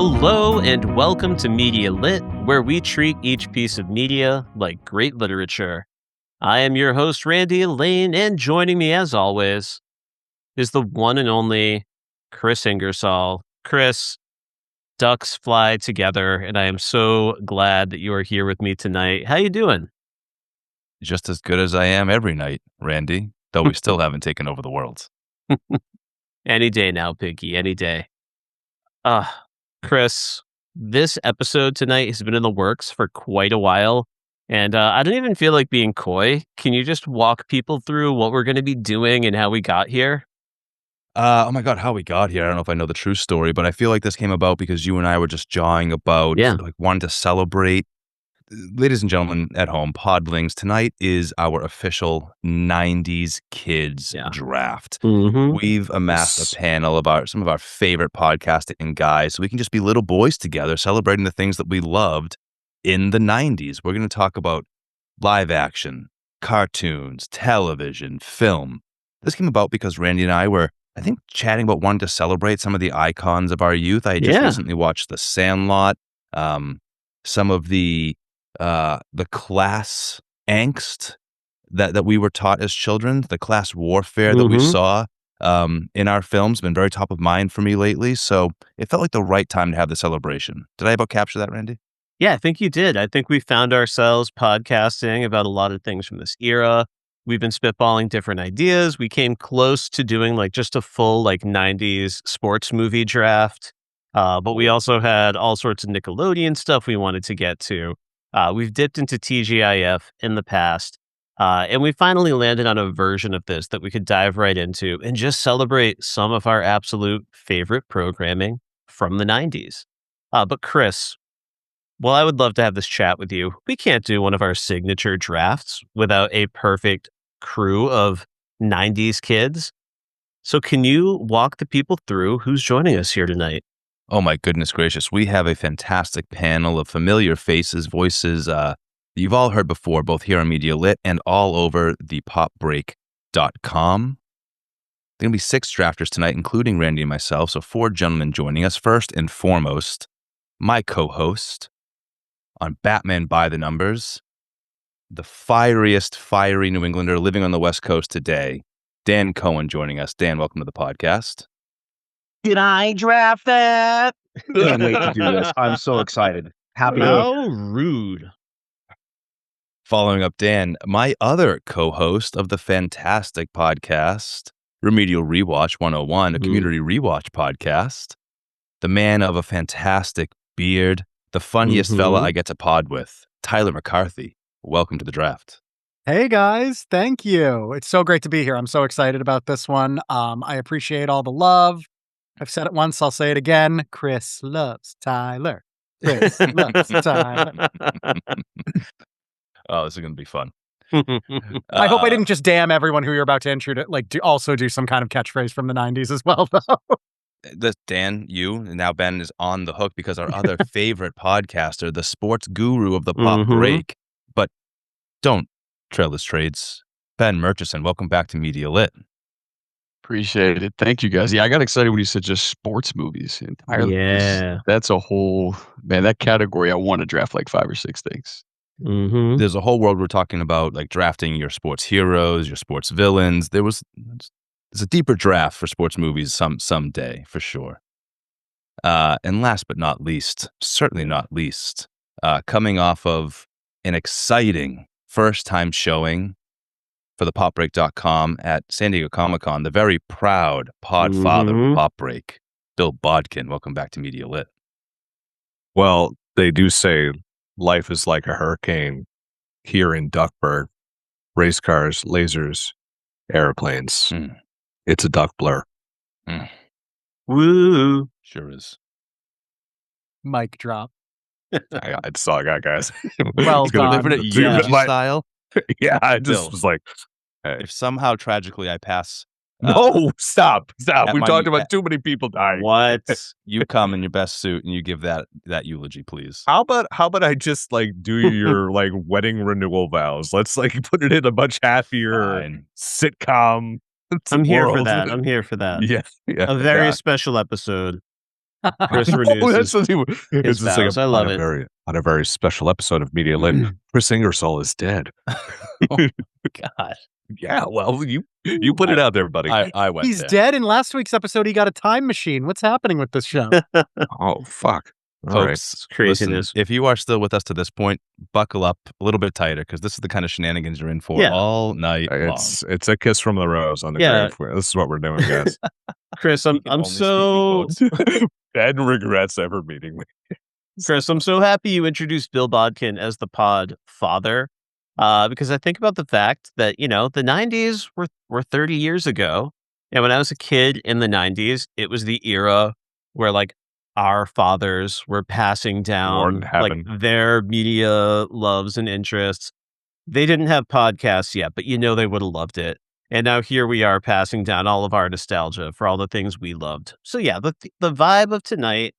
Hello and welcome to Media Lit, where we treat each piece of media like great literature. I am your host, Randy Lane, and joining me as always is the one and only Chris Ingersoll. Chris, ducks fly together, and I am so glad that you are here with me tonight. How you doing? Just as good as I am every night, Randy, though we still haven't taken over the world. Any day now, Piggy, any day. Chris, this episode tonight has been in the works for quite a while, and I don't even feel like being coy. Can you just walk people through what we're going to be doing and how we got here? Oh my God, how we got here. I don't know if I know the true story, but I feel like this came about because you and I were just jawing about wanting to celebrate. Ladies and gentlemen at home, Podlings, tonight is our official 90s kids draft. We've amassed a panel of some of our favorite podcasting guys, so we can just be little boys together celebrating the things that we loved in the 90s. We're going to talk about live action, cartoons, television, film. This came about because Randy and I were, I think, chatting about wanting to celebrate some of the icons of our youth. I just recently watched The Sandlot, some of the class angst that we were taught as children, the class warfare that we saw in our films, been very top of mind for me lately. So it felt like the right time to have the celebration. Did I about capture that, Randy? Yeah, I think you did. I think we found ourselves podcasting about a lot of things from this era. We've been spitballing different ideas. We came close to doing like just a full 90s sports movie draft. But we also had all sorts of Nickelodeon stuff we wanted to get to. We've dipped into TGIF in the past, and we finally landed on a version of this that we could dive right into and just celebrate some of our absolute favorite programming from the 90s. But Chris, while I would love to have this chat with you, we can't do one of our signature drafts without a perfect crew of 90s kids. So can you walk the people through who's joining us here tonight? Oh my goodness gracious. We have a fantastic panel of familiar faces, voices you've all heard before, both here on Media Lit and all over the popbreak.com. There are going to be 6 drafters tonight, including Randy and myself. So 4 gentlemen joining us. First and foremost, my co-host on Batman by the Numbers, the fieriest fiery New Englander living on the West Coast today, Dan Cohen joining us. Dan, welcome to the podcast. Did I draft that? Can't wait to do this. I'm so excited. Happy. How rude. Following up Dan, my other co-host of the fantastic podcast, Remedial Rewatch 101, a community rewatch podcast, the man of a fantastic beard, the funniest fella I get to pod with, Tyler McCarthy. Welcome to the draft. Hey guys, thank you. It's so great to be here. I'm so excited about this one. I appreciate all the love. I've said it once, I'll say it again. Chris loves Tyler. Chris loves Tyler. Oh, this is going to be fun. I hope I didn't just damn everyone who you're about to intro to also do some kind of catchphrase from the 90s as well, though. Dan, you, and now Ben is on the hook because our other favorite podcaster, the sports guru of the pop break, but don't trail his trades, Ben Murchison. Welcome back to Media Lit. Appreciate it. Thank you, guys. Yeah, I got excited when you said just sports movies entirely. Yeah. That's a whole, man, that category, I want to draft like 5 or 6 things. There's a whole world we're talking about, like drafting your sports heroes, your sports villains. There's a deeper draft for sports movies someday, for sure. And last but not least, certainly not least, coming off of an exciting first-time showing for the popbreak.com at San Diego Comic-Con, the very proud podfather of Pop Break, Bill Bodkin. Welcome back to Media Lit. Well, they do say life is like a hurricane here in Duckburg. Race cars, lasers, airplanes. It's a duck blur. Woo. Sure is. Mic drop. That's all I got, guys. Well done. Living it eulogy style. Yeah, I just Bill, was like, hey. If somehow tragically I pass... No, stop. We've talked about too many people dying. What? You come in your best suit and you give that eulogy, please. How about I just like do your like wedding renewal vows? Let's like put it in a much happier sitcom. I'm here for that. I'm here for that. Yeah. A very special episode. Chris Oh, renews that's it's just like vows. I love it. on a very special episode of Media Late. Chris Ingersoll is dead. God. Yeah, well, you put it out there, buddy. I went He's there. dead. In last week's episode, he got a time machine. What's happening with this show? Oh, fuck. All right. Folks, craziness. listen, if you are still with us to this point, buckle up a little bit tighter because this is the kind of shenanigans you're in for Yeah. all night long. It's a kiss from the rose on the Yeah. grave. This is what we're doing, guys. Chris, I'm only so Ben regrets ever meeting me. Chris, I'm so happy you introduced Bill Bodkin as the pod father, because I think about the fact that, the 90s were 30 years ago. And when I was a kid in the 90s, it was the era where, like, our fathers were passing down, like, their media loves and interests. They didn't have podcasts yet, but they would have loved it. And now here we are passing down all of our nostalgia for all the things we loved. So yeah, the vibe of tonight,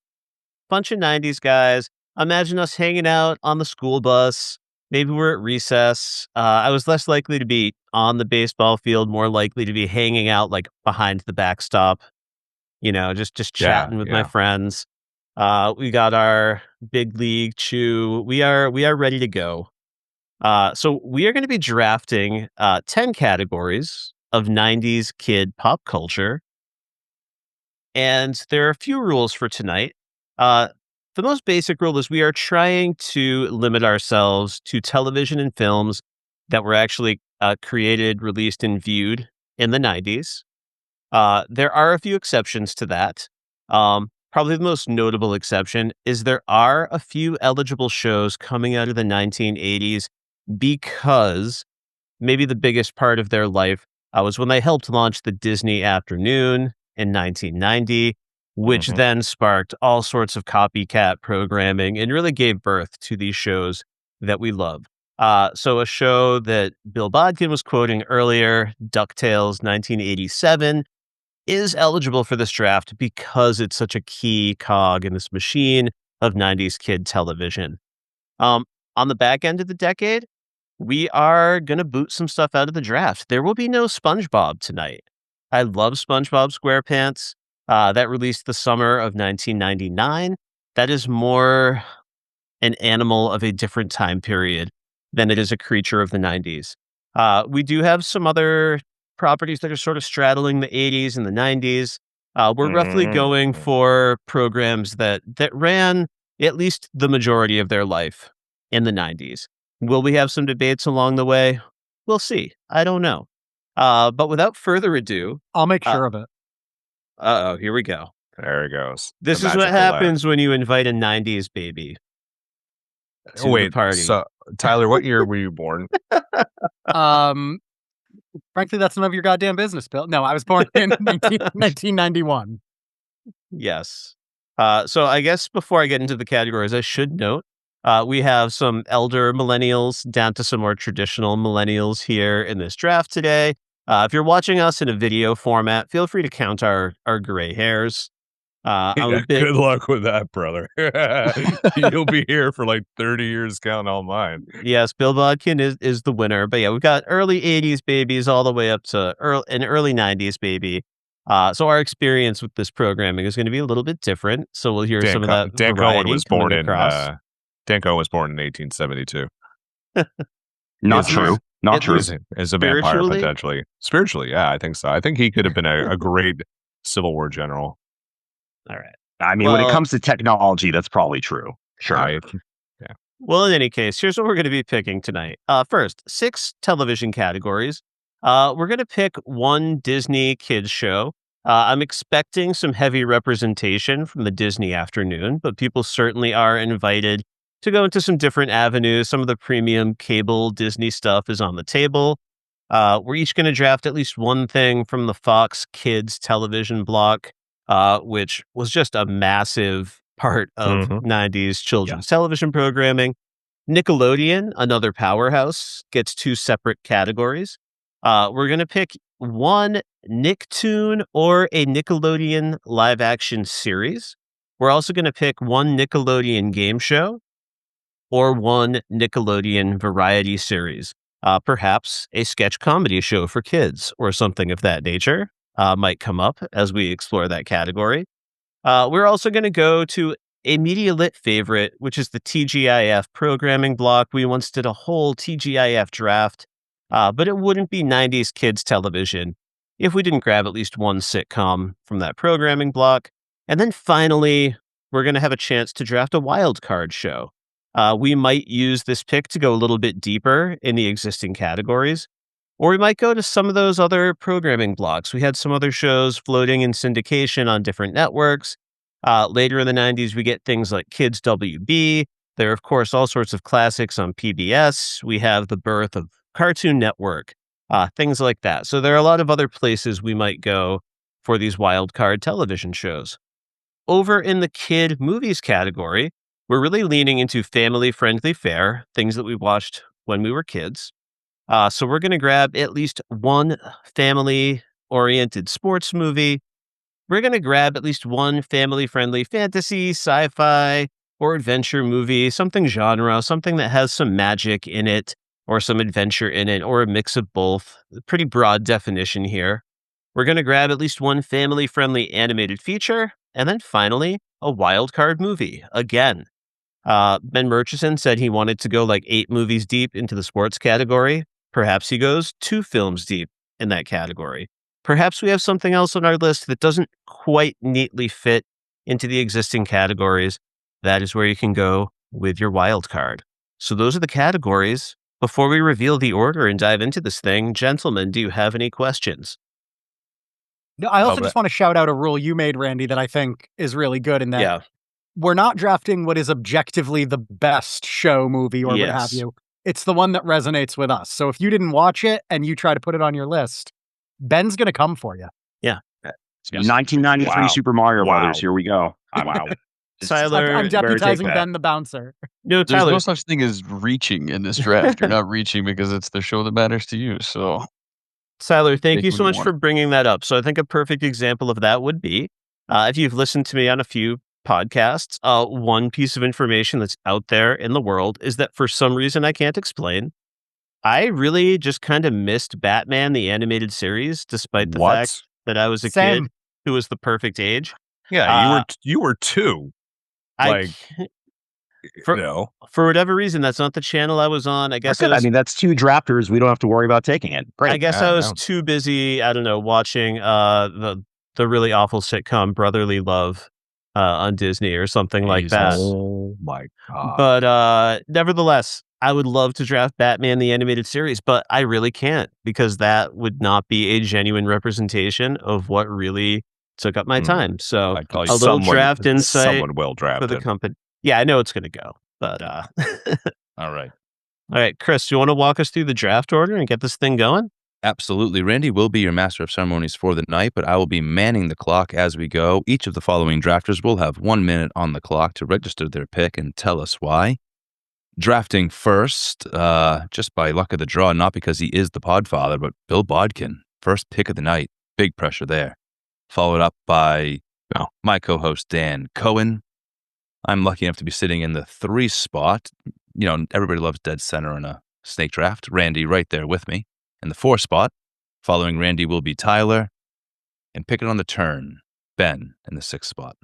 bunch of 90s guys. Imagine us hanging out on the school bus. Maybe we're at recess. I was less likely to be on the baseball field, more likely to be hanging out like behind the backstop, just chatting with my friends. We got our big league chew. We are ready to go. So we are going to be drafting 10 categories of 90s kid pop culture. And there are a few rules for tonight. The most basic rule is we are trying to limit ourselves to television and films that were actually created, released, and viewed in the 90s. There are a few exceptions to that. Probably the most notable exception is there are a few eligible shows coming out of the 1980s because maybe the biggest part of their life was when they helped launch the Disney Afternoon in 1990, which then sparked all sorts of copycat programming and really gave birth to these shows that we love. So a show that Bill Bodkin was quoting earlier, DuckTales 1987, is eligible for this draft because it's such a key cog in this machine of 90s kid television. On the back end of the decade, we are going to boot some stuff out of the draft. There will be no SpongeBob tonight. I love SpongeBob SquarePants. That released the summer of 1999. That is more an animal of a different time period than it is a creature of the 90s. We do have some other properties that are sort of straddling the 80s and the 90s. We're roughly going for programs that ran at least the majority of their life in the 90s. Will we have some debates along the way? We'll see. I don't know. But without further ado, I'll make sure of it. Here we go. There it goes. This is what happens when you invite a 90s baby to the party. So, Tyler, what year were you born? Frankly, that's none of your goddamn business, Bill. No, I was born in 1991. Yes. So I guess before I get into the categories, I should note we have some elder millennials down to some more traditional millennials here in this draft today. If you're watching us in a video format, feel free to count our gray hairs. Good luck with that, brother. You'll be here for like 30 years counting all mine. Yes, Bill Bodkin is the winner. But yeah, we've got early 80s babies all the way up to early 90s baby. So our experience with this programming is going to be a little bit different. So we'll hear some of that. Dan Cohen was born in Dan Cohen was born in 1872. Not true. Not true. As a vampire, potentially. Spiritually, yeah, I think so. I think he could have been a great Civil War general. All right. I mean, when it comes to technology, that's probably true. Sure. Yeah. Well, in any case, here's what we're going to be picking tonight. First, 6 television categories. We're going to pick one Disney kids show. I'm expecting some heavy representation from the Disney Afternoon, but people certainly are invited to go into some different avenues. Some of the premium cable Disney stuff is on the table. We're each going to draft at least one thing from the Fox Kids television block, which was just a massive part of 90s children's television programming. Nickelodeon, another powerhouse, gets 2 separate categories. We're going to pick one Nicktoon or a Nickelodeon live-action series. We're also going to pick one Nickelodeon game show or one Nickelodeon variety series. Perhaps a sketch comedy show for kids or something of that nature might come up as we explore that category. We're also going to go to a media lit favorite, which is the TGIF programming block. We once did a whole TGIF draft, but it wouldn't be 90s kids television if we didn't grab at least one sitcom from that programming block. And then finally, we're going to have a chance to draft a wild card show. We might use this pick to go a little bit deeper in the existing categories, or we might go to some of those other programming blocks. We had some other shows floating in syndication on different networks. Later in the 90s, we get things like Kids WB. There are, of course, all sorts of classics on PBS. We have the birth of Cartoon Network, things like that. So there are a lot of other places we might go for these wild card television shows. Over in the kid movies category, we're really leaning into family-friendly fare, things that we watched when we were kids. So we're going to grab at least one family-oriented sports movie. We're going to grab at least one family-friendly fantasy, sci-fi, or adventure movie, something genre, something that has some magic in it, or some adventure in it, or a mix of both. Pretty broad definition here. We're going to grab at least one family-friendly animated feature, and then finally, a wild card movie. Again, Ben Murchison said he wanted to go like 8 movies deep into the sports category. Perhaps he goes 2 films deep in that category. Perhaps we have something else on our list that doesn't quite neatly fit into the existing categories. That is where you can go with your wild card. So those are the categories. Before we reveal the order and dive into this thing, gentlemen, do you have any questions? No, I also just want to shout out a rule you made, Randy, that I think is really good in that we're not drafting what is objectively the best show, movie, or what have you. It's the one that resonates with us. So if you didn't watch it and you try to put it on your list, Ben's going to come for you. Yeah. 1993 Super Mario Brothers. Here we go. Wow. Tyler, I'm deputizing Ben the bouncer. No, There's Tyler. no such thing as reaching in this draft. You're not reaching because it's the show that matters to you. So, Tyler, thank you so much for bringing that up. So I think a perfect example of that would be, if you've listened to me on a few podcasts, one piece of information that's out there in the world is that for some reason I can't explain, I really just kind of missed Batman, the animated series, despite the fact that I was a kid who was the perfect age. Yeah, you were 2. For whatever reason, that's not the channel I was on. I guess that's 2 drafters. We don't have to worry about taking it. Great. I guess I was too busy, I don't know, watching the really awful sitcom Brotherly Love on Disney or something like that. Oh my God. But nevertheless, I would love to draft Batman the Animated Series, but I really can't because that would not be a genuine representation of what really took up my time. So a little draft insight someone will draft for the company. Yeah, I know it's going to go, but All right. All right, Chris, do you want to walk us through the draft order and get this thing going? Absolutely. Randy will be your master of ceremonies for the night, but I will be manning the clock as we go. Each of the following drafters will have 1 minute on the clock to register their pick and tell us why. Drafting first, just by luck of the draw, not because he is the podfather, but Bill Bodkin. First pick of the night. Big pressure there. Followed up by my co-host, Dan Cohen. I'm lucky enough to be sitting in the 3 spot. You know, everybody loves dead center in a snake draft. Randy right there with me. In the 4 spot, following Randy will be Tyler. And picking on the turn, Ben in the 6th spot.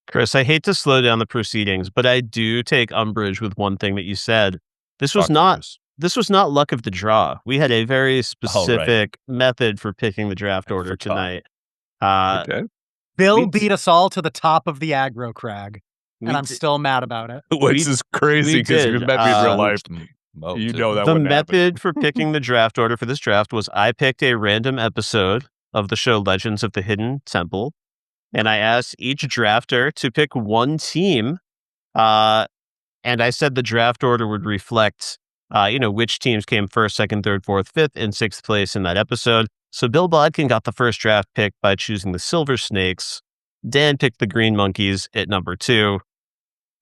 Chris, I hate to slow down the proceedings, but I do take umbrage with one thing that you said. This was not luck of the draw. We had a very specific method for picking the draft order tonight. Bill beat us all to the top of the aggro crag, and I'm still mad about it. Which is crazy because you met me in real life. You know that the method for picking the draft order for this draft was I picked a random episode of the show Legends of the Hidden Temple, and I asked each drafter to pick one team, and I said the draft order would reflect, which teams came first, second, third, fourth, fifth, and 6th place in that episode. So Bill Bodkin got the first draft pick by choosing the Silver Snakes. Dan picked the Green Monkeys at number 2.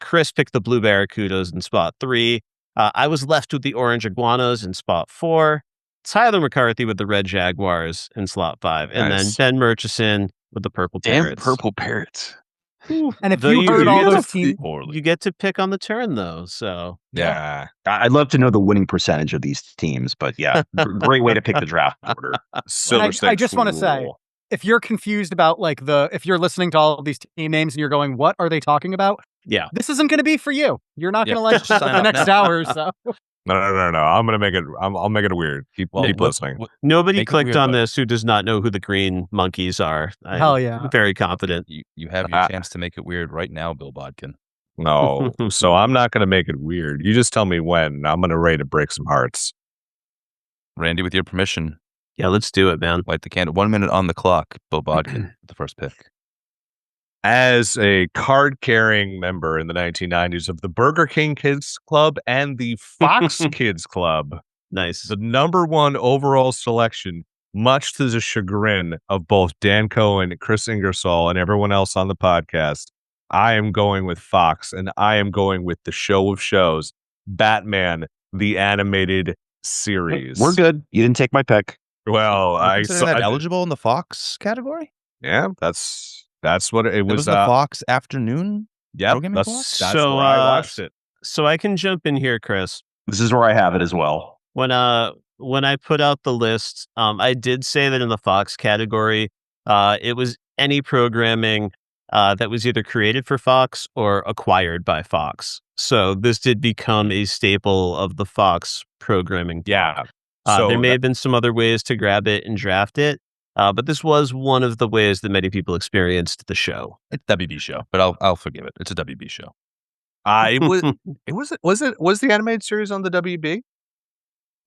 Chris picked the Blue Barracudas in spot 3. I was left with the Orange Iguanas in spot 4. Tyler McCarthy with the Red Jaguars in slot 5. And then Ben Murchison with the Purple Parrots. Purple Parrots. And if you heard all those teams, you get to pick on the turn, though. So yeah, I'd love to know the winning percentage of these teams, but yeah, great way to pick the draft order. I just want to say, if you're confused about like if you're listening to all of these team names and you're going, what are they talking about? Yeah. This isn't going to be for you. You're not going to like Sign the up next now. hour or so. No. I'm gonna make it. I'll make it weird. Keep listening. Nobody Make it clicked weird, on buddy. this who does not know who the green monkeys are. Hell yeah. I'm very confident. You have your chance to make it weird right now, Bill Bodkin. No, so I'm not gonna make it weird. You just tell me when. I'm gonna ready to break some hearts. Randy, with your permission, Yeah, let's do it, man. light the candle. 1 minute on the clock. Bill Bodkin, the first pick. As a card-carrying member in the 1990s of the Burger King Kids Club and the Fox Kids Club, Nice. the number one overall selection, much to the chagrin of both Dan Cohen, Chris Ingersoll, and everyone else on the podcast, I am going with Fox, and I am going with the show of shows, Batman, the animated series. We're good. You didn't take my pick. Well, You consider that eligible in the Fox category? yeah, that's what it It was. was the Fox afternoon. Yep, programming that's block? where I watched it. So I can jump in here, Chris. This is where I have it as well. When I put out the list, I did say that in the Fox category, it was any programming that was either created for Fox or acquired by Fox. So this did become a staple of the Fox programming. Yeah. There may have been some other ways to grab it and draft it, but this was one of the ways that many people experienced the show. It's a WB show, but I'll forgive it. It's a WB show. Was the animated series on the WB?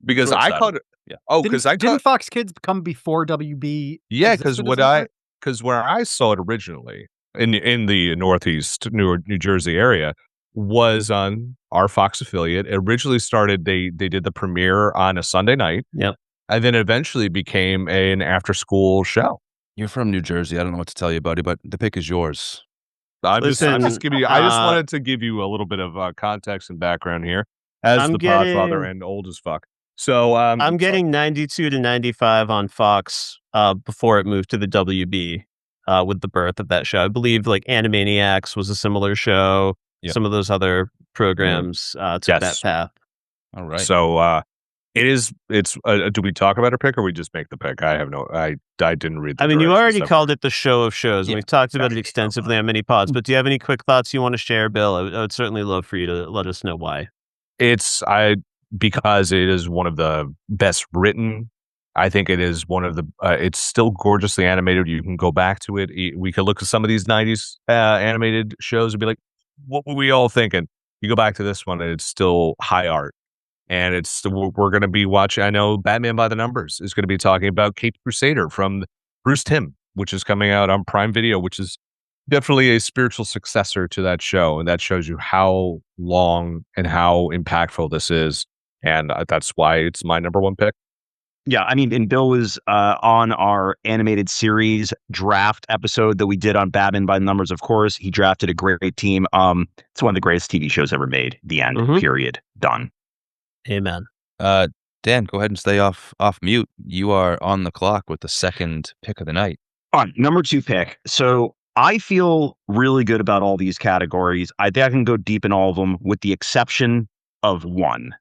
Because I Short-sighted. caught it. Yeah. Oh, because Didn't Fox Kids come before WB? yeah, because existed at some point? where I saw it originally in the Northeast New Jersey area was on our Fox affiliate. It originally started. They did the premiere on a Sunday night. Yep. And then eventually became an after school show. You're from New Jersey. I don't know what to tell you, buddy, but the pick is yours. I'm just giving you. I just Listen, wanted to give you a little bit of context and background here as I'm the Podfather and old as fuck. So I'm getting 92 to 95 on Fox before it moved to the WB with the birth of that show. I believe like Animaniacs was a similar show. Yep. Some of those other programs took that path. All right. So it's do we talk about a pick or we just make the pick? I didn't read the I mean, you directions, already so- called it the show of shows, and Yeah, we've talked about it extensively on many pods, but do you have any quick thoughts you want to share, Bill? I would certainly love for you to let us know why. Because it is one of the best written. I think it is one of the. It's still gorgeously animated. You can go back to it. We could look at some of these '90s animated shows and be like, "What were we all thinking?" You go back to this one, and it's still high art. And we're going to be watching. I know Batman by the Numbers is going to be talking about Caped Crusader from Bruce Timm, which is coming out on Prime Video, which is definitely a spiritual successor to that show, and that shows you how long and how impactful this is. And that's why it's my number one pick. Yeah, I mean, and Bill was on our animated series draft episode that we did on Batman by the Numbers. Of course, he drafted a great team. It's one of the greatest TV shows ever made. The end. Period. Done. Amen. Dan, go ahead and stay off mute. You are on the clock with the second pick of the night. On number 2 pick. So I feel really good about all these categories. I think I can go deep in all of them with the exception of one,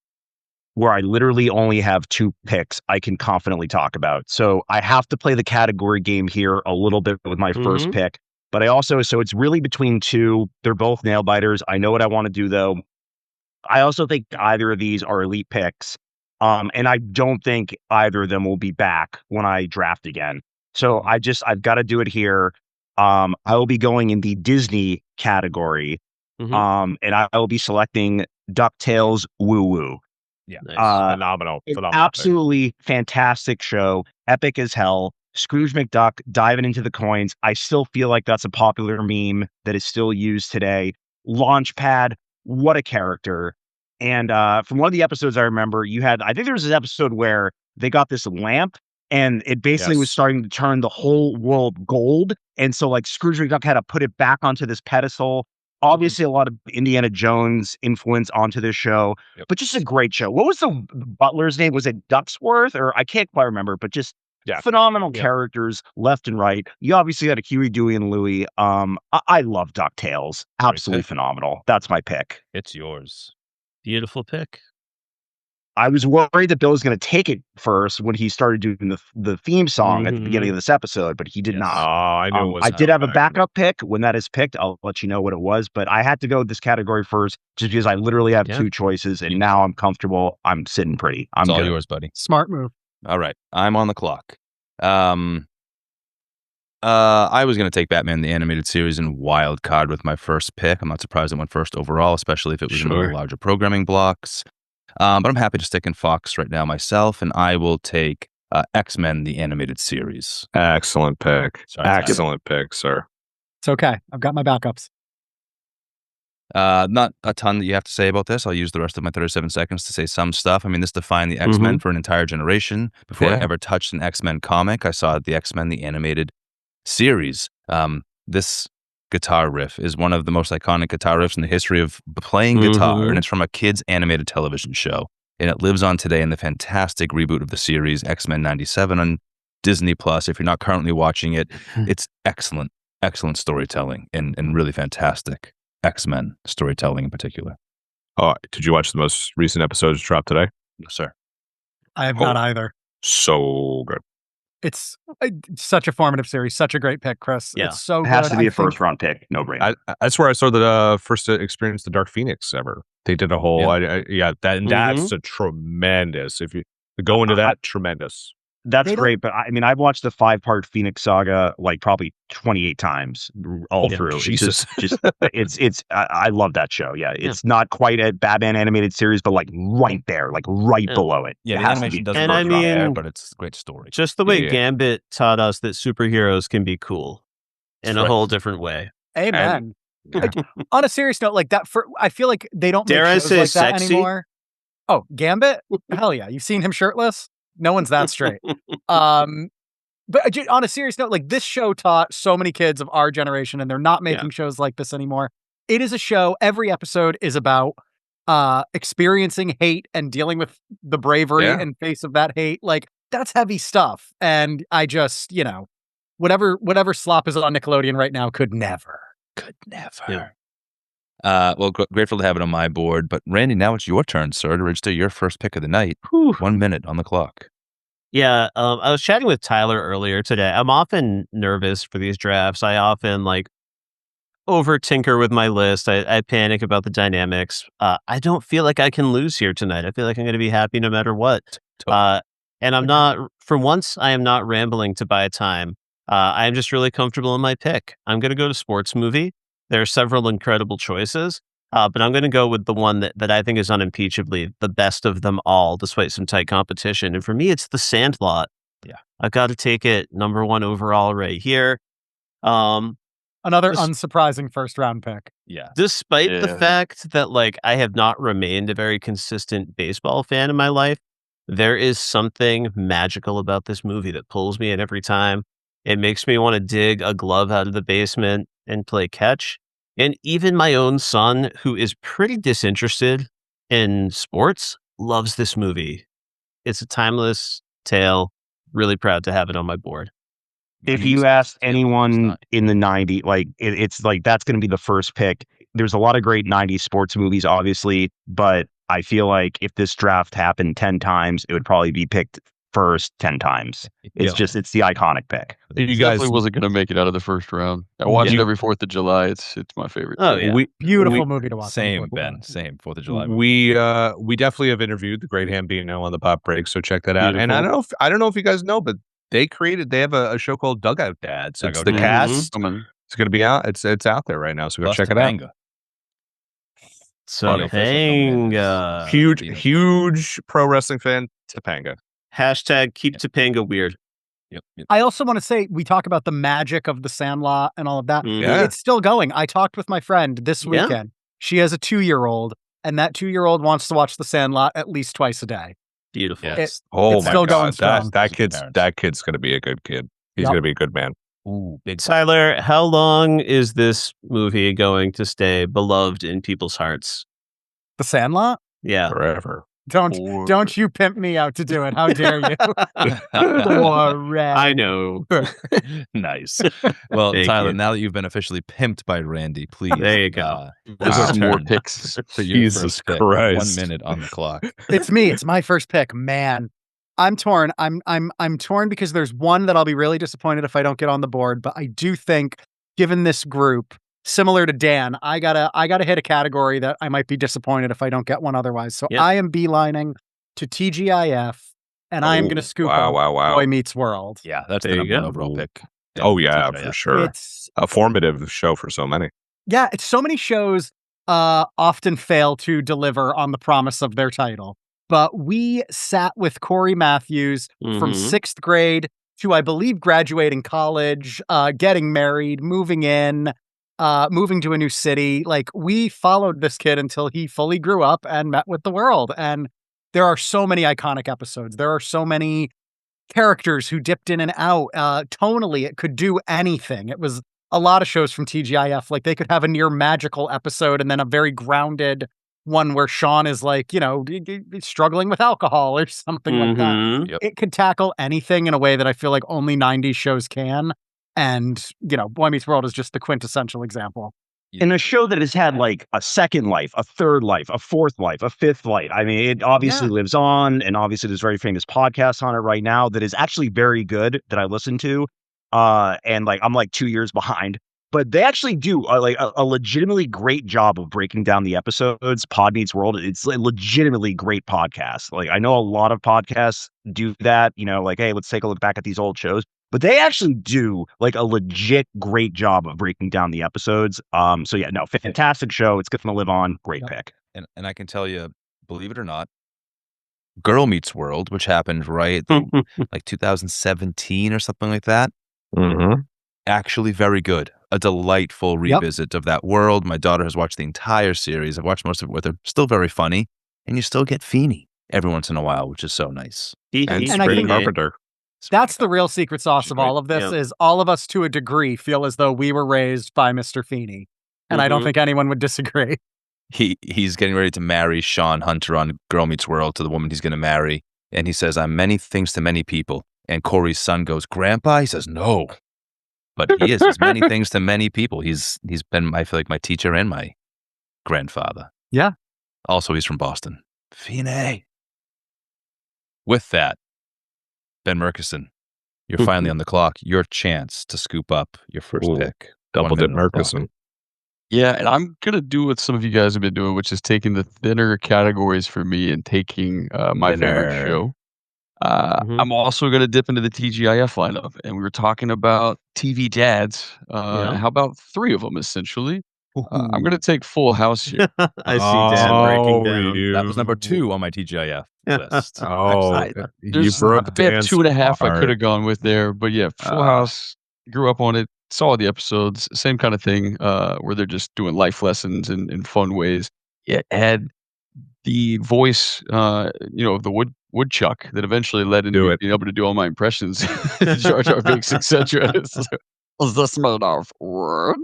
where I literally only have 2 picks I can confidently talk about. So I have to play the category game here a little bit with my first pick. But so it's really between 2. They're both nail biters. I know what I want to do, though. I also think either of these are elite picks. And I don't think either of them will be back when I draft again. So I've got to do it here. I will be going in the Disney category. And I will be selecting DuckTales Woo Woo. Yeah, Nice. phenomenal. Absolutely fantastic show. Epic as hell. Scrooge McDuck diving into the coins. I still feel like that's a popular meme that is still used today. Launchpad, what a character. And from one of the episodes I remember, I think there was this episode where they got this lamp and it basically was starting to turn the whole world gold. And so like Scrooge McDuck had to put it back onto this pedestal. Obviously, a lot of Indiana Jones influence onto this show, but just a great show. What was the butler's name? Was it Ducksworth? Or I can't quite remember, but just phenomenal characters left and right. You obviously had a Huey, Dewey, and Louie. I love DuckTales. Absolutely phenomenal. That's my pick. It's yours. Beautiful pick. I was worried that Bill was going to take it first when he started doing the theme song at the beginning of this episode, but he did not. Oh, I knew it was. I did have a backup pick. When that is picked, I'll let you know what it was. But I had to go with this category first, just because I literally have two choices, and now I'm comfortable. I'm sitting pretty. It's all good. yours, buddy. Smart move. All right, I'm on the clock. I was going to take Batman the Animated Series in wild card with my first pick. I'm not surprised it went first overall, especially if it was in one of the larger programming blocks. But I'm happy to stick in Fox right now myself, and I will take X-Men the Animated Series. Excellent pick. Sorry, Excellent pick, sir. It's okay. I've got my backups. Not a ton that you have to say about this. I'll use the rest of my 37 seconds to say some stuff. I mean, this defined the X-Men for an entire generation. Before I ever touched an X-Men comic, I saw the X-Men the Animated Series. This guitar riff is one of the most iconic guitar riffs in the history of playing guitar, and it's from a kids' animated television show. And it lives on today in the fantastic reboot of the series, X-Men 97 on Disney+. If you're not currently watching it, it's excellent storytelling and really fantastic X-Men storytelling in particular. Oh, did you watch the most recent episodes dropped today? No, sir. I have not either. So good. It's such a formative series. Such a great pick, Chris. Yeah. It's so It good. has to be a first round pick. No brainer. That's where I saw the first experience the Dark Phoenix ever. They did a whole, that's a tremendous. If you go into that, tremendous. That's great, but I mean, I've watched the 5-part Phoenix Saga like probably 28 times all through. Jesus. I love that show. Yeah, it's not quite a Batman animated series, but like right there, like right below it. Yeah, it the animation doesn't and work there, but it's a great story. Just the way Gambit taught us that superheroes can be cool in a whole different way. Amen. On a serious note, like that, I feel like they don't make shows like that anymore. Oh, Gambit? Hell yeah! You've seen him shirtless? No one's that straight. But on a serious note, like this show taught so many kids of our generation, and they're not making shows like this anymore. It is a show. Every episode is about experiencing hate and dealing with the bravery and face of that hate. Like that's heavy stuff. And I just, whatever slop is on Nickelodeon right now could never. Yeah. Well, grateful to have it on my board. But Randy, now it's your turn, sir, to register your first pick of the night. 1 minute on the clock. Yeah, I was chatting with Tyler earlier today. I'm often nervous for these drafts. I often over tinker with my list. I panic about the dynamics. I don't feel like I can lose here tonight. I feel like I'm going to be happy no matter what. And I'm not, for once, I am not rambling to buy time. I'm just really comfortable in my pick. I'm going to go to sports movie. There are several incredible choices, but I'm going to go with the one that I think is unimpeachably the best of them all, despite some tight competition. And for me, it's The Sandlot. Yeah. I've got to take it number 1 overall right here. Another unsurprising first round pick. Yeah. Despite the fact that I have not remained a very consistent baseball fan in my life, there is something magical about this movie that pulls me in every time. It makes me want to dig a glove out of the basement and play catch. And even my own son, who is pretty disinterested in sports, loves this movie. It's a timeless tale. Really proud to have it on my board. If you ask anyone in the 90s, it's that's going to be the first pick. There's a lot of great 90s sports movies, obviously, but I feel like if this draft happened 10 times, it would probably be picked first 10 times. It's it's the iconic pick. You guys definitely wasn't going to make it out of the first round. I watch it every 4th of July. It's my favorite. Oh, yeah. Beautiful movie to watch. Same, Ben. Same 4th of July. We definitely have interviewed the great Hambino on the Pop Break, so check that out. Beautiful. And I don't know if you guys know, but they have a show called Dugout Dads. It's the cast. It's going to be out. It's out there right now, so go check it out. Topanga. Huge pro wrestling fan, Topanga. Hashtag keep Topanga weird. Yep. I also want to say, we talk about the magic of The Sandlot and all of that. Yeah. It's still going. I talked with my friend this weekend. She has a 2-year-old, and that 2-year-old wants to watch The Sandlot at least twice a day. Beautiful. It's my still God. going strong. That kid's going to be a good kid. He's going to be a good man. Ooh, big Tyler, how long is this movie going to stay beloved in people's hearts? The Sandlot? Yeah. Forever. Don't you pimp me out to do it. How dare you? I know. Nice. Well, Thank Tyler, you. now that you've been officially pimped by Randy, please. There you go. Some more picks. For your Jesus first pick. Christ. 1 minute on the clock. It's me. It's my first pick. Man, I'm torn. I'm torn because there's one that I'll be really disappointed if I don't get on the board. But I do think, given this group, similar to Dan, I gotta hit a category that I might be disappointed if I don't get one otherwise. So I am beelining to TGIF, and I am going to scoop up Boy Meets World. Yeah, that's There the you number one go. overall pick. Oh, yeah, TGIF. for sure. It's A formative show for so many. Yeah, it's so many shows often fail to deliver on the promise of their title. But we sat with Corey Matthews from 6th grade to, I believe, graduating college, getting married, moving in, moving to a new city. Like, we followed this kid until he fully grew up and met with the world. And there are so many iconic episodes. There are so many characters who dipped in and out. Tonally, it could do anything. It was a lot of shows from TGIF. Like, they could have a near magical episode and then a very grounded one where Sean is like, struggling with alcohol or something like that. Yep. It could tackle anything in a way that I feel like only 90s shows can. And, Boy Meets World is just the quintessential example. In a show that has had like a second life, a third life, a fourth life, a fifth life. I mean, it obviously lives on, and obviously there's very famous podcasts on it right now that is actually very good that I listen to. And like, I'm like 2 years behind, but they actually do a legitimately great job of breaking down the episodes. Pod Meets World. It's a legitimately great podcast. Like, I know a lot of podcasts do that, like, hey, let's take a look back at these old shows. But they actually do like a legit great job of breaking down the episodes. So yeah, no, fantastic show. It's going to live on. Great pick. And I can tell you, believe it or not, Girl Meets World, which happened like 2017 or something like that. Actually very good. A delightful revisit of that world. My daughter has watched the entire series. I've watched most of it with her. Still very funny. And you still get Feeney every once in a while, which is so nice. And I think Carpenter. that's the real secret sauce of all of this is all of us to a degree feel as though we were raised by Mr. Feeney. And I don't think anyone would disagree. He's getting ready to marry Sean Hunter on Girl Meets World to the woman he's going to marry. And he says, I'm many things to many people. And Corey's son goes, Grandpa? He says, no. But he is. He's many things to many people. He's been, I feel like, my teacher and my grandfather. Yeah. Also, he's from Boston. Feeney. With that, Ben Murchison, you're finally on the clock. Your chance to scoop up your first pick. Double dip Murchison. Yeah, and I'm going to do what some of you guys have been doing, which is taking the thinner categories for me and taking my favorite show. I'm also going to dip into the TGIF lineup, and we were talking about TV dads. How about 3 of them, essentially? I'm going to take Full House here. I see Dan breaking down. That was number 2 on my TGIF list. You broke I had Dan's 2.5 I heart. could have gone with there, but yeah, Full House, grew up on it, saw the episodes, same kind of thing, where they're just doing life lessons in fun ways. It had the voice, of the woodchuck that eventually led into being able to do all my impressions. Jar Jar Binks, etc. Was this made of wood?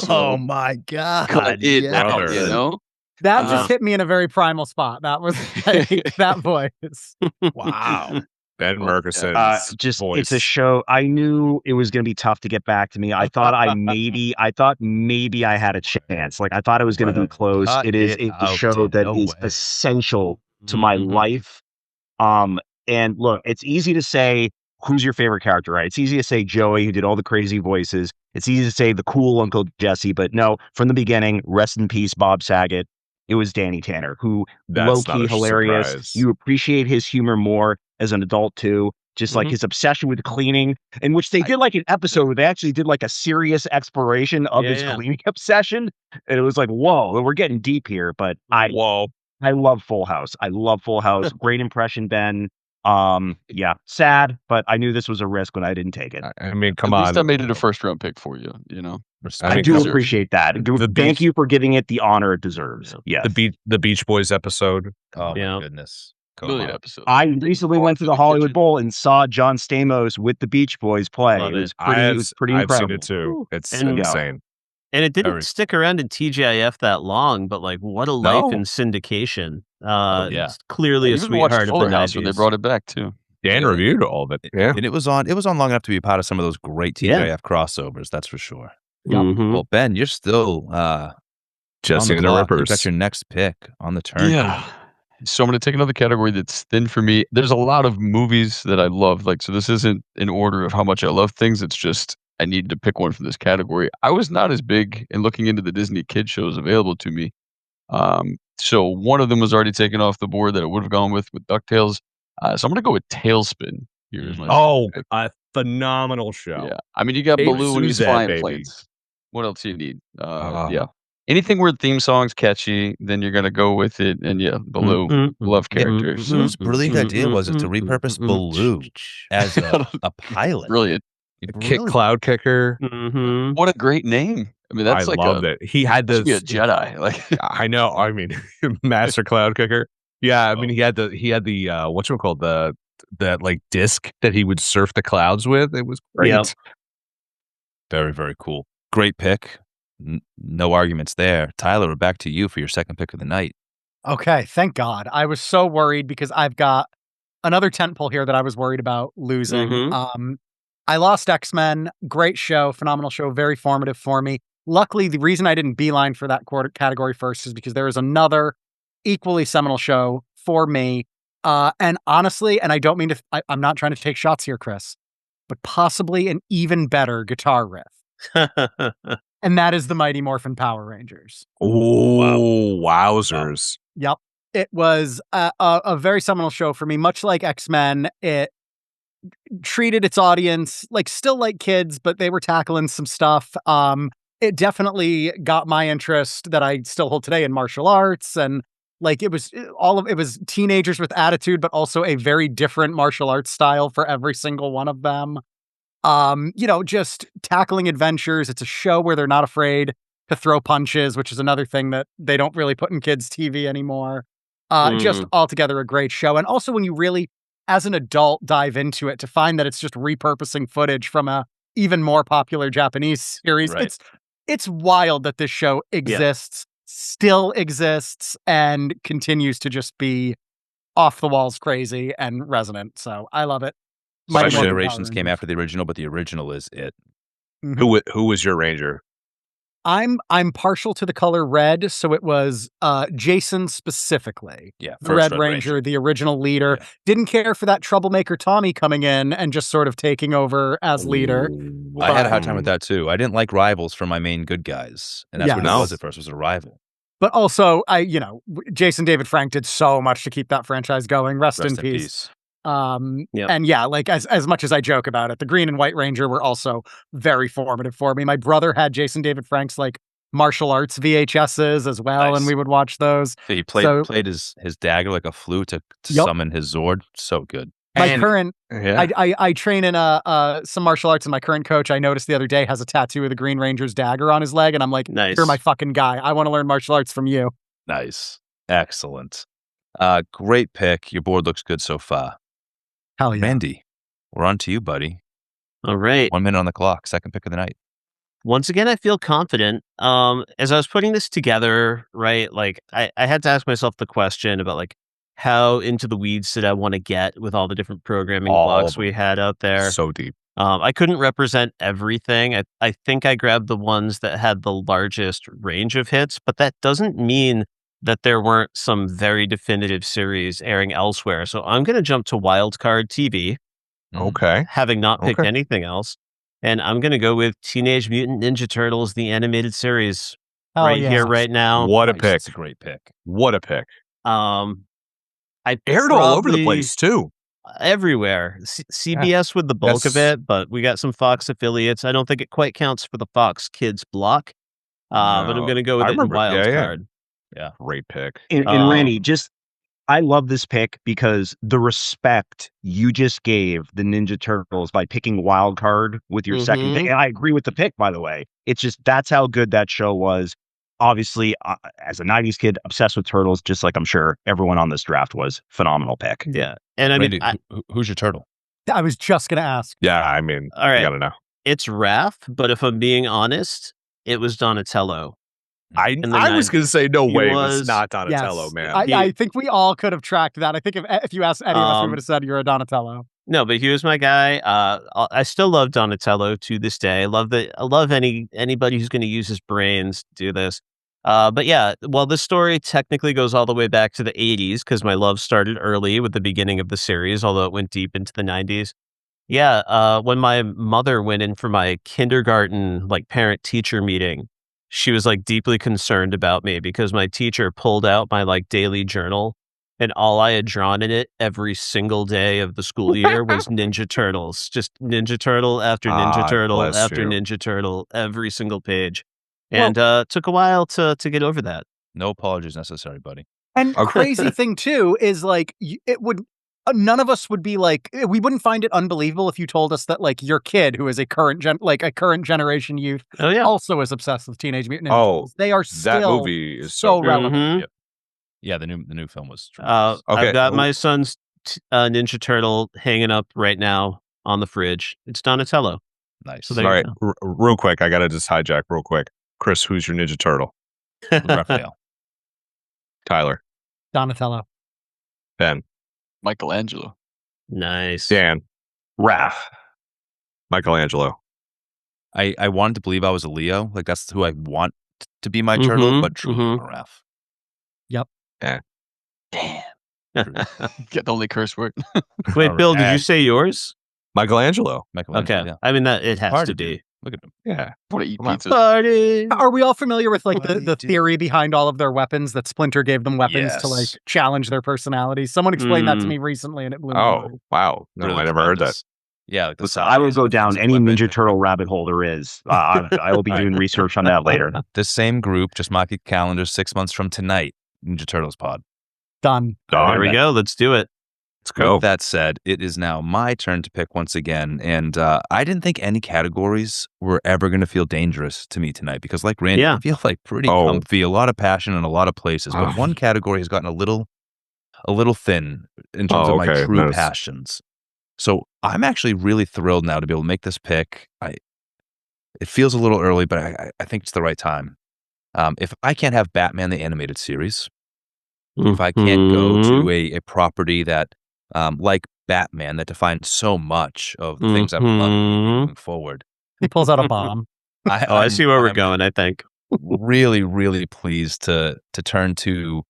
Oh my God. Cut it out, That just hit me in a very primal spot. That was like, that voice. Wow. Ben Murchison. Voice. It's a show. I knew it was going to be tough to get back to me. I thought maybe I had a chance. Like, I thought it was going to be close. It's a show that is essential to my life. And look, it's easy to say, who's your favorite character, right? It's easy to say Joey, who did all the crazy voices. It's easy to say the cool Uncle Jesse, but no, from the beginning, rest in peace, Bob Saget. It was Danny Tanner, who low-key hilarious. Surprise. You appreciate his humor more as an adult too. Just like his obsession with cleaning, in which they did like an episode where they actually did like a serious exploration of his cleaning obsession. And it was like, whoa, we're getting deep here. But I love Full House. I love Full House. Great impression, Ben. Sad, but I knew this was a risk when I didn't take it. I mean, come At on. least I made it a first-round pick for you, I do appreciate that. Thank you for giving it the honor it deserves. Yes. The Beach Boys episode. Oh, my goodness. Brilliant episode. I recently went to the Hollywood Bowl and saw John Stamos with the Beach Boys play. Love It was it. pretty I've incredible. seen it too. It's And- insane. And it didn't stick around in TGIF that long, but like, what a life in syndication. It's clearly a even watched sweetheart of the Fuller House when they 90s. brought it back too. Dan reviewed all of it. Yeah. And it was on long enough to be part of some of those great TGIF crossovers, that's for sure. Yep. Well, Ben, you're still Jesse on and the clock. You've Rippers. got your next pick on the turn. Yeah. So I'm going to take another category that's thin for me. There's a lot of movies that I love. So this isn't in order of how much I love things. It's just I need to pick one from this category. I was not as big in looking into the Disney kid shows available to me. So one of them was already taken off the board that I would have gone with DuckTales. So I'm going to go with Tailspin. Here's my a phenomenal show. Yeah. I mean, you got Hey, Baloo and he's Suzette, flying baby. planes. What else do you need? Yeah. Anything where the theme song's catchy, then you're going to go with it. And yeah, Baloo, love characters. Whose brilliant idea was it to repurpose Baloo as a pilot? Brilliant. Cloud Kicker. What a great name. I mean, that's I like loved it. He had should this. be a Jedi. Like I know. I mean, Master Cloud Kicker. Yeah. I mean, he had the whatchamacallit, that like disc that he would surf the clouds with. It was great. Yep. Very, very cool. Great pick. No arguments there. Tyler, we're back to you for your second pick of the night. Okay, thank God. I was so worried because I've got another tentpole here that I was worried about losing. I lost X-Men. Great show, phenomenal show, very formative for me. Luckily, the reason I didn't beeline for that category first is because there is another equally seminal show for me. And honestly, and I don't mean to, I'm not trying to take shots here, Chris, but possibly an even better guitar riff. And that is the Mighty Morphin Power Rangers. Oh, wowzers. Yep. It was a very seminal show for me. Much like X-Men, it treated its audience still like kids, but they were tackling some stuff. It definitely got my interest that I still hold today in martial arts. And it was teenagers with attitude, but also a very different martial arts style for every single one of them. Just tackling adventures. It's a show where they're not afraid to throw punches, which is another thing that they don't really put in kids' TV anymore. Just altogether a great show. And also when you really, as an adult, dive into it to find that it's just repurposing footage from a even more popular Japanese series. Right. It's wild that this show exists, still exists, and continues to just be off the walls crazy and resonant. So I love it. Some generations came after the original, but the original is it. Who was your ranger? I'm partial to the color red, so it was Jason specifically. Yeah, the Red Ranger, the original leader. Yeah. Didn't care for that troublemaker Tommy coming in and just sort of taking over as leader. I had a hard time with that too. I didn't like rivals for my main good guys, and that's what it was at first. Was a rival. But also, Jason David Frank did so much to keep that franchise going. Rest in peace. And yeah, as much as I joke about it, the Green and White Ranger were also very formative for me. My brother had Jason David Frank's martial arts VHSs as well, and we would watch those. So he played his dagger like a flute to summon his Zord. So good. I train in some martial arts, and my current coach, I noticed the other day, has a tattoo of the Green Ranger's dagger on his leg, and I'm like, nice. You're my fucking guy. I want to learn martial arts from you. Nice. Excellent. Great pick. Your board looks good so far. Hell yeah. Randy, we're on to you, buddy. All right. 1 minute on the clock. Second pick of the night. Once again, I feel confident. As I was putting this together, right, I had to ask myself the question about how into the weeds did I want to get with all the different programming blocks we had out there. So deep. I couldn't represent everything. I think I grabbed the ones that had the largest range of hits, but that doesn't mean that there weren't some very definitive series airing elsewhere. So I'm going to jump to Wildcard TV. Okay. Having not picked anything else. And I'm going to go with Teenage Mutant Ninja Turtles, the animated series. Here, right now. What a pick. That's a great pick. What a pick. I aired all over the place, too. Everywhere. CBS with the bulk of it, but we got some Fox affiliates. I don't think it quite counts for the Fox Kids block. But I'm going to go with it in Wildcard. Yeah, great pick. And Randy, I love this pick because the respect you just gave the Ninja Turtles by picking Wild Card with your second pick. And I agree with the pick, by the way. It's just, that's how good that show was. Obviously, as a 90s kid, obsessed with Turtles, just like I'm sure everyone on this draft was. Phenomenal pick. Yeah. And I mean, Randy, who's your turtle? I was just going to ask. Yeah, I mean, all right. You got to know. It's Raph, but if I'm being honest, it was Donatello. I was going to say no way it was not Donatello, yes, man. I think we all could have tracked that. I think if you asked any of us, we would have said you're a Donatello. No, but he was my guy. I still love Donatello to this day. I love anybody who's going to use his brains to do this. But yeah, well, this story technically goes all the way back to the 80s because my love started early with the beginning of the series, although it went deep into the 90s. Yeah, when my mother went in for my kindergarten like parent-teacher meeting, she was like deeply concerned about me because my teacher pulled out my like daily journal and all I had drawn in it every single day of the school year was Ninja Turtles. Just Ninja Turtle after Ninja Turtle after Ninja Turtle, every single page. And it took a while to get over that. No apologies necessary, buddy. And crazy thing too is like it would none of us would be like we wouldn't find it unbelievable if you told us that like your kid who is a current generation youth also is obsessed with Teenage Mutant Ninja Turtles. They are still that movie is so relevant. Mm-hmm. Yep. Yeah, the new film was tremendous. I've got my son's Ninja Turtle hanging up right now on the fridge. It's Donatello. Nice. So all right, real quick, I got to just hijack real quick. Chris, who's your Ninja Turtle? Raphael. Tyler. Donatello. Ben. Michelangelo. Nice. Dan. Raph. Michelangelo. I wanted to believe I was a Leo. Like, that's who I want to be my turtle, but truly I'm a Raph. Yep. Yeah. Damn. Get the only curse word. Wait, Bill, did you say yours? Michelangelo. Okay. Yeah. I mean, that it has to be. Look at him. Yeah. Want to eat pizza? Party. Are we all familiar with like the theory behind all of their weapons, that Splinter gave them weapons to like challenge their personalities? Someone explained that to me recently and it blew me away. Wow. No, Really I never heard that. Yeah. Like I will go down any Ninja Turtle rabbit hole there is. I will be doing research on that later. This same group, just mark your calendar 6 months from tonight, Ninja Turtles pod. Done. There we go. Let's do it. Let's go. With that said, it is now my turn to pick once again. And I didn't think any categories were ever going to feel dangerous to me tonight because like Randy, I feel like pretty comfy, a lot of passion in a lot of places. But one category has gotten a little thin in terms of my true passions. So I'm actually really thrilled now to be able to make this pick. It feels a little early, but I think it's the right time. If I can't have Batman the Animated Series, if I can't go to a property that, like Batman, that defines so much of the things I've loved moving forward. He pulls out a bomb. I see where we're going, I think. Really, really pleased to turn to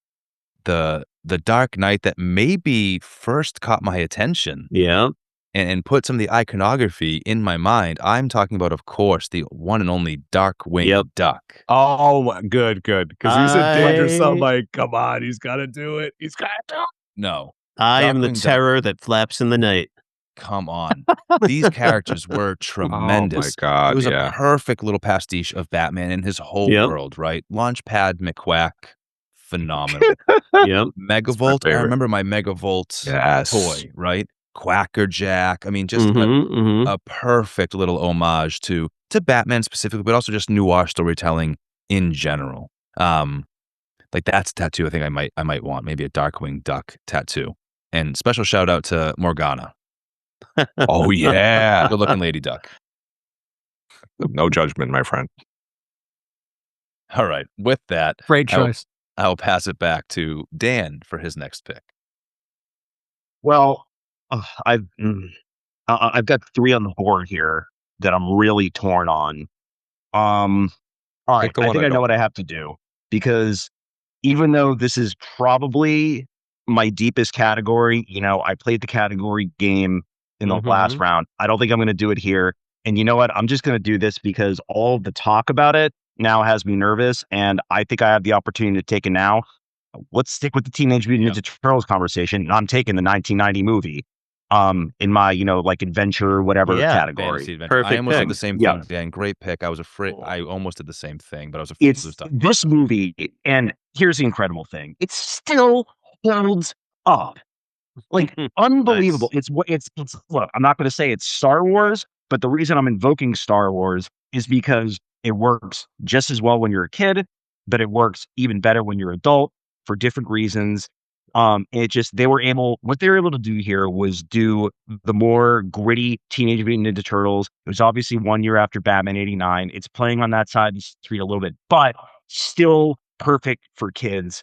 the Dark Knight that maybe first caught my attention. Yeah. And put some of the iconography in my mind. I'm talking about, of course, the one and only Darkwing Duck. Oh, good. Because he's a dangerous. I'm like, come on, he's got to do it. He's got to do it. No. I am the terror that flaps in the night. Come on. These characters were tremendous. Oh, my God. It was a perfect little pastiche of Batman and his whole world, right? Launchpad McQuack, phenomenal. Megavolt. I remember my Megavolt toy, right? Quackerjack. I mean, just a perfect little homage to Batman specifically, but also just noir storytelling in general. Like that's a tattoo I think I might want, maybe a Darkwing Duck tattoo. And special shout out to Morgana. Oh yeah. Good looking lady duck. No judgment, my friend. All right. With that, great choice. I'll pass it back to Dan for his next pick. Well, I've got 3 on the board here that I'm really torn on. All right, I think I know what I have to do because even though this is probably my deepest category, I played the category game in the last round. I don't think I'm going to do it here. And you know what? I'm just going to do this because all of the talk about it now has me nervous, and I think I have the opportunity to take it now. Let's stick with the Teenage Mutant Ninja Turtles conversation. I'm taking the 1990 movie. In my, like adventure, whatever category. Perfect. I almost did the same thing, Dan. Great pick. I was afraid. I almost did the same thing, but I was afraid to lose time. This movie, and here's the incredible thing: it still holds up, like unbelievable. Nice. It's. Look, I'm not going to say it's Star Wars, but the reason I'm invoking Star Wars is because it works just as well when you're a kid, but it works even better when you're an adult for different reasons. What they were able to do here was do the more gritty Teenage Mutant Ninja Turtles. It was obviously 1 year after Batman '89. It's playing on that side of the street a little bit, but still perfect for kids.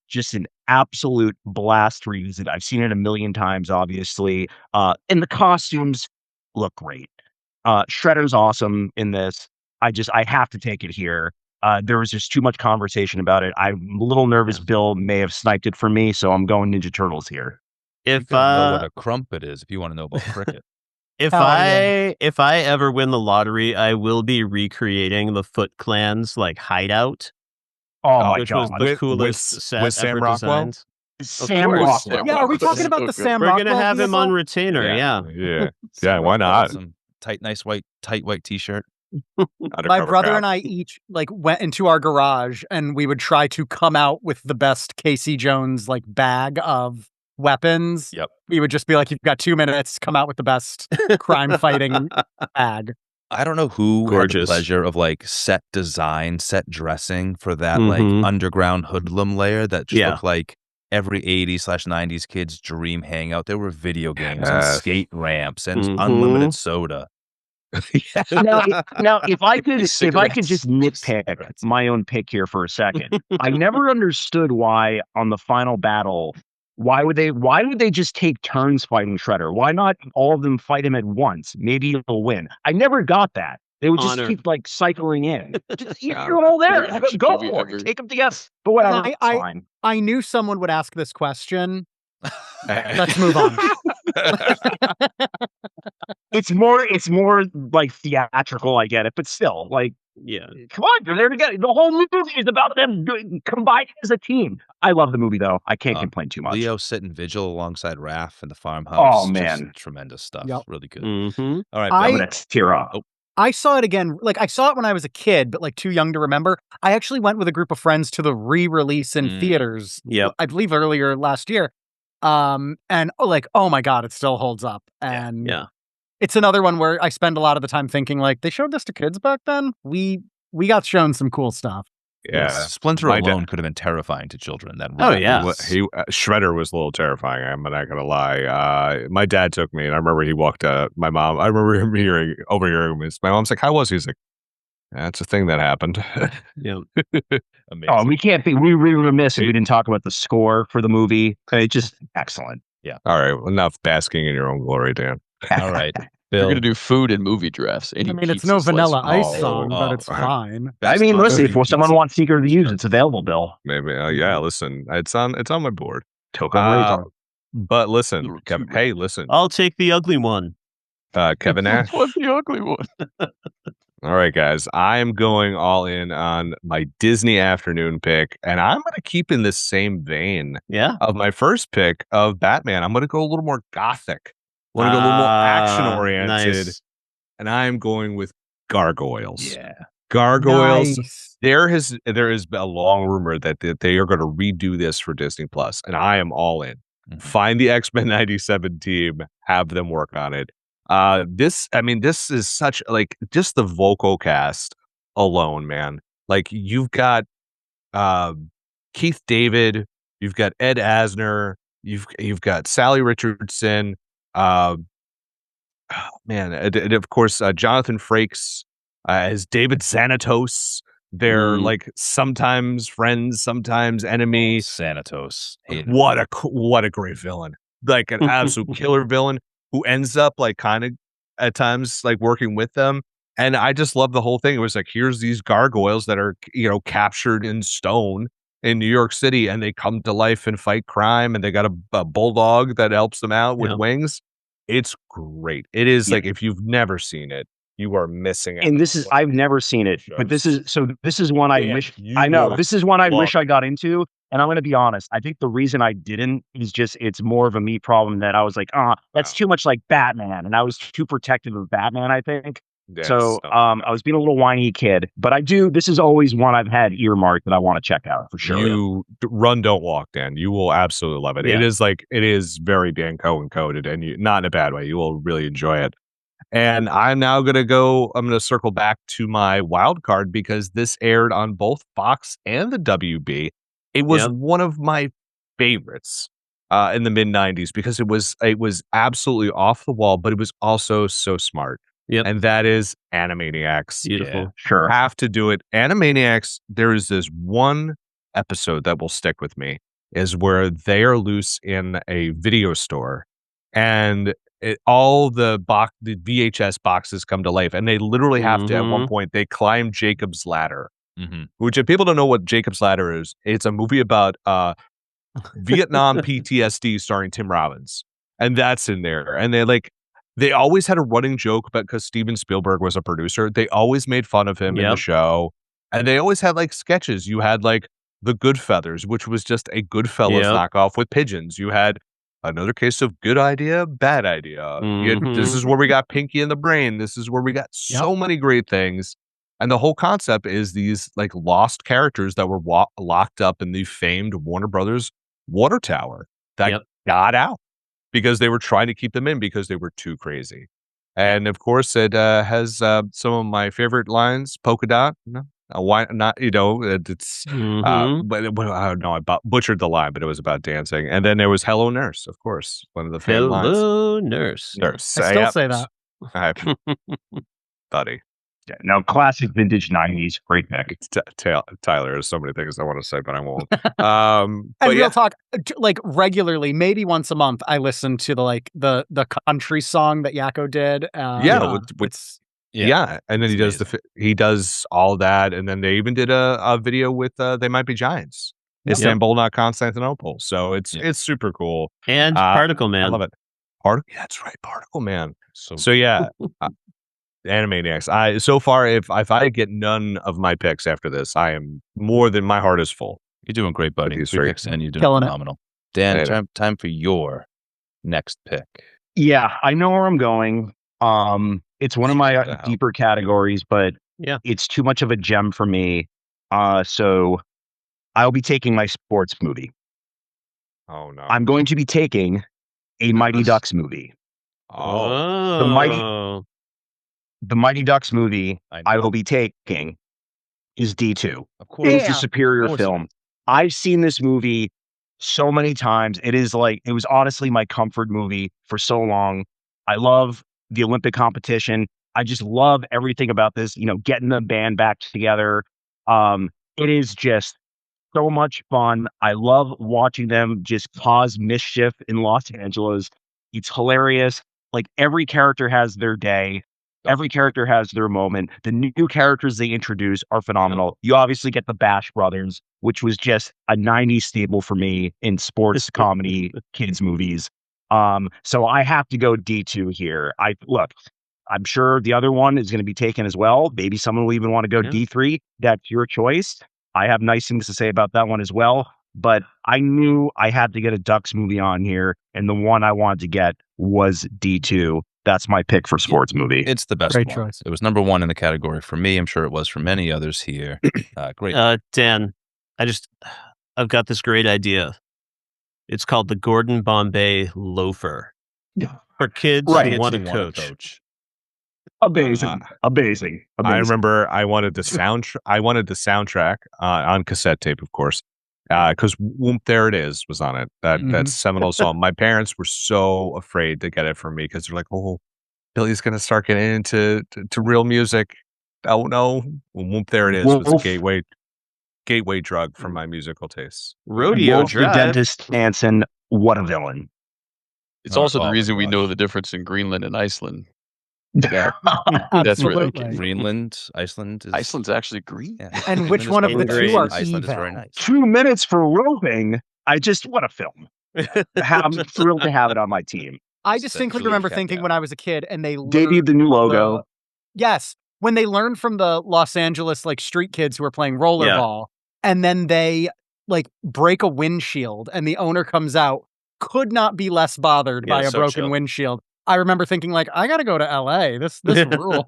Just an absolute blast to revisit. I've seen it a million times, obviously. And the costumes look great. Shredder's awesome in this. I have to take it here. There was just too much conversation about it. I'm a little nervous Bill may have sniped it from me, so I'm going Ninja Turtles here. If you know what a crumpet is, if you want to know about cricket. If I ever win the lottery, I will be recreating the Foot Clan's like hideout. Oh my which god! was the coolest set with Sam ever Rockwell? designed. Sam Rockwell. Yeah, are we talking about the Sam We're Rockwell gonna have him on vehicle? retainer. Yeah. Yeah. Why not? Some tight white t-shirt. My brother and I each like went into our garage and we would try to come out with the best Casey Jones like bag of weapons. Yep. We would just be like, you've got 2 minutes, come out with the best crime fighting bag. I don't know who had the Gorgeous. pleasure of like set design, set dressing for that Mhm. like underground hoodlum layer that just Yeah. looked like every 80s/90s kid's dream hangout. There were video games and Yes. skate ramps and Mhm. unlimited soda. Now, if I could just Cigarettes. nitpick my own pick here for a second, I never understood why on the final battle, why would they just take turns fighting Shredder? Why not all of them fight him at once? Maybe he'll win. I never got that. They would just Honor. keep like cycling in. You're all there. Go for it. Take them together. But whatever. It's fine. I knew someone would ask this question. Let's move on. It's more like theatrical. I get it, but still, like, Yeah. come on, they're there together. The whole movie is about them combining as a team. I love the movie, though. I can't complain too much. Leo sitting vigil alongside Raph in the farmhouse. Oh, Just man. tremendous stuff. Yep. Really good. Mm-hmm. All right, I- I'm Bill. gonna tear up. I saw it again. Like I saw it when I was a kid, but like too young to remember. I actually went with a group of friends to the re-release in theaters. Yep. I believe earlier last year. And oh my God, it still holds up. And Yeah. it's another one where I spend a lot of the time thinking like they showed this to kids back then. We got shown some cool stuff. Yeah. Splinter My alone could have been terrifying to children. That Oh, Raph yeah. was- Shredder was a little terrifying. I'm not gonna lie. My dad took me, and I remember he walked. My mom. I remember him overhearing him. My mom's like, "How was he?" He's like, "That's a thing that happened." Yeah. Amazing. Oh, we can't be. We remiss if we didn't talk about the score for the movie. It's just excellent. All right, well, enough basking in your own glory, Dan. All right, We're Bill. gonna do food and movie drafts. I mean, it's no Vanilla Ice song, but it's oh. fine. I mean, listen, if someone wants Secret of the Use, it's available, Bill. Maybe. Yeah. Listen, it's on my board. But listen, Little Kevin. too Hey, listen, I'll take the ugly one. Kevin Nash. What's the ugly one? All right, guys. I am going all in on my Disney afternoon pick, and I'm going to keep in this same vein Yeah. of my first pick of Batman. I'm going to go a little more gothic. I want to go a little more action oriented, Nice. and I'm going with gargoyles. Yeah. Gargoyles. Nice. There is a long rumor that they are going to redo this for Disney Plus, and I am all in. Mhm. Find the X-Men 97 team, have them work on it. This is such like just the vocal cast alone, man. Like you've got Keith David, you've got Ed Asner, you've got Sally Richardson, and of course Jonathan Frakes as David Xanatos. They're like sometimes friends, sometimes enemy. Sanatos. Hate him. What a great villain! Like an absolute killer villain who ends up like kind of at times like working with them. And I just love the whole thing. It was like, here's these gargoyles that are, captured in stone in New York City, and they come to life and fight crime, and they got a bulldog that helps them out with wings. It's great. It is like, if you've never seen it, you are missing out. And I've never seen it, but this is one I wish, I know, this is one I wish I got into. And I'm going to be honest. I think the reason I didn't is just, it's more of a me problem that I was like, that's too much like Batman. And I was too protective of Batman, I think. So I was being a little whiny kid, but this is always one I've had earmarked that I want to check out for sure. You run, don't walk, Dan. You will absolutely love it. Yeah. It is very Dan Cohen coded, and not in a bad way. You will really enjoy it. And I'm now I'm going to circle back to my wild card because this aired on both Fox and the WB. It was one of my favorites in the mid 90s because it was absolutely off the wall, but it was also so smart. Yep. And that is Animaniacs. Beautiful. Yeah, sure. Have to do it. Animaniacs, there is this one episode that will stick with me, is where they are loose in a video store, and all the VHS boxes come to life, and they literally have to, at one point, they climb Jacob's Ladder, which if people don't know what Jacob's Ladder is, it's a movie about Vietnam PTSD starring Tim Robbins, and that's in there. And they always had a running joke about, because Steven Spielberg was a producer, they always made fun of him in the show, and they always had like sketches. You had like The Good Feathers, which was just a Goodfellas knockoff with pigeons. You had Another Case of Good Idea, Bad Idea. This is where we got Pinky and the Brain. This is where we got so many great things. And the whole concept is these like lost characters that were locked up in the famed Warner Brothers water tower that got out because they were trying to keep them in because they were too crazy. And of course, it has some of my favorite lines. Polka dot, why not? It's but I don't know. I butchered the line, but it was about dancing. And then there was "Hello Nurse," of course, one of the favorite lines. Hello, nurse. Nurse. I still say that. Buddy. Yeah, no, classic vintage 90s. Great pick. Tyler, there's so many things I want to say, but I won't. And real talk, like regularly, maybe once a month, I listen to the country song that Yakko did. And then he does all that, and then they even did a video with They Might Be Giants, Istanbul, not Constantinople. So it's super cool. And Particle Man, I love it. That's right, Particle Man. So yeah. Animaniacs. So far, if I get none of my picks after this, I am more than my heart is full. You're doing great, buddy. These Three picks, and you're doing Killing phenomenal. Dan, time for your next pick. Yeah, I know where I'm going. It's one of my deeper categories, but it's too much of a gem for me. So I'll be taking my sports movie. Oh no! I'm going to be taking a Mighty Ducks movie. The Mighty Ducks movie I will be taking is D2. Of course. It is the superior film. I've seen this movie so many times. It was honestly my comfort movie for so long. I love the Olympic competition. I just love everything about this, getting the band back together. It is just so much fun. I love watching them just cause mischief in Los Angeles. It's hilarious. Like every character has their day. Every character has their moment. The new characters they introduce are phenomenal. You obviously get the Bash Brothers, which was just a 90s staple for me in sports comedy kids movies. So I have to go D2 here. I'm sure the other one is going to be taken as well. Maybe someone will even want to go D3. That's your choice. I have nice things to say about that one as well. But I knew I had to get a Ducks movie on here, and the one I wanted to get was D2. That's my pick for sports movie. It's the best Great one. choice. It was number one in the category for me. I'm sure it was for many others here. Great. Dan, I've got this great idea. It's called the Gordon Bombay Loafer. For kids who want to coach. Amazing. I remember I wanted the soundtrack on cassette tape, of course, because "Whoomp There It Is" was on it. That seminal song. My parents were so afraid to get it for me because they're like, "Oh, Billy's gonna start getting into real music." Oh no, "Whoomp There It Is" was a gateway drug for my musical tastes. Rodeo Wolf the Drive. Dentist Hansen, what a villain. It's also the reason we gosh. know the difference in Greenland and Iceland. That's really Greenland, Iceland's actually green. Yeah. And which one of the two are Iceland is evil? very nice. 2 minutes for roping. What a film. I'm thrilled to have it on my team. I distinctly remember thinking when I was a kid, and they Debuted the new logo. Yes, when they learned from the Los Angeles street kids who were playing rollerball, and then they break a windshield, and the owner comes out, could not be less bothered by a broken windshield. I remember thinking, I got to go to LA. This rules.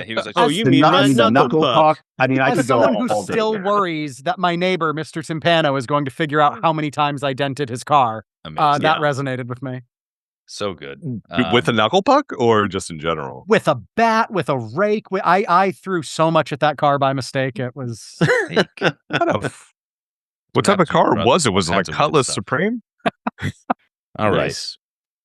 He was like, "Oh, you mean my knuckle puck?" I mean, I As could go someone who all day still there. worries that my neighbor, Mr. Timpano, is going to figure out how many times I dented his car, that resonated with me. So good. With a knuckle puck or just in general? With a bat, with a rake. I threw so much at that car by mistake. It was... What type of car was it? Was it like Kinds of Cutlass good stuff. Supreme? All right. Nice.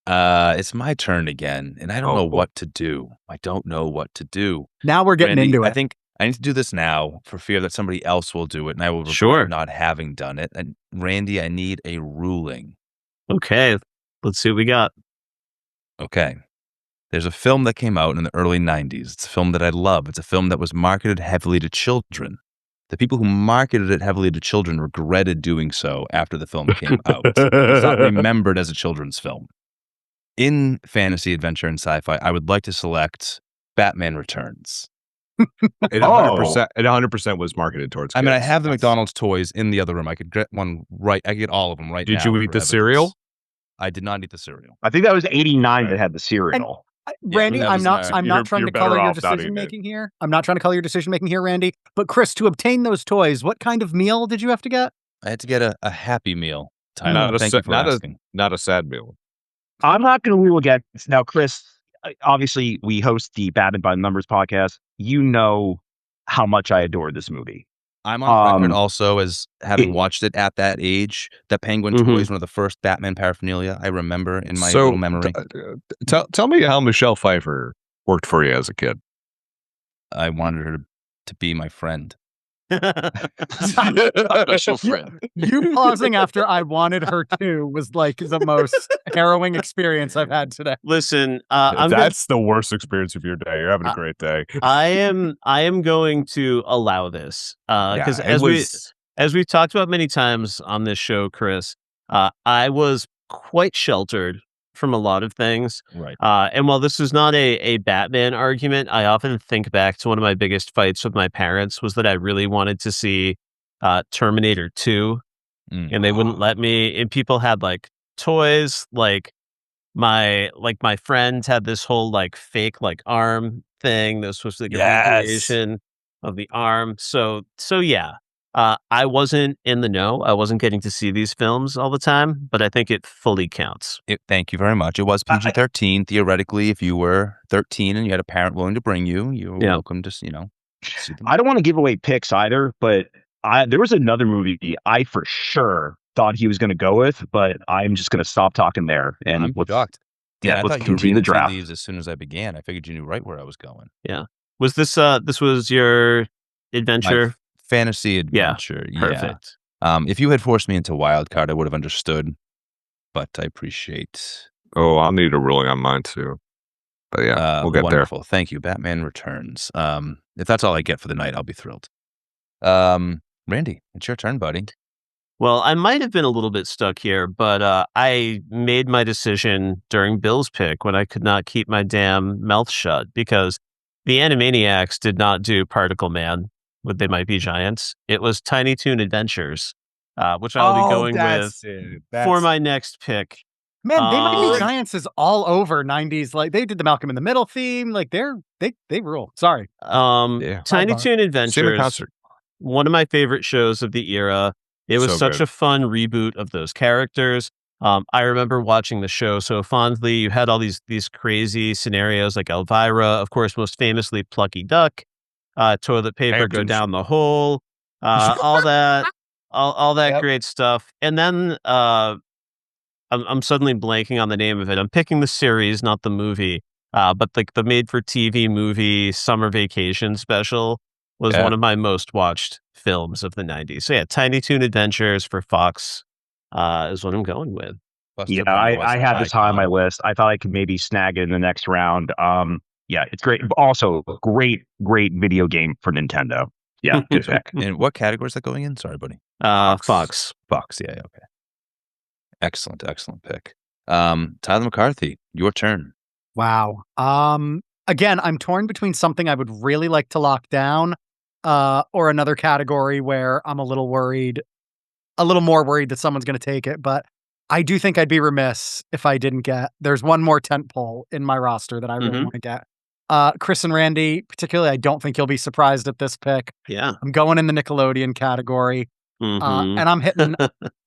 It's my turn again, and I don't know what to do. I don't know what to do. Now we're getting Randy, into it. I think I need to do this now for fear that somebody else will do it, and I will regret Sure. not having done it. And Randy, I need a ruling. Okay, let's see what we got. Okay. There's a film that came out in the early 90s. It's a film that I love. It's a film that was marketed heavily to children. The people who marketed it heavily to children regretted doing so after the film came out. It's not remembered as a children's film. In fantasy, adventure, and sci-fi, I would like to select Batman Returns. It 100% was marketed towards kids. I mean, I have the McDonald's toys in the other room. I could get one right. I could get all of them right now. Did you eat the cereal? I did not eat the cereal. I think that was 89 that had the cereal. Randy, Yeah, I'm not trying to color your off not decision eating it. making here. I'm not trying to color your decision making here, Randy. But Chris, to obtain those toys, what kind of meal did you have to get? I had to get a Happy Meal. Tyler, thank you for asking. Not a sad meal. I'm not going to rule against. Now, Chris, obviously, we host the Batman by the Numbers podcast. You know how much I adore this movie. I'm on record also as having watched it at that age. The Penguin toy is one of the first Batman paraphernalia I remember in my little memory. Tell me how Michelle Pfeiffer worked for you as a kid. I wanted her to be my friend. Special friend. You pausing after I wanted her to was like the most harrowing experience I've had today. Listen, that's the worst experience of your day. You're having a great day. I am going to allow this because as we've talked about many times on this show, Chris, I was quite sheltered from a lot of things. Right. And while this is not a Batman argument, I often think back to one of my biggest fights with my parents was that I really wanted to see Terminator 2 and they wouldn't let me. And people had like toys, like my friend had this whole like fake like arm thing that was supposed to be like a recreation of the arm. So yeah. I wasn't in the know. I wasn't getting to see these films all the time, but I think it fully counts. Thank you very much. It was PG-13. Theoretically, if you were 13 and you had a parent willing to bring you, you're welcome to, see them. I don't want to give away picks either, but there was another movie I for sure thought he was going to go with, but I'm just going to stop talking there. And I'm shocked. Yeah, I let's thought you were continue the draft. These as soon as I began. I figured you knew right where I was going. Yeah. Was this was your adventure? Fantasy adventure. Yeah. Perfect. If you had forced me into Wildcard, I would have understood, but I appreciate. Oh, I'll need a ruling on mine too. But yeah, we'll get wonderful. Thank you. Batman Returns. If that's all I get for the night, I'll be thrilled. Randy, it's your turn, buddy. Well, I might have been a little bit stuck here, but I made my decision during Bill's pick when I could not keep my damn mouth shut because the Animaniacs did not do Particle Man. With They Might Be Giants. It was Tiny Toon Adventures, which I'll be going with for my next pick. Man, They Might Be Giants is all over 90s. Like they did the Malcolm in the Middle theme. Like they rule. Sorry. Tiny Toon Adventures. One of my favorite shows of the era. It was such a fun reboot of those characters. I remember watching the show so fondly. You had all these crazy scenarios like Elvira, of course, most famously Plucky Duck. Toilet paper go down the hole, all that great stuff. And then I'm suddenly blanking on the name of it. I'm picking the series, not the movie. But like the made-for-TV movie Summer Vacation Special was one of my most watched films of the 90s. So yeah, Tiny Toon Adventures for Fox is what I'm going with. I had this high on my list. I thought I could maybe snag it in the next round. Yeah, it's great. Also, great video game for Nintendo. Yeah, good pick. And what category is that going in? Sorry, buddy. Fox. Yeah, okay. Excellent pick. Tyler McCarthy, your turn. Wow. Again, I'm torn between something I would really like to lock down, or another category where I'm a little more worried that someone's going to take it. But I do think I'd be remiss if I didn't get. There's one more tentpole in my roster that I really want to get. Chris and Randy, particularly, I don't think you'll be surprised at this pick. Yeah. I'm going in the Nickelodeon category. And I'm hitting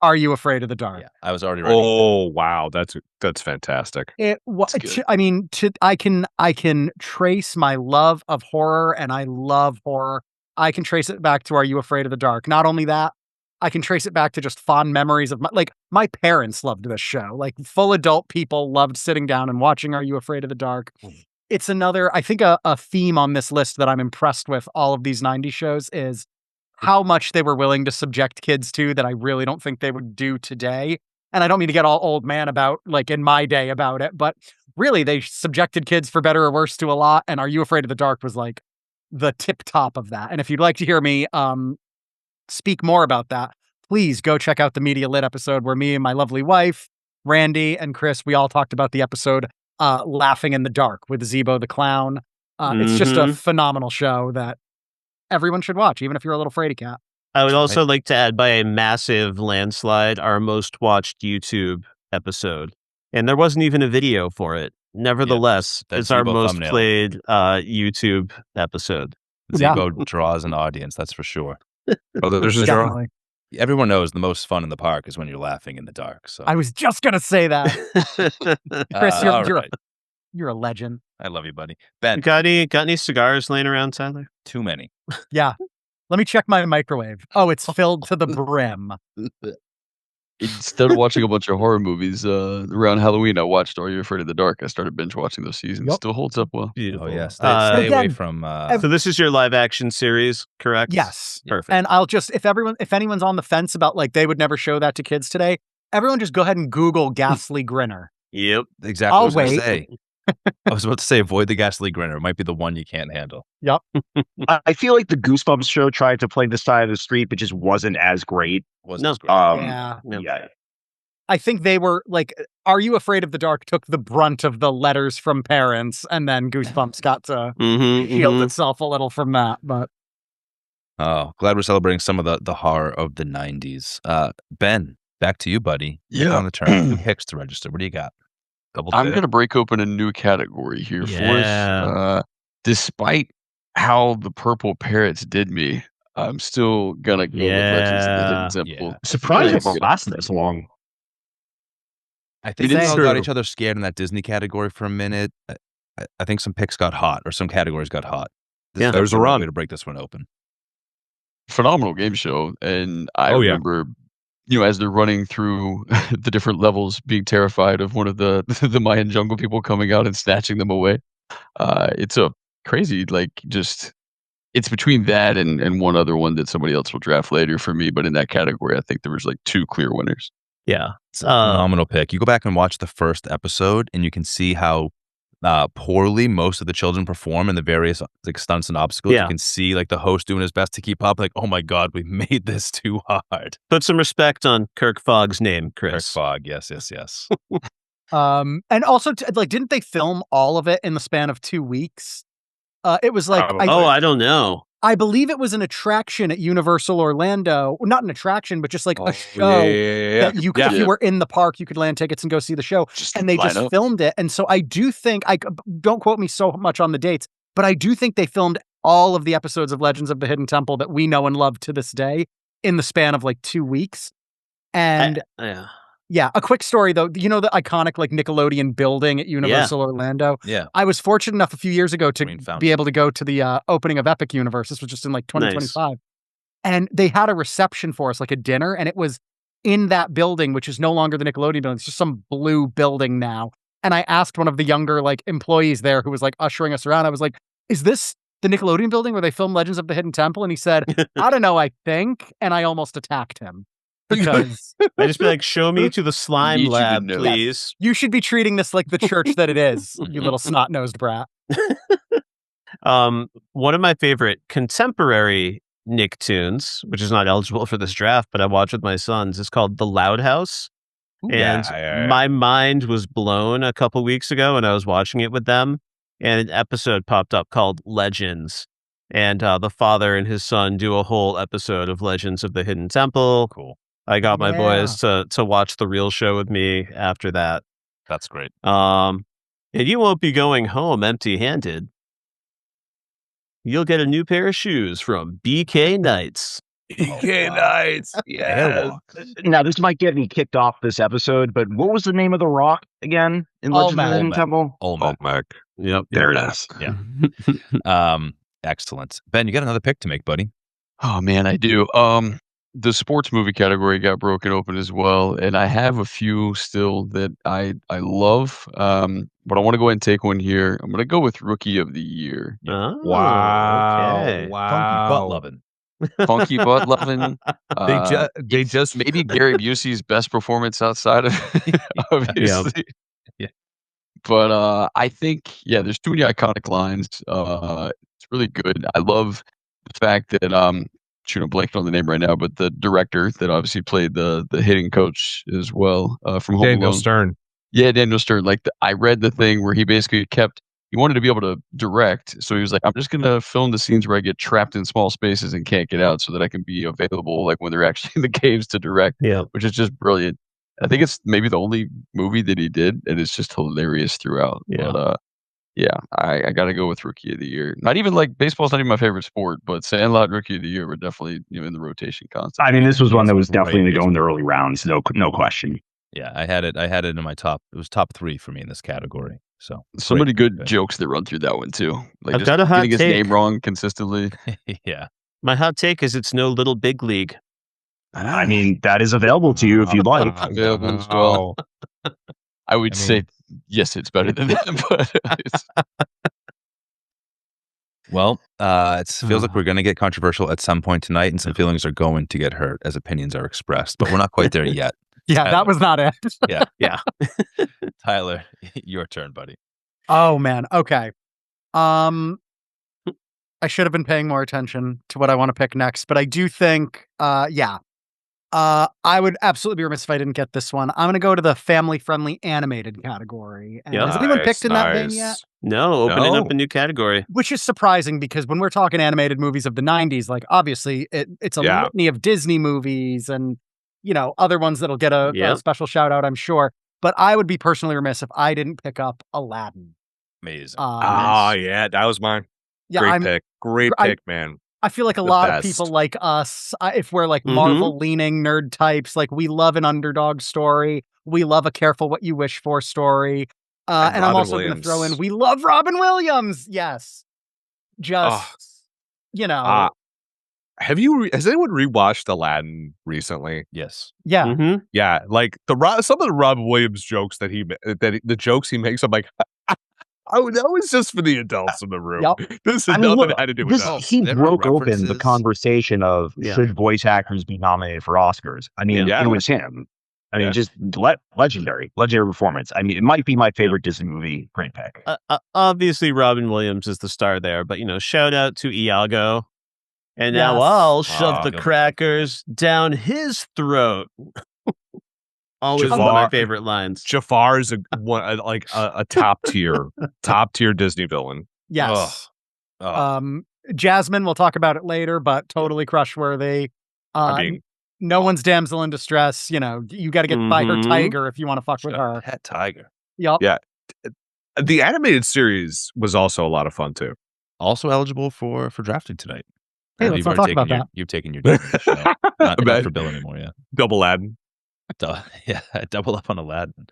Are You Afraid of the Dark? Yeah, I was already ready. Oh, wow. That's fantastic. I mean, I can trace my love of horror, and I love horror. I can trace it back to Are You Afraid of the Dark? Not only that, I can trace it back to just fond memories of my parents loved this show. Like full adult people loved sitting down and watching Are You Afraid of the Dark? It's another, I think a theme on this list that I'm impressed with all of these 90s shows is how much they were willing to subject kids to that I really don't think they would do today. And I don't mean to get all old man about like in my day about it, but really they subjected kids for better or worse to a lot. And Are You Afraid of the Dark was like the tip top of that. And if you'd like to hear me speak more about that, please go check out the Media Lit episode where me and my lovely wife, Randy and Chris, we all talked about the episode Laughing in the Dark with Zebo the Clown. It's just a phenomenal show that everyone should watch, even if you're a little fraidy cat. I would also like to add by a massive landslide our most watched YouTube episode. And there wasn't even a video for it. Nevertheless, it's our most thumbnail. Played YouTube episode. Zebo draws an audience, that's for sure. There's a draw. Everyone knows the most fun in the park is when you're laughing in the dark. So I was just going to say that. Chris, you're a legend. I love you, buddy. Ben. Got any cigars laying around, Tyler? Too many. Yeah. Let me check my microwave. Oh, it's filled to the brim. Instead of watching a bunch of horror movies around Halloween, I watched Are You Afraid of the Dark? I started binge watching those seasons. Yep. Still holds up well. Beautiful. Oh, yeah. Stay away from... So this is your live action series, correct? Yes. Perfect. And I'll just, if anyone's on the fence about like they would never show that to kids today, everyone just go ahead and Google Ghastly Grinner. Yep. Exactly what I was going to say. I was about to say, avoid the Ghastly Grinner. It might be the one you can't handle. Yep. I feel like the Goosebumps show tried to play the side of the street, but just wasn't as great. Wasn't as great. Yeah. I think they were like, Are You Afraid of the Dark took the brunt of the letters from parents, and then Goosebumps got to shield itself a little from that. But glad we're celebrating some of the horror of the 90s. Ben, back to you, buddy. Yeah. On the turn. 2 picks to register. What do you got? I'm going to break open a new category here for us. Despite how the Purple Parrots did me, I'm still going to go with Legends of the Hidden Temple. Surprised it lasted this long. I think we all got each other scared in that Disney category for a minute. I think some picks got hot, or some categories got hot. There's a run way to break this one open. Phenomenal game show. And I remember... as they're running through the different levels, being terrified of one of the Mayan jungle people coming out and snatching them away. It's a crazy, it's between that and one other one that somebody else will draft later for me. But in that category, I think there was 2 clear winners. Yeah. It's a phenomenal pick. You go back and watch the first episode and you can see how poorly most of the children perform in the various stunts and obstacles. You can see the host doing his best to keep up. Oh my God, we made this too hard. Put some respect on Kirk Fogg's name, Chris. Kirk Fogg, yes. And also, didn't they film all of it in the span of 2 weeks? It was I don't know. I believe it was an attraction at Universal Orlando. Not an attraction, but just a show that you could, if you were in the park, you could land tickets and go see the show. And they just filmed it. And so I do think, don't quote me so much on the dates, but I do think they filmed all of the episodes of Legends of the Hidden Temple that we know and love to this day in the span of 2 weeks. And a quick story though, the iconic Nickelodeon building at Universal Orlando? Yeah. I was fortunate enough a few years ago to be able to go to the opening of Epic Universe. This was just in 2025. Nice. And they had a reception for us, a dinner, and it was in that building, which is no longer the Nickelodeon building. It's just some blue building now. And I asked one of the younger employees there who was ushering us around. I was like, is this the Nickelodeon building where they filmed Legends of the Hidden Temple? And he said, I don't know, I think. And I almost attacked him. Because I just be show me to the slime lab, please. You should be treating this like the church that it is, you little snot-nosed brat. One of my favorite contemporary Nicktoons, which is not eligible for this draft, but I watch with my sons, is called The Loud House. And my mind was blown a couple weeks ago when I was watching it with them, and an episode popped up called Legends. And the father and his son do a whole episode of Legends of the Hidden Temple. Cool. I got my boys to watch the real show with me after that. That's great. And you won't be going home empty-handed. You'll get a new pair of shoes from BK Nights. BK Nights. Yeah. Now, this might get me kicked off this episode, but what was the name of the rock again in Legends of the Hidden Temple? Olmec. Yep. There it is. Yeah. Excellent. Ben, you got another pick to make, buddy. Oh, man, I do. the sports movie category got broken open as well, and I have a few still that I love. But I want to go ahead and take one here. I'm going to go with Rookie of the Year. Oh, Wow. okay. Funky butt Wow. loving. Funky butt loving. They just maybe Gary Busey's best performance outside of obviously. Yeah. But I think there's too many iconic lines. It's really good. I love the fact that shoot, I'm blanking on the name right now, but the director that obviously played the hitting coach as well from Home Daniel Alone. Stern. Yeah, Daniel Stern. Like I read the thing where he basically he wanted to be able to direct, so he was like, I'm just gonna film the scenes where I get trapped in small spaces and can't get out, so that I can be available like when they're actually in the games to direct. Yeah. Which is just brilliant. I think it's maybe the only movie that he did, and it's just hilarious throughout. Yeah. But I got to go with Rookie of the Year. Not even like baseball's not even my favorite sport, but Sandlot, Rookie of the Year were definitely in the rotation constantly. I mean, this was one that was definitely going to go in the early rounds. No question. Yeah, I had it in my top. It was top 3 for me in this category. So so many good jokes that run through that one too. Like I've just got a hot getting his take. name wrong consistently. Yeah. My hot take is it's no Little Big League. I mean, that is available to you if you'd like. Available as well. I would say yes, it's better than that, but Well, it feels like we're going to get controversial at some point tonight, and some feelings are going to get hurt as opinions are expressed, but we're not quite there yet. Yeah, that was not it. Yeah. Tyler, your turn, buddy. Oh man. Okay. I should have been paying more attention to what I want to pick next, but I do think, I would absolutely be remiss if I didn't get this one. I'm going to go to the family-friendly animated category. And has anyone picked in that vein yet? No, opening up a new category. Which is surprising because when we're talking animated movies of the 90s, like obviously it's a litany of Disney movies and, other ones that'll get a special shout out, I'm sure. But I would be personally remiss if I didn't pick up Aladdin. Amazing. That was mine. Yeah, Great pick, man. I feel like a lot of people like us, if we're like Marvel-leaning nerd types, like we love an underdog story. We love a careful what you wish for story. And I'm also going to throw in, we love Robin Williams. Yes. Just, has anyone rewatched Aladdin recently? Yes. Yeah. Mm-hmm. Yeah. Like some of the Robin Williams jokes the jokes he makes, I'm like, that was just for the adults in the room. Yep. This had nothing to do with us. He broke open the conversation of should voice actors be nominated for Oscars. I mean, it was him. I mean, just legendary performance. I mean, it might be my favorite Disney movie. Great pick. Obviously, Robin Williams is the star there, but shout out to Iago. And now I'll shove the crackers down his throat. Always one of my favorite lines. Jafar is a top tier Disney villain. Yes. Jasmine, we'll talk about it later, but totally crush worthy. No one's damsel in distress. You got to get by her tiger if you want to fuck with her. Pet tiger. Yep. Yeah. The animated series was also a lot of fun too. Also eligible for drafting tonight. Hey, let's not talk about that. You've taken your show. Not for Bill anymore, yeah. Double Aladdin. Double up on Aladdin.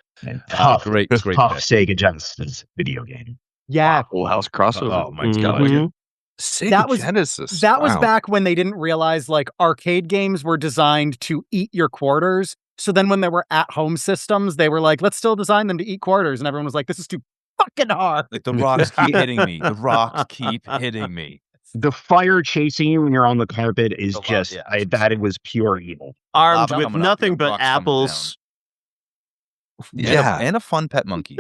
Great Sega Genesis video game. Yeah. Full House crossover. Oh my god. Sega Genesis. That was back when they didn't realize like arcade games were designed to eat your quarters. So then when there were at-home systems, they were like, let's still design them to eat quarters. And everyone was like, this is too fucking hard. Like the rocks keep hitting me. The rocks keep hitting me. The fire chasing you when you're on the carpet is it was pure evil. Armed with nothing but apples. Yeah, and a fun pet monkey.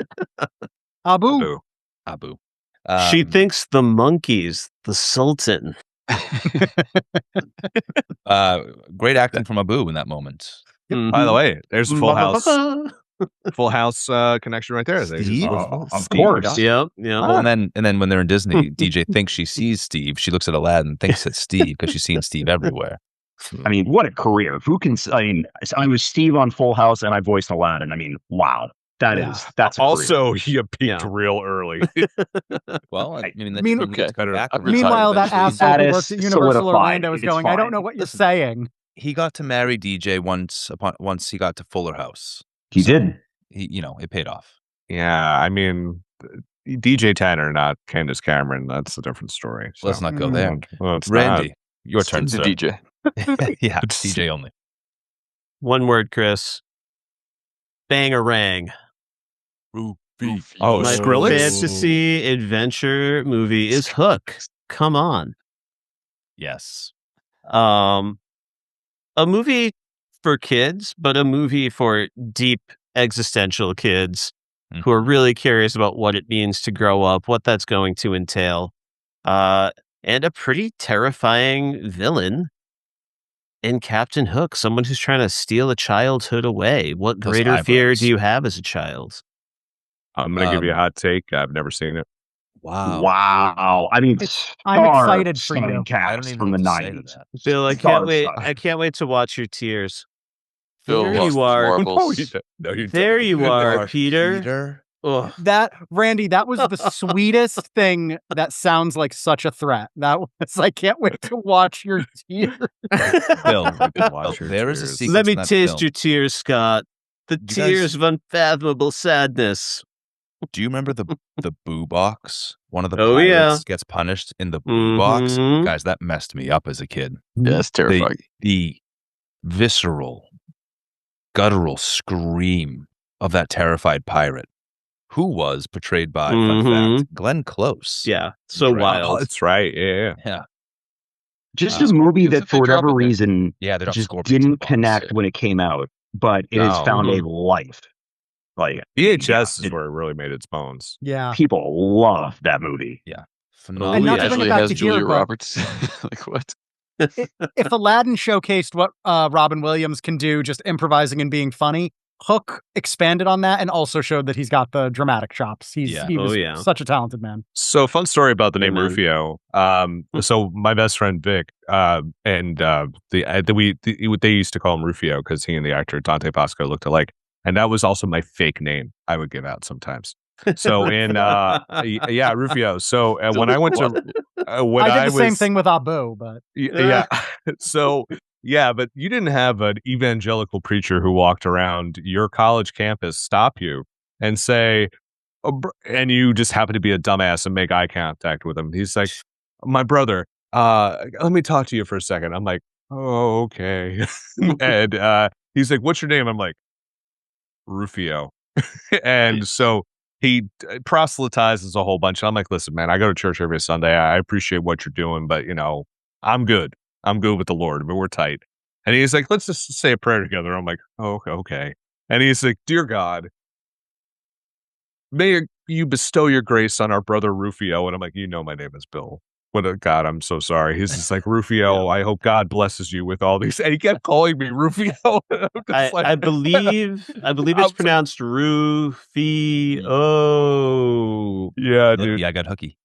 Abu. She thinks the monkey's the Sultan. Great acting from Abu in that moment. By the way, there's Full House. Full House connection right there. Steve? Of course. Yep. Well, and then when they're in Disney, DJ thinks she sees Steve. She looks at Aladdin, thinks it's Steve because she's seen Steve everywhere. I mean, what a career! I was Steve on Full House, and I voiced Aladdin. I mean, wow, that's also you peaked real early. Well, meanwhile, that asshole who works at Universal Orlando is going, I don't know what you're saying. He got to marry DJ once he got to Fuller House. He did. It paid off. Yeah, I mean, DJ Tanner, not Candace Cameron. That's a different story. So. Let's not go there. Well, Randy, your turn, sir. DJ. Yeah, TJ only. One word, Chris. Bangarang. Oh, My Skrillex? fantasy adventure movie is Hook. Come on. Yes. A movie for kids, but a movie for deep existential kids who are really curious about what it means to grow up, what that's going to entail. And a pretty terrifying villain in Captain Hook, someone who's trying to steal a childhood away. What Those greater fear eyebrows. do you have as a child? I'm going to give you a hot take. I've never seen it. Wow. I mean, I'm excited for stunning you. I don't cast even from know the what to say to 90s. that. Bill, I can't wait. Star-studded. I can't wait to watch your tears. Phil There lost you his are. marbles. No, you There don't. you are, Peter. Ugh. That, Randy, that was the sweetest thing that sounds like such a threat. That was, I can't wait to watch your tears. Bill, Watch your there is a tears. sequence Let me in that taste film. your tears, Scott. The You tears guys- of unfathomable sadness. Do you remember the boo box? One of the Oh, pirates yeah. gets punished in the boo box. Mhm. Guys, that messed me up as a kid. Yeah, that's terrifying. The visceral, guttural scream of that terrified pirate, who was portrayed by, fun fact, Glenn Close. Yeah, so Right. Oh, wild. that's right. Yeah. Yeah. Just a movie Because that, if they for drop whatever it there- reason, Yeah, they dropped just scorpions in the didn't box. connect when it came out, but it has No. found a life. Like, VHS yeah, is where it really made its bones. Yeah. people love that movie. Yeah. And Phenomenal. not to bring it Actually back has to here, Julia but- Roberts. Like what? If Aladdin showcased what Robin Williams can do, just improvising and being funny, Hook expanded on that and also showed that he's got the dramatic chops. He was such a talented man. So, fun story about the name Amen. Rufio. So my best friend Vic, they used to call him Rufio because he and the actor Dante Pasco looked alike, and that was also my fake name I would give out sometimes. So yeah, Rufio. So when I went to when I did the same thing with Abu, but yeah. So, yeah, but you didn't have an evangelical preacher who walked around your college campus, stop you and say, and you just happen to be a dumbass and make eye contact with him. He's like, my brother, let me talk to you for a second. I'm like, oh, okay. And he's like, what's your name? I'm like, Rufio. And so he proselytizes a whole bunch. I'm like, listen, man, I go to church every Sunday. I appreciate what you're doing, but I'm good. I'm good with the Lord, but we're tight. And he's like, let's just say a prayer together. I'm like, oh, okay. And he's like, dear God, may you bestow your grace on our brother Rufio. And I'm like, my name is Bill. God, I'm so sorry. He's just like, Rufio, I hope God blesses you with all these. And he kept calling me Rufio. I believe it's pronounced Rufio. Yeah, dude. Yeah, I got hooky.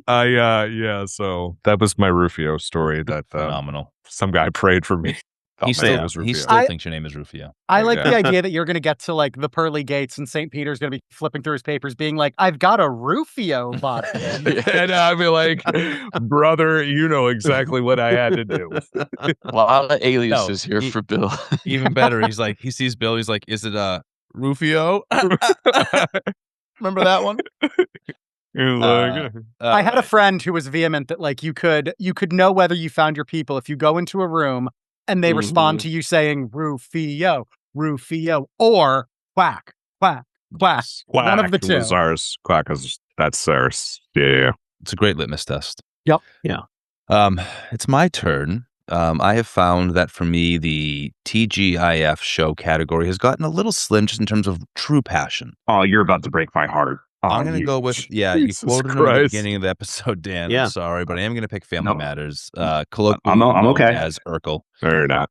Yeah. So that was my Rufio story. That Phenomenal. Some guy prayed for me. He still I- thinks your name is Rufio. I like the idea that you're going to get to like the pearly gates and St. Peter's going to be flipping through his papers being like, I've got a Rufio Bodkin. And I'd be like, brother, you know exactly what I had to do. A lot of aliases here for Bill. Even better, he's like, he sees Bill, he's like, is it Rufio? Remember that one? I had a friend who was vehement that like you could know whether you found your people if you go into a room and they respond to you saying Rufio, Rufio, or quack, quack, quack. One of the two. Was ours. Quack is that's ours. Yeah. It's a great litmus test. Yep. Yeah. It's my turn. I have found that for me, the TGIF show category has gotten a little slim just in terms of true passion. Oh, you're about to break my heart. I'm going to go with, you quoted him at the beginning of the episode, Dan. Yeah. I'm sorry, but I am going to pick Family Matters. I'm Colloquially okay. known as Urkel. Or not.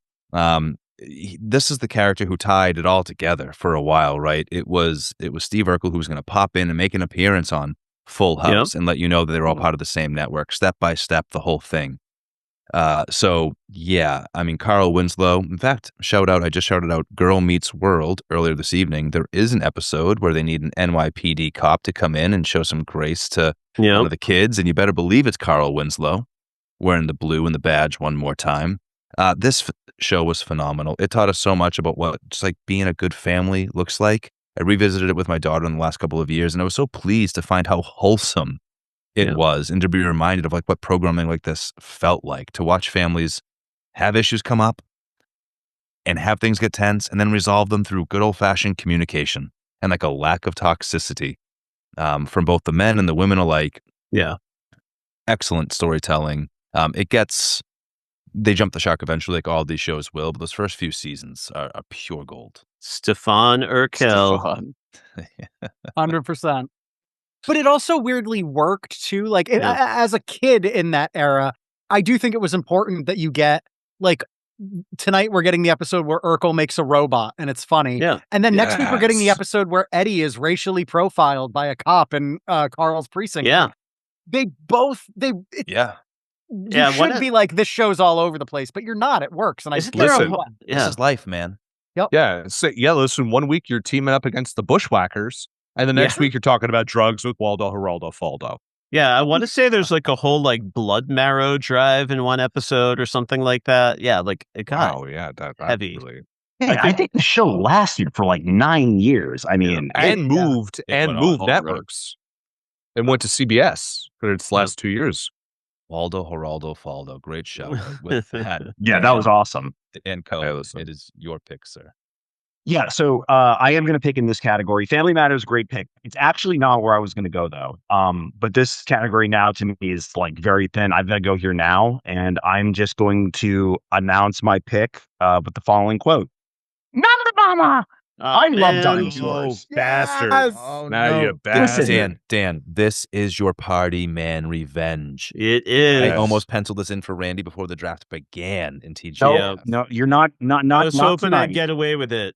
This is the character who tied it all together for a while, right? It was Steve Urkel who was going to pop in and make an appearance on Full House and let you know that they're all part of the same network, step by step, the whole thing. So yeah, I mean, Carl Winslow, in fact, I just shouted out Girl Meets World earlier this evening. There is an episode where they need an NYPD cop to come in and show some grace to one of the kids. And you better believe it's Carl Winslow wearing the blue and the badge one more time. This show was phenomenal. It taught us so much about what just like being a good family looks like. I revisited it with my daughter in the last couple of years, and I was so pleased to find how wholesome it was, and to be reminded of like what programming like this felt like, to watch families have issues come up and have things get tense and then resolve them through good old-fashioned communication and like a lack of toxicity from both the men and the women alike. Yeah. Excellent storytelling. They jump the shark eventually, like all these shows will, but those first few seasons are pure gold. Stefan Urkel. 100%. But it also weirdly worked too. Like as a kid in that era, I do think it was important that you get like tonight we're getting the episode where Urkel makes a robot and it's funny. Yeah. And then next week we're getting the episode where Eddie is racially profiled by a cop in Carl's precinct. Yeah. You Yeah. should be like, this show's all over the place, but you're not. It works. And this is life, man. Yep. Yeah. So, listen, one week you're teaming up against the Bushwhackers, and the next week you're talking about drugs with Waldo, Geraldo, Faldo. Yeah, I want to say there's like a whole like blood marrow drive in one episode or something like that. Yeah, like it got that heavy. Really... Yeah, I think the show lasted for like 9 years. I mean, moved networks. It went to CBS for its last 2 years. Waldo, Geraldo, Faldo, great show with that. Yeah, that was awesome. And Cohen, it is your pick, sir. Yeah, so I am going to pick in this category. Family Matters, great pick. It's actually not where I was going to go, though. But this category now to me is like very thin. I've got to go here now, and I'm just going to announce my pick with the following quote. Number Mama! I love dinosaurs. Oh, bastard. Oh, now you bastard. Dan, this is your party man revenge. It is. I almost penciled this in for Randy before the draft began in TGIF. No, you're not. I was hoping I'd get away with it.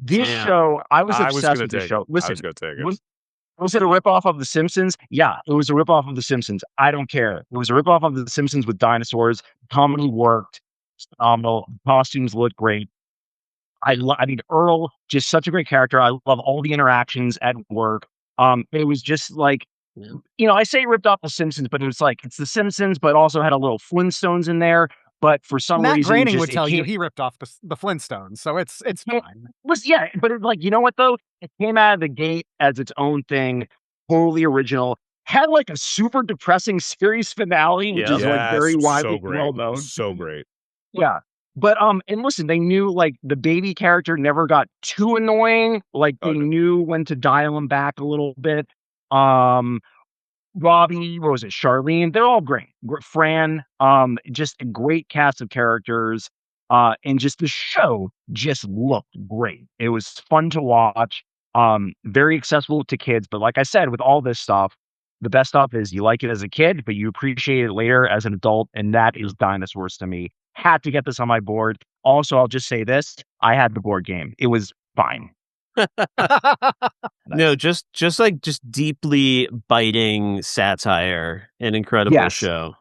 This show, I was obsessed with this show. Listen, I was going to take it. Was it a ripoff of The Simpsons? Yeah, it was a ripoff of The Simpsons. I don't care. It was a ripoff of The Simpsons with dinosaurs. Comedy worked. Phenomenal. Costumes looked great. I mean, Earl, just such a great character. I love all the interactions at work. It was just like, I say ripped off The Simpsons, but it was like, it's The Simpsons, but also had a little Flintstones in there. But for some reason, Matt Groening would tell you he ripped off the Flintstones, so it's fine. But you know what though? It came out of the gate as its own thing, totally original. Had like a super depressing series finale, which is like very widely well known. So great. Yeah. But and listen, they knew like the baby character never got too annoying. Like they knew when to dial him back a little bit. Robbie, what was it, Charlene? They're all great. Fran, just a great cast of characters. And just the show just looked great. It was fun to watch. Very accessible to kids. But like I said, with all this stuff, the best stuff is you like it as a kid, but you appreciate it later as an adult. And that is dinosaurs to me. Had to get this on my board. Also, I'll just say this. I had the board game. It was fine. No, just deeply biting satire. An incredible show.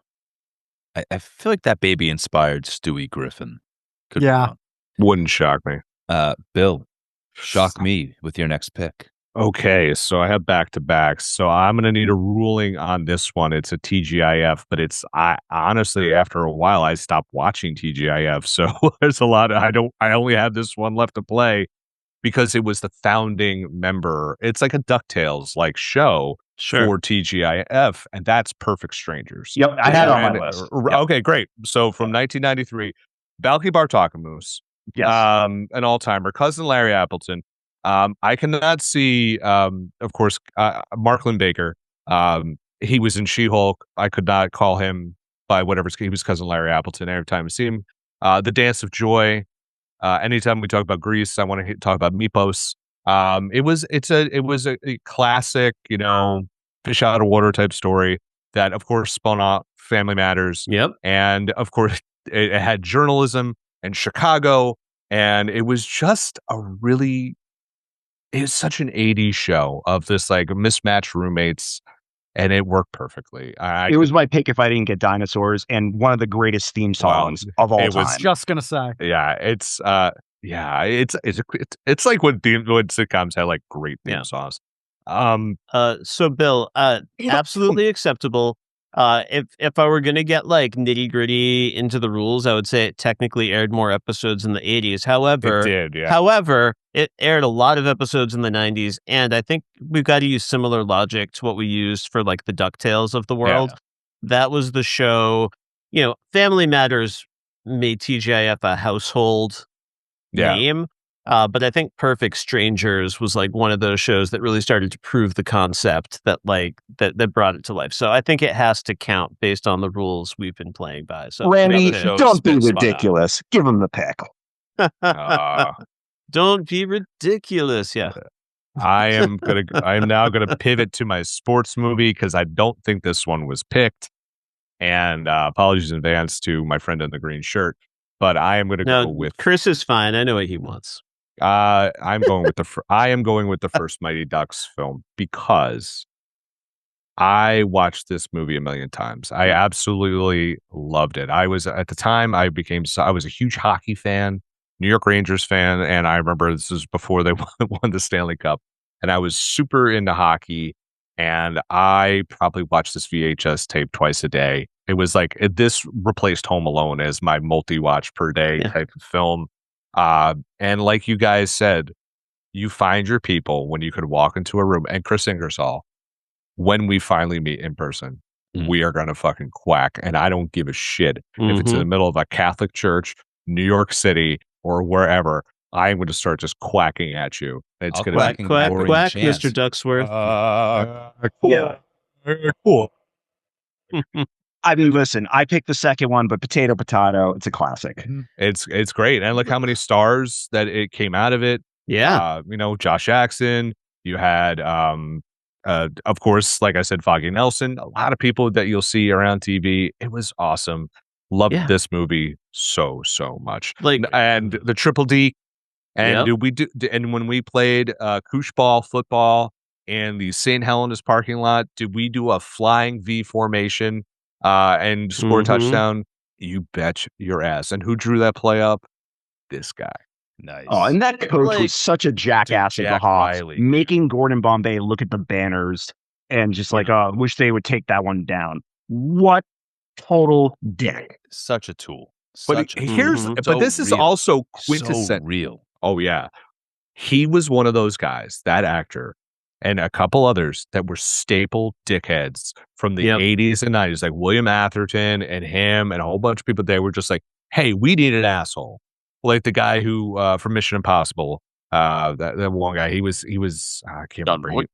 I feel like that baby inspired Stewie Griffin. Wouldn't shock me. Bill, shock me with your next pick. Okay, so I have back-to-backs. So I'm going to need a ruling on this one. It's a TGIF, but I honestly, after a while, I stopped watching TGIF. So there's a lot I only have this one left to play because it was the founding member. It's like a DuckTales like show for TGIF, and that's Perfect Strangers. Yep, I had it on my list. Okay, great. So from 1993, Balky Bartakamoose, an all-timer, cousin Larry Appleton. I cannot see, of course, Mark Linn-Baker. He was in She-Hulk. I could not call him by whatever. He was cousin Larry Appleton every time I see him. The Dance of Joy. Anytime we talk about Grease, I want to talk about Meepos. It was a classic, fish out of water type story that, of course, spun off Family Matters. Yep. And of course, it had journalism and Chicago, and it was just it was such an 80s show of this like mismatched roommates, and it worked perfectly. It was my pick if I didn't get dinosaurs, and one of the greatest theme songs of all time. I was just gonna say. Yeah, it's like when sitcoms had like great theme songs. So Bill, absolutely acceptable. If I were gonna get like nitty gritty into the rules, I would say it technically aired more episodes in the 80s. However, it did, yeah. However, it aired a lot of episodes in the 90s, and I think we've got to use similar logic to what we used for like the DuckTales of the world. Yeah. That was the show. Family Matters made TGIF a household name. But I think Perfect Strangers was like one of those shows that really started to prove the concept that that brought it to life. So I think it has to count based on the rules we've been playing by. So Randy, don't be ridiculous. Give him the pick. Don't be ridiculous. Yeah. I am now gonna pivot to my sports movie because I don't think this one was picked. And apologies in advance to my friend in the green shirt, but I am gonna go with Chris is fine. I know what he wants. I am going with the first Mighty Ducks film because I watched this movie a million times. I absolutely loved it. I was at the time I was a huge hockey fan, New York Rangers fan, and I remember this was before they won the Stanley Cup, and I was super into hockey, and I probably watched this VHS tape twice a day. It was like this replaced Home Alone as my multi-watch per day type of film. And like you guys said, you find your people when you could walk into a room. And Chris Ingersoll, when we finally meet in person, we are going to fucking quack. And I don't give a shit if it's in the middle of a Catholic church, New York City, or wherever. I'm going to start just quacking at you. It's going to quack, Mr. Ducksworth. Cool. I mean, listen, I picked the second one, but potato, it's a classic. It's great. And look how many stars that it came out of it. Yeah. Josh Jackson. You had, of course, like I said, Foggy Nelson. A lot of people that you'll see around TV. It was awesome. Loved this movie so much. And the Triple D. And and when we played kooshball football in the St. Helena's parking lot, did we do a flying V formation and score a touchdown? You bet your ass. And who drew that play up? This guy. Nice. Oh, and that coach was such a jackass at the Hawks, making Gordon Bombay look at the banners and just wish they would take that one down. What total dick. Such a tool. But this is also quintessential. So real. Oh, yeah. He was one of those guys, that actor, and a couple others that were staple dickheads from the 80s and 90s, like William Atherton and him and a whole bunch of people. They were just like, hey, we need an asshole. Like the guy who, from Mission Impossible, that one guy, he was I can't John remember.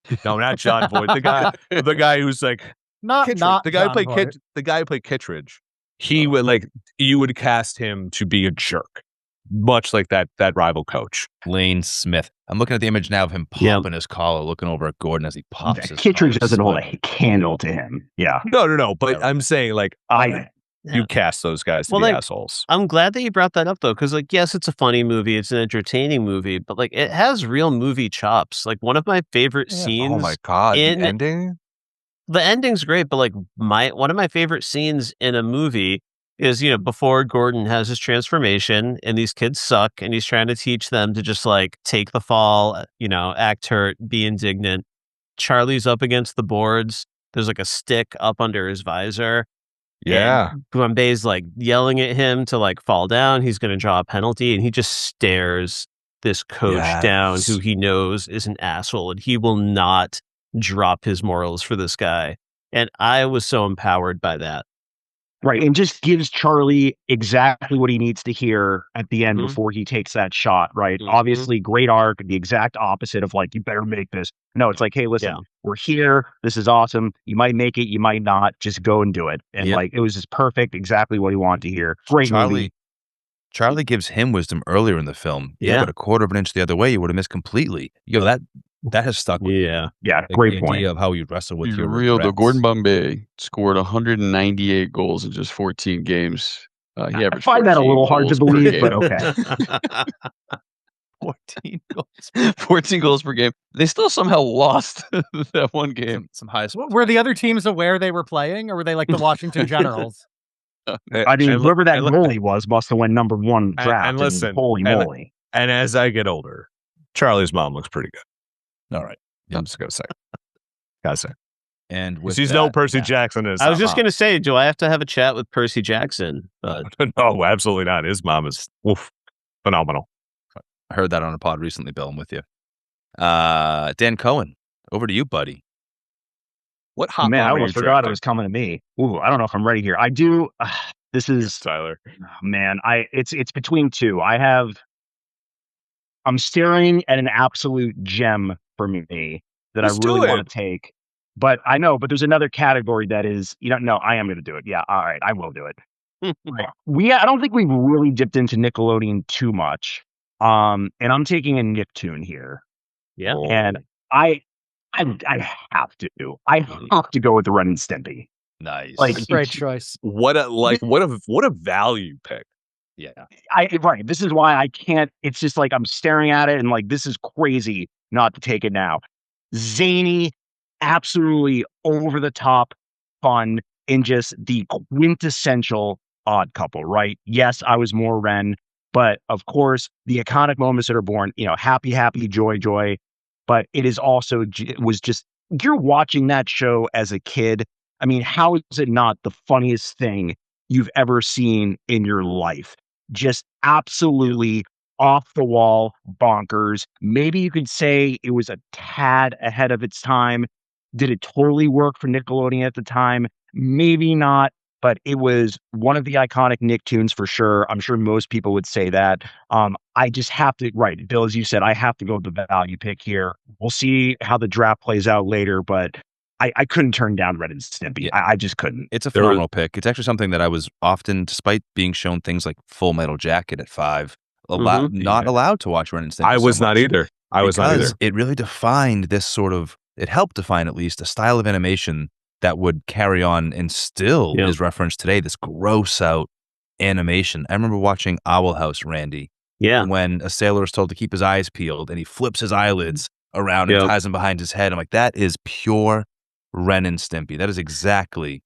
Voight? No, not John Voight. The guy who's like, the guy who played Kittredge. He would you would cast him to be a jerk. Much like that rival coach. Lane Smith. I'm looking at the image now of him popping his collar, looking over at Gordon as he pops his Kittredge doesn't hold a candle to him. Yeah. No. But I'm saying, you cast those guys to be assholes. I'm glad that you brought that up, though, because, yes, it's a funny movie. It's an entertaining movie, but, it has real movie chops. One of my favorite scenes. Oh, my God. The ending? The ending's great, but, one of my favorite scenes in a movie is, before Gordon has his transformation and these kids suck and he's trying to teach them to just take the fall, act hurt, be indignant. Charlie's up against the boards. There's a stick up under his visor. Yeah. Bombay's yelling at him to fall down. He's going to draw a penalty and he just stares this coach down who he knows is an asshole and he will not drop his morals for this guy. And I was so empowered by that. Right, and just gives Charlie exactly what he needs to hear at the end before he takes that shot, right? Obviously, great arc, the exact opposite of you better make this. No, it's hey, listen, we're here. This is awesome. You might make it, you might not. Just go and do it. And it was just perfect, exactly what he wanted to hear. Great movie. Charlie gives him wisdom earlier in the film. Yeah, but a quarter of an inch the other way, you would have missed completely. That has stuck with me. Yeah, great point. Idea of how you wrestle with your real though. Gordon Bombay scored 198 goals in just 14 games. I find that a little hard to believe, but okay. 14 goals. 14 goals per game. They still somehow lost that one game. Some high scores. Were the other teams aware they were playing, or were they like the Washington Generals? I mean, whoever that goalie was must have won number one draft. And listen, holy moly! And as I get older, Charlie's mom looks pretty good. All right. I'm just going to say. Gotta say. And she's no Percy Jackson. I was just going to say, do I have to have a chat with Percy Jackson? No, absolutely not. His mom is phenomenal. I heard that on a pod recently, Bill. I'm with you. Dan Cohen, over to you, buddy. What hot Man, I mom are you almost forgot it drafting? was coming to me. Ooh, I don't know if I'm ready here. I do. This is Tyler. man. It's between two. I'm staring at an absolute gem for me that I Just really do it. want to take. But I know, but there's another category that is, no, I am going to do it. Yeah, all right, I will do it. Right. I don't think we've really dipped into Nickelodeon too much. And I'm taking a Nicktoon here. Yeah. And I have to. I have to go with the Ren and Stimpy. Nice. Like, Great choice. What a value pick. Yeah. Right. This is why I can't. It's just like I'm staring at it and like this is crazy not to take it now. Zany, absolutely over the top fun, and just the quintessential Odd Couple. Right? Yes, I was more Ren, but of course the iconic moments that are born. Happy, happy, joy, joy. But it is also it was just you're watching that show as a kid. I mean, how is it not the funniest thing you've ever seen in your life? Just absolutely off the wall bonkers. Maybe you could say it was a tad ahead of its time. Did it totally work for Nickelodeon at the time? Maybe not, but it was one of the iconic Nicktoons for sure. I'm sure most people would say that. I just have to, right, Bill, as you said, I have to go with the value pick here. We'll see how the draft plays out later, but I couldn't turn down Ren and Stimpy. Yeah. I just couldn't. It's a phenomenal pick. It's actually something that I was often, despite being shown things like Full Metal Jacket at 5, not allowed to watch Ren and Stimpy. I was not either. Because it really defined this sort of, it helped define at least a style of animation that would carry on and still is referenced today, this gross out animation. I remember watching Owl House, Randy. Yeah. When a sailor is told to keep his eyes peeled and he flips his eyelids around and ties them behind his head. I'm like, that is pure Ren and Stimpy. That is exactly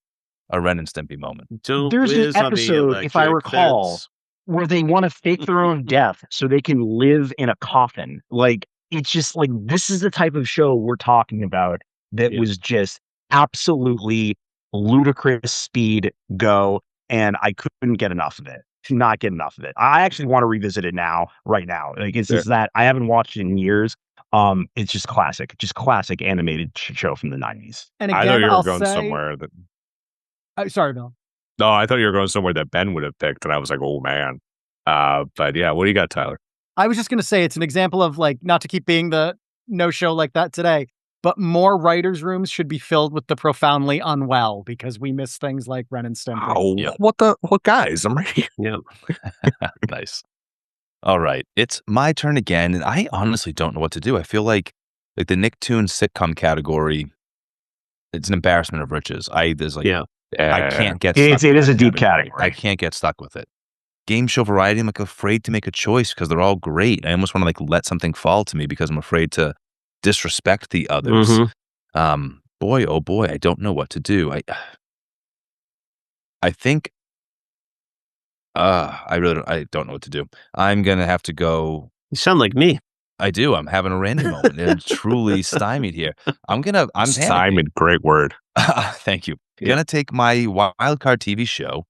a Ren and Stimpy moment. There's an episode, if I recall, where they want to fake their own death so they can live in a coffin. Like, it's just like, this is the type of show we're talking about that was just absolutely ludicrous speed go. And I couldn't get enough of it. To not get enough of it. I actually want to revisit it right now. Like, it's just that I haven't watched it in years. It's just classic animated show from the 90s. And again, I thought you were I'll going say, somewhere that. Sorry, Bill. No, I thought you were going somewhere that Ben would have picked, and I was like, oh man. But yeah, what do you got, Tyler? I was just going to say it's an example of, like, not to keep being the no show like that today, but more writers' rooms should be filled with the profoundly unwell because we miss things like Ren and Stimpy. Oh, what guys? I'm ready. Yeah. Nice. All right. It's my turn again, and I honestly don't know what to do. I feel like the Nicktoon sitcom category, it's an embarrassment of riches. I can't get stuck. It is a deep category. I can't get stuck with it. Game show variety, I'm like afraid to make a choice because they're all great. I almost want to like let something fall to me because I'm afraid to disrespect the others. Boy, oh boy, I don't know what to do. I think I don't know what to do. I'm gonna have to go. You sound like me. I do. I'm having a random moment. I'm truly stymied here. I'm stymied. Great word. Thank you. Gonna take my wildcard TV show,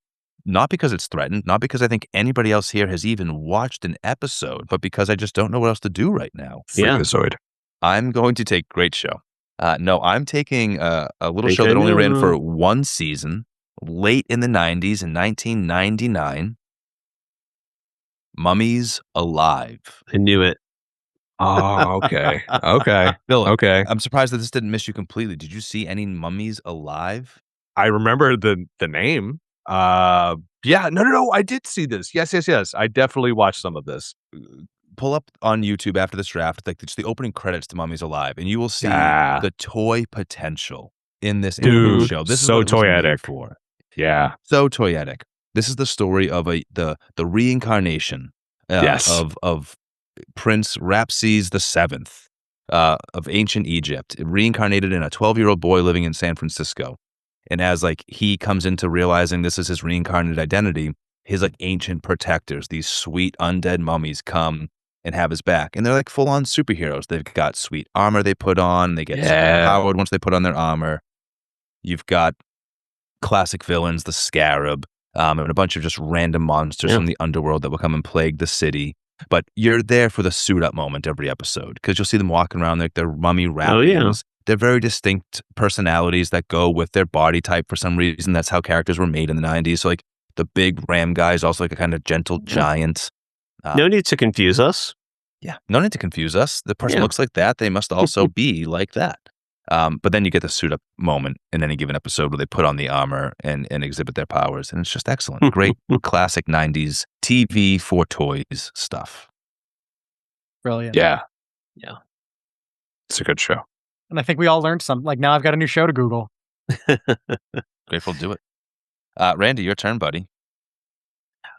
not because it's threatened, not because I think anybody else here has even watched an episode, but because I just don't know what else to do right now. Freakazoid. I'm going to take great show. No, I'm taking a little show that only ran for one season, late in the 90s in 1999. Mummies Alive. I knew it. Oh, okay. Okay. Bill, okay. I'm surprised that this didn't miss you completely. Did you see any Mummies Alive? I remember the name. Yeah, no. I did see this. Yes. I definitely watched some of this. Pull up on YouTube after this draft, like it's the opening credits to Mummies Alive, and you will see the toy potential in this show. This is so toyetic for. Yeah, so toyetic. This is the story of the reincarnation of Prince Ramses VII of ancient Egypt, reincarnated in a 12-year-old boy living in San Francisco. And as like he comes into realizing this is his reincarnated identity, his like ancient protectors, these sweet undead mummies, come and have his back. And they're like full-on superheroes. They've got sweet armor they put on. They get powered once they put on their armor. You've got classic villains, the Scarab, and a bunch of just random monsters from the underworld that will come and plague the city. But you're there for the suit-up moment every episode because you'll see them walking around like their mummy wrappings. they're very distinct personalities that go with their body type for some reason. That's how characters were made in the 90s. So like the big ram guy is also like a kind of gentle giant. No need to confuse us. Yeah, no need to confuse us. The person looks like that. They must also be like that. But then you get the suit up moment in any given episode where they put on the armor and exhibit their powers. And it's just excellent. Great classic 90s TV for toys stuff. Brilliant. Yeah. Yeah. It's a good show. And I think we all learned something. Like now I've got a new show to Google. Grateful to do it. Randy, your turn, buddy.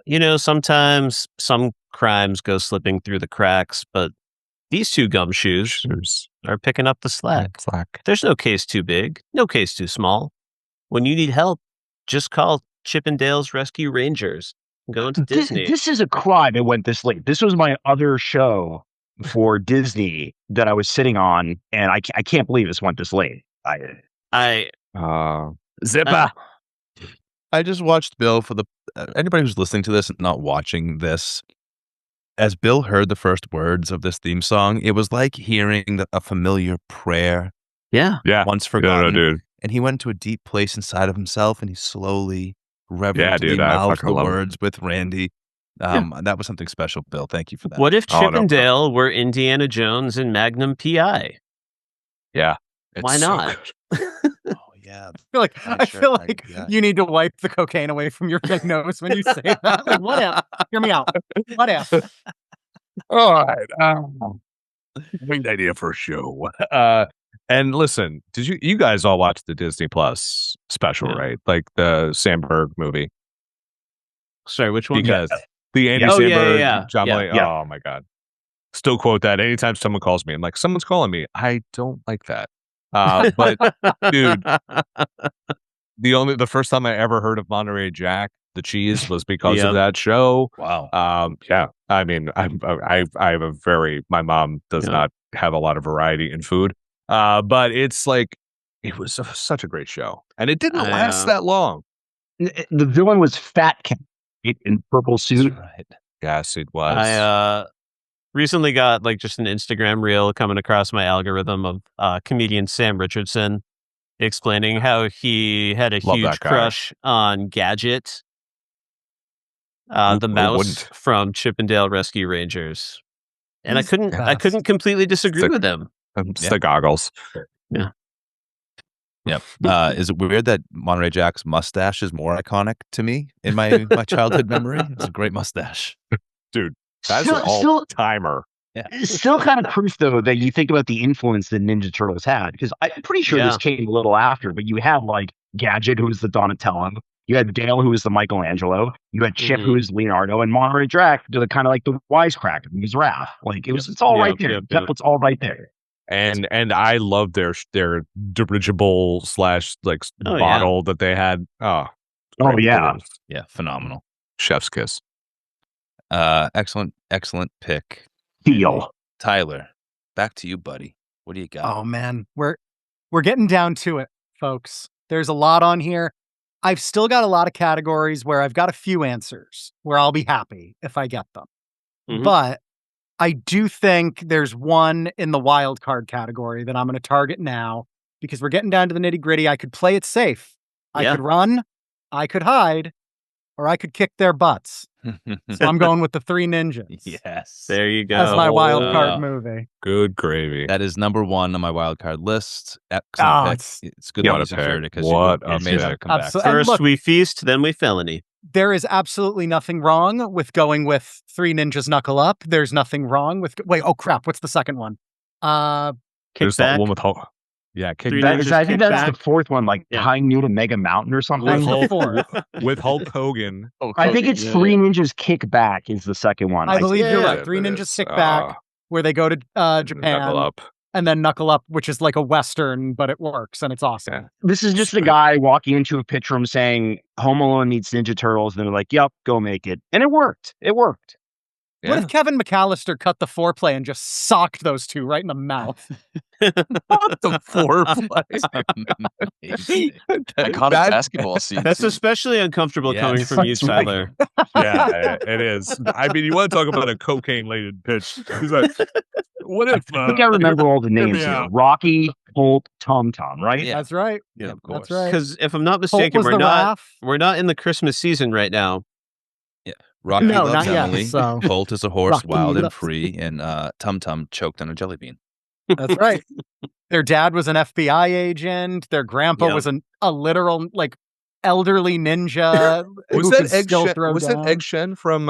You know, sometimes some crimes go slipping through the cracks, but these two gumshoes are picking up the slack. There's no case too big, no case too small. When you need help, just call Chippendale's Rescue Rangers. Go into Disney. This is a crime it went this late. This was my other show for Disney that I was sitting on, and I can't believe this went this late. Zipper. I just watched Bill for the anybody who's listening to this and not watching this. As Bill heard the first words of this theme song, it was like hearing a familiar prayer. Yeah. Once forgotten. No, dude. And he went to a deep place inside of himself, and he slowly, reverently dude, I mouthed fucking the love it. words with Randy. That was something special, Bill. Thank you for that. What if Oh, no. Chippendale were Indiana Jones and Magnum PI? Yeah. Why so not? good. Oh, yeah. I feel like you need to wipe the cocaine away from your big nose when you say that. Like, what if? Hear me out. What if? All right. Great idea for a show. And listen, did you guys all watch the Disney Plus special, right? Like the Sandberg movie? Sorry, which one? Because the Andy Oh, Samberg, yeah. John Yeah. Mulaney. Yeah. Oh my God. Still quote that anytime someone calls me. I'm like, someone's calling me. I don't like that. But dude, the first time I ever heard of Monterey Jack, the cheese, was because of that show. Wow. Yeah. I mean, I have a very, my mom does not have a lot of variety in food. But it's like, it was such a great show. And it didn't last that long. The villain was Fat Cat in purple suit. That's right. Yes, it was. I recently got like just an Instagram reel coming across my algorithm of comedian Sam Richardson explaining how he had a Love huge that guy. crush on Gadget, the mouse wouldn't? from Chippendale Rescue Rangers. And I He's couldn't completely disagree with him. It's the goggles. Yep. Is it weird that Monterey Jack's mustache is more iconic to me in my childhood memory? It's a great mustache. Dude, that's Still- an all-timer. Still kind of proof, though, that you think about the influence that Ninja Turtles had. Because I'm pretty sure this came a little after, but you had like Gadget, who was the Donatello. You had Dale, who was the Michelangelo. You had Chip, who was Leonardo, and Monterey Jack, the kind of like the wisecrack, who was Raph. Like it's all right there. That's all right there. And I love their dirigible / like bottle that they had. Oh yeah. Yeah, phenomenal. Chef's kiss. Excellent pick. Deal. Tyler, back to you, buddy. What do you got? Oh man, we're getting down to it, folks. There's a lot on here. I've still got a lot of categories where I've got a few answers where I'll be happy if I get them. But I do think there's one in the wild card category that I'm going to target now because we're getting down to the nitty gritty. I could play it safe. I could run, I could hide, or I could kick their butts. So I'm going with the Three Ninjas. Yes. There you go. That's my wild card movie. Good gravy. That is number one on my wild card list. Excellent pick. It's good What that a you pick. because What you a made that pick. come back. And First look, we feast, then we felony. there is absolutely nothing wrong with going with Three Ninjas Knuckle Up. There's nothing wrong with oh crap, what's the second one? There's that one with Hulk. Yeah, Three That Ninjas is, I think Kick that's Back. the fourth one, like tying you to Mega Mountain or something. That's the fourth. with Hulk Hogan. I think it's Three Ninjas Kick Back is the second one. I believe you're yeah, right. Three it Ninjas is. Kick Back, where they go to Japan, Knuckle up. and then Knuckle Up, which is like a Western, but it works, and it's awesome. Yeah. This is just a guy walking into a pitch room saying, Home Alone meets Ninja Turtles. And they're like, yep, go make it. And it worked. It worked. What if Kevin McAllister cut the foreplay and just socked those two right in the mouth? What the foreplay? Iconic basketball scene. That's too. especially uncomfortable coming from you, that's right. Tyler. Yeah, it is. I mean, you want to talk about a cocaine-laden pitch. He's like, what if... I think I remember all the hear names me here. out. Rocky, Colt Tom Tom, right? Yeah. That's right. Yeah, of That's course. right. Because if I'm not Colt mistaken, was the RAF. we're not in the Christmas season right now. Yeah. Rocky No, loves not yet, Emily. so- Colt is a horse, Rocky wild and loves- free, and Tum Tum choked on a jelly bean. That's right. Their dad was an FBI agent. Their grandpa Yep. was a literal like elderly ninja. Was who that could still Egg? throw Was that down. Egg Shen from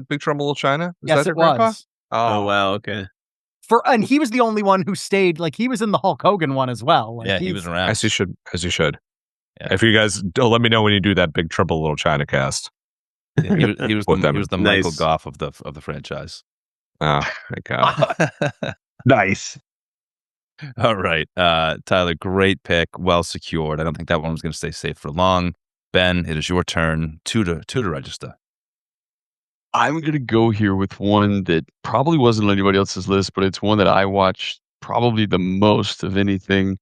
Big Trouble in Little China? Was Yes, that it Grandpa? was. Oh wow, okay. And he was the only one who stayed. Like he was in the Hulk Hogan one as well. Like, Yeah, he was around. As he should. As he should. Yeah. If you guys let me know when you do that Big Trouble in Little China cast. Yeah, he was Put them the in. Michael Nice. Goff of the franchise. Oh my god. Nice. All right, Tyler, great pick, well secured. I don't think that one was going to stay safe for long. Ben, it is your turn. Two to register. I'm going to go here with one that probably wasn't on anybody else's list, but it's one that I watched probably the most of anything.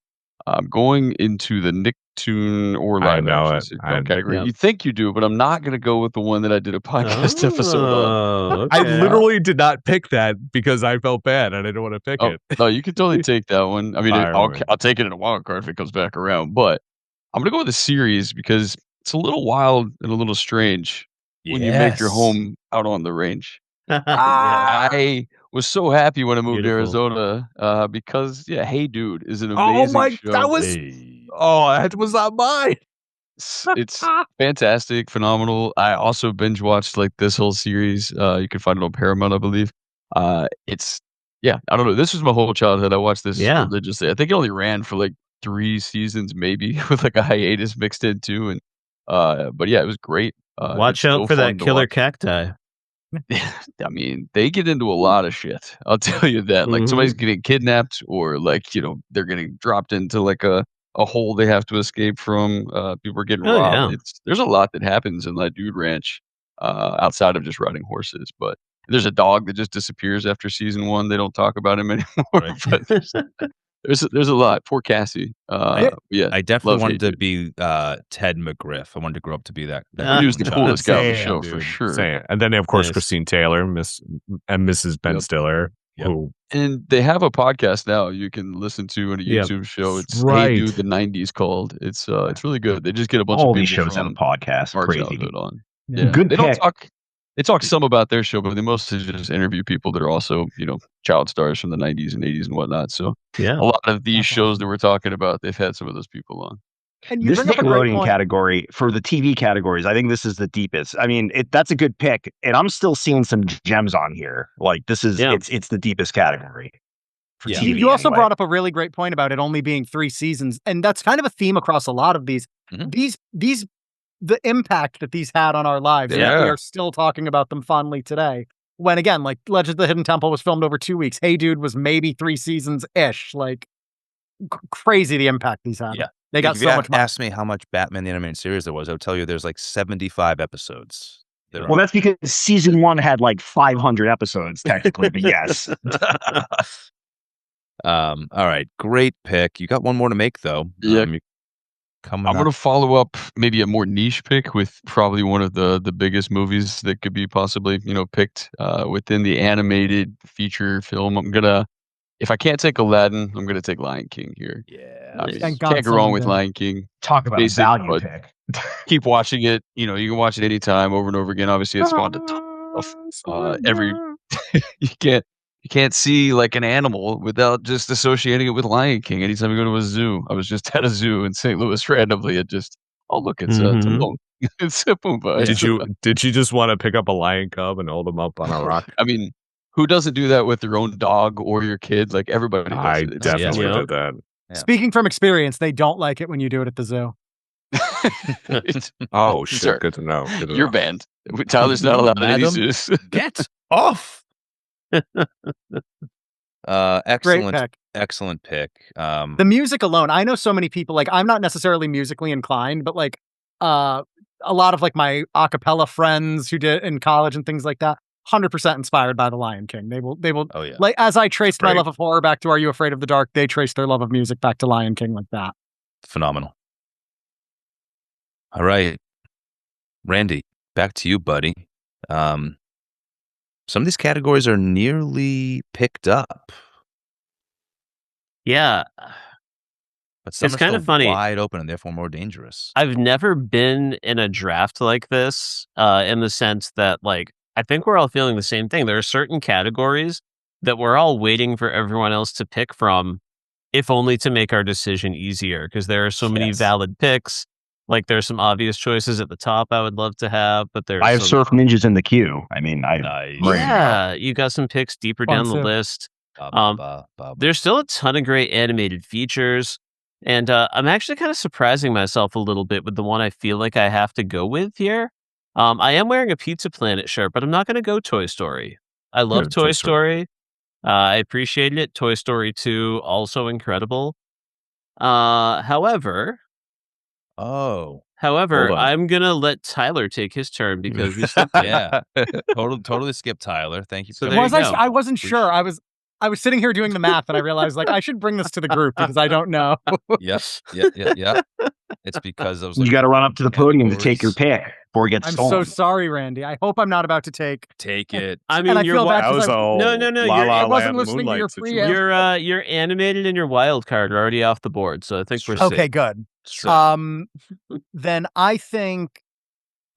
Going into the Nicktoon or I live know action it. sitcom category. Yep. You think you do, but I'm not going to go with the one that I did a podcast episode on. Oh, I okay. literally did not pick that because I felt bad and I didn't want to pick Oh, it. no, you can totally take that one. I mean, Fire away. I'll take it in a wild card if it comes back around, but I'm going to go with a series because it's a little wild and a little strange when you make your Yes. home out on the range. Yeah. I was so happy when I moved Beautiful. to Arizona because, yeah, Hey Dude is an amazing Oh my! show. That was. Oh, that was not mine. It's fantastic, phenomenal. I also binge watched like this whole series. You can find it on Paramount, I believe. It's yeah, I don't know. This was my whole childhood. I watched this Yeah. religiously. I think it only ran for like 3 seasons, maybe with like a hiatus mixed in too. And but yeah, it was great. Watch it's out so for fun that to killer watch. cacti. I mean, they get into a lot of shit. I'll tell you that. Like somebody's getting kidnapped, or like they're getting dropped into like a hole they have to escape from. People are getting Oh, robbed. yeah. There's a lot that happens in that dude ranch outside of just riding horses. But there's a dog that just disappears after season 1. They don't talk about him anymore. Right. But there's a lot. Poor Cassie. Yeah, I definitely love wanted Hey to be Ted McGriff. I wanted to grow up to be that. Ah, He was the child. coolest guy on the Same, show for dude. sure. Same. And then of course Nice. Christine Taylor, Mrs. Ben Yep. Stiller, Yep. who And they have a podcast now you can listen to on a Yep. YouTube show. It's Hey Right. Dude, the 90's called. It's really good. They just get a bunch All of these people shows have a from podcast. our Crazy. childhood on. Yeah. Yeah. Good They don't pick. talk. They talk some about their show, but they mostly just interview people that are also, child stars from the 90's and 80's and whatnot. So Yeah. a lot of these That's shows awesome. that we're talking about, they've had some of those people on. And you This bring up a great Nickelodeon point. category for the TV categories, I think this is the deepest. I mean, that's a good pick, and I'm still seeing some gems on here. Like this is Yeah. it's the deepest category. For Yeah. TV You also anyway. brought up a really great point about it only being 3 seasons, and that's kind of a theme across a lot of these. Mhm. These the impact that these had on our lives. and Yeah. we are still talking about them fondly today. When again, like Legend of the Hidden Temple was filmed over 2 weeks. Hey Dude was maybe 3 seasons ish. Like crazy the impact these had. Yeah. They got if so you much money. asked me how much Batman the Animated Series there was, I would tell you there's like 75 episodes. Well, that's because season 1 had like 500 episodes technically, but yes. All right, great pick. You got one more to make though. Yeah. Coming I'm up. going to follow up maybe a more niche pick with probably one of the biggest movies that could be possibly, picked within the animated feature film. I'm going to, if I can't take Aladdin, I'm going to take Lion King here. Yeah. I mean, Thank God can't go wrong someone with did. Lion King. Talk about a Basic, value but pick. keep watching it. You can watch it anytime over and over again. Obviously, it's spawned a ton of every. You can't see like an animal without just associating it with Lion King. Anytime you go to a zoo, I was just at a zoo in St. Louis randomly. It's Mhm. Timon. It's a Pumbaa. Did you just want to pick up a lion cub and hold him up on a rock? I mean, who doesn't do that with their own dog or your kid? Like everybody does I it. It's definitely Yeah. did that. Yeah. Speaking from experience, they don't like it when you do it at the zoo. it's- Oh shit! Sir, Good to know. Good to You're know. banned. Tyler's not allowed in any Madam? zoos. Get off. Great Excellent, pick. excellent pick. The music alone, I know so many people, like I'm not necessarily musically inclined, but like a lot of like my a cappella friends who did in college and things like that, 100% inspired by The Lion King. They will Oh yeah. like as I traced my Great. love of horror back to Are You Afraid of the Dark, they traced their love of music back to Lion King like that. Phenomenal. All right, Randy, back to you, buddy. Some of these categories are nearly picked up. Yeah. But some It's are kind of still funny. wide open and therefore more dangerous. I've never been in a draft like this, in the sense that, like, I think we're all feeling the same thing. There are certain categories that we're all waiting for everyone else to pick from, if only to make our decision easier, because there are so many valid picks. Like, there's some obvious choices at the top I would love to have, but there's I have some... Surf Ninjas in the queue. I mean, Yeah, you got some picks deeper down the list. There's still a ton of great animated features. And I'm actually kind of surprising myself a little bit with the one I feel like I have to go with here. I am wearing a Pizza Planet shirt, but I'm not going to go Toy Story. I love Toy Story. I appreciate it. Toy Story 2, also incredible. However, I'm going to let Tyler take his turn because we skipped him. Yeah. Totally skipped Tyler. Thank you. So there you go. I wasn't sure. I was sitting here doing the math and I realized like I should bring this to the group because I don't know. Yep. It's because I was like, you got to run up to the podium to take your pick before it gets stolen. I'm so sorry, Randy. I hope I'm not about to take it. I mean, and I feel bad because no. I wasn't listening to your pre-amp. Your animated and your wild card are already off the board, so I think we're safe. Okay, good. Then I think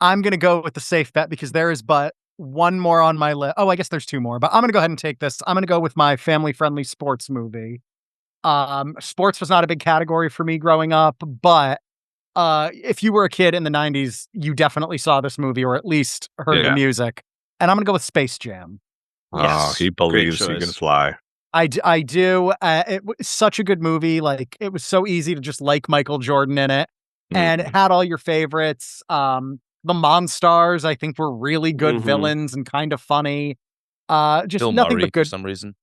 I'm going to go with the safe bet because there is but one more on my list. Oh, I guess there's two more, but I'm going to go ahead and take this. I'm going to go with my family-friendly sports movie. Sports was not a big category for me growing up, but if you were a kid in the 90s, you definitely saw this movie or at least heard the music. And I'm going to go with Space Jam. Yes. He believes he can fly. I do. It was such a good movie. Like, it was so easy to just like Michael Jordan in it. And it had all your favorites. The Monstars, I think, were really good villains and kind of funny. Just Bill nothing Murray but good for some reason.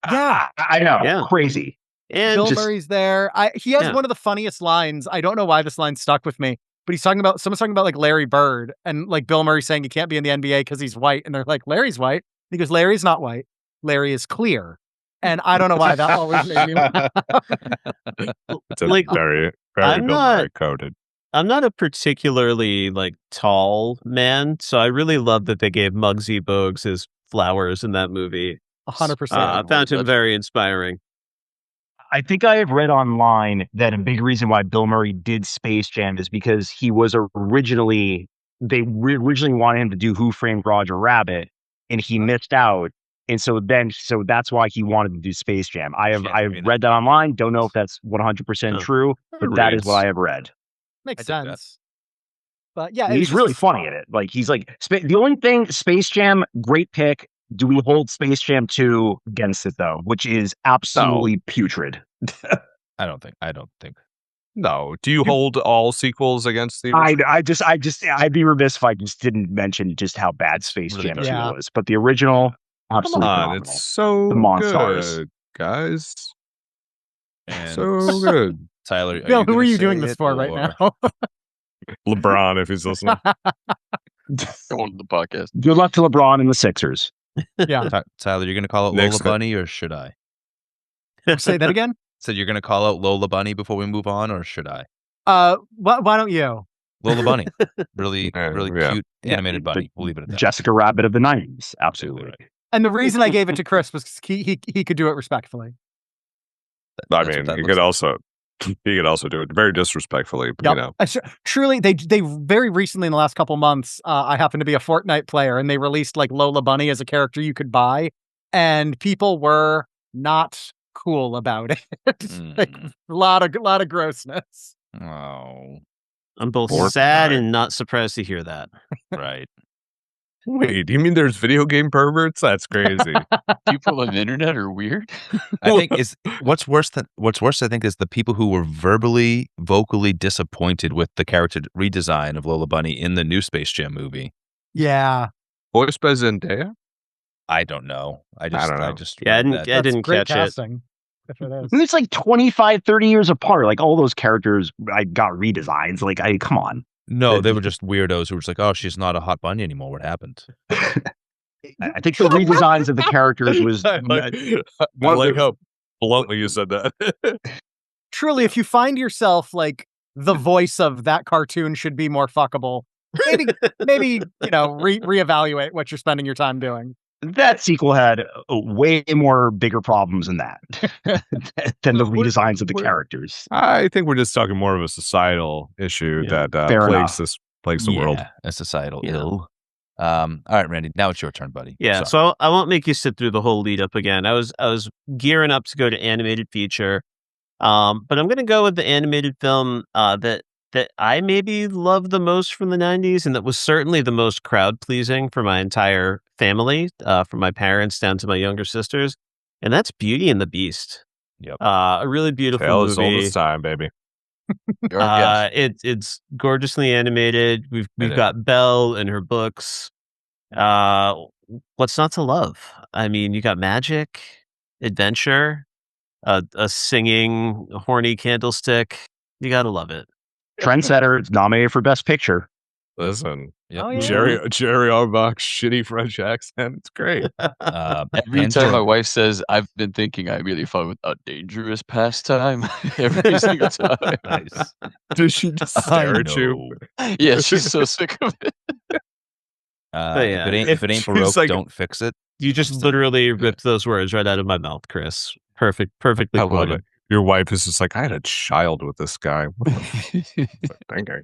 Yeah. I know. Yeah. Crazy. And Bill Murray's there. He has one of the funniest lines. I don't know why this line stuck with me, but someone's talking about like Larry Bird and like Bill Murray saying he can't be in the NBA because he's white. And they're like, Larry's white. He goes, Larry's not white. Larry is clear. And I don't know why that always made me laugh. It's like, very Bill Murray coded. I'm not a particularly like tall man, so I really love that they gave Muggsy Bogues his flowers in that movie. 100%. I found him very inspiring. I think I have read online that a big reason why Bill Murray did Space Jam is because he was originally wanted him to do Who Framed Roger Rabbit, and he missed out. And so that's why he wanted to do Space Jam. I've read that online. Don't know if that's 100% true, but that is what I have read. Makes sense. But yeah, he's really funny in it. Like, he's like, the only thing, Space Jam, great pick. Do we hold Space Jam 2 against it though? Which is absolutely putrid. I don't think. No. Do you hold all sequels against the I'd be remiss if I just didn't mention just how bad Space Jam 2 was. But the original, absolutely phenomenal. It's so the Monstars. good, guys. And so good. Tyler, Bill, who are you doing this for right now? LeBron, if he's listening. Going to the podcast. Good luck to LeBron and the Sixers. Yeah. Tyler, you're going to call it Lola Bunny or should I? Say that again? So you're going to call out Lola Bunny before we move on or should I? Why don't you? Lola Bunny. Really cute animated bunny. We'll leave it at that. Jessica Rabbit of the 90s. Absolutely. Right. And the reason I gave it to Chris was he could do it respectfully. I mean, he could also do it very disrespectfully, you know. Truly, they very recently in the last couple months, I happen to be a Fortnite player, and they released like Lola Bunny as a character you could buy, and people were not cool about it. Like, a lot of grossness. Oh, I'm both sad and not surprised to hear that. Right. Wait, do you mean there's video game perverts? That's crazy. People on the internet are weird. I think what's worse, I think, is the people who were vocally disappointed with the character redesign of Lola Bunny in the new Space Jam movie. Yeah. Voiced by Zendaya? I don't know. I don't know. I didn't catch casting, if it is. It's like 25, 30 years apart. Like, all those characters got redesigns. Like, come on. No, they were just weirdos who were just like, oh, she's not a hot bunny anymore. What happened? I think the redesigns of the characters was... I like how bluntly you said that. Truly, if you find yourself like the voice of that cartoon should be more fuckable, maybe reevaluate what you're spending your time doing. that sequel had way more bigger problems than that, than the redesigns of the characters. I think we're just talking more of a societal issue that plagues the world. A societal ill. All right, Randy, now it's your turn, buddy. Yeah, Sorry. so I won't make you sit through the whole lead up again. I was gearing up to go to animated feature, but I'm gonna go with the animated film that I maybe love the most from the 90s, and that was certainly the most crowd pleasing for my entire family, from my parents down to my younger sisters, and that's Beauty and the Beast. Yep. A really beautiful Tale movie. as old as time, baby. It's gorgeously animated. We've got Belle and her books. What's not to love? I mean, you got magic, adventure, a singing horny candlestick. You gotta love it. Trendsetter, nominated for Best Picture. Listen, Yep. Jerry Orbach's shitty French accent. It's great. Every time my wife says, "I've been thinking I really fun with a dangerous pastime," every single time. Nice. Does she just stare at you? Yeah, she's so sick of it. If it ain't Baroque, like, don't fix it. You just literally ripped those words right out of my mouth, Chris. Perfectly I love quoted. it. Your wife is just like, I had a child with this guy. Thank you.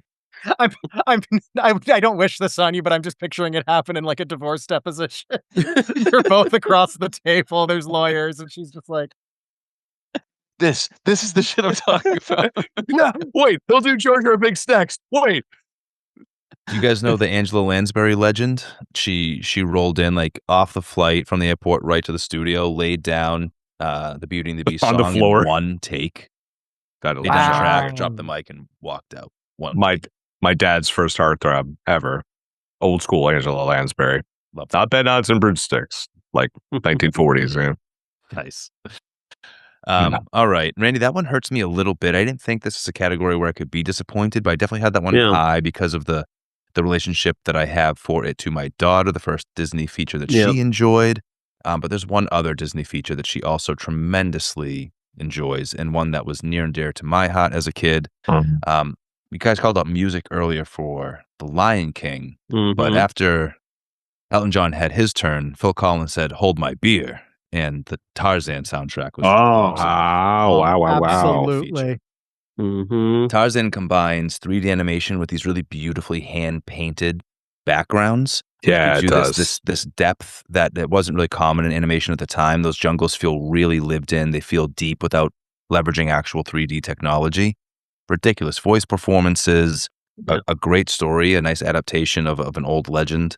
I don't wish this on you, but I'm just picturing it happen in like a divorce deposition. They're both across the table. There's lawyers, and she's just like, This is the shit I'm talking about. Yeah, wait, they'll do Jar Jar Binks next. Wait. You guys know the Angela Lansbury legend? She rolled in like off the flight from the airport right to the studio, laid down the Beauty and the Beast On song the floor. in one take. Got They did the track, dropped the mic, and walked out. My dad's first heartthrob ever. Old school Angela Lansbury. Love Not bed odds and broomsticks, like 1940s. Yeah. Nice. All right, Randy, that one hurts me a little bit. I didn't think this is a category where I could be disappointed, but I definitely had that one high because of the relationship that I have for it to my daughter, the first Disney feature that she enjoyed. But there's one other Disney feature that she also tremendously enjoys, and one that was near and dear to my heart as a kid. You guys called out music earlier for The Lion King, but after Elton John had his turn, Phil Collins said, "Hold my beer." And the Tarzan soundtrack was wow. absolutely. Tarzan combines 3D animation with these really beautifully hand-painted backgrounds. Yeah, it does. This depth that wasn't really common in animation at the time. Those jungles feel really lived in. They feel deep without leveraging actual 3D technology. Ridiculous voice performances, a great story, a nice adaptation of an old legend.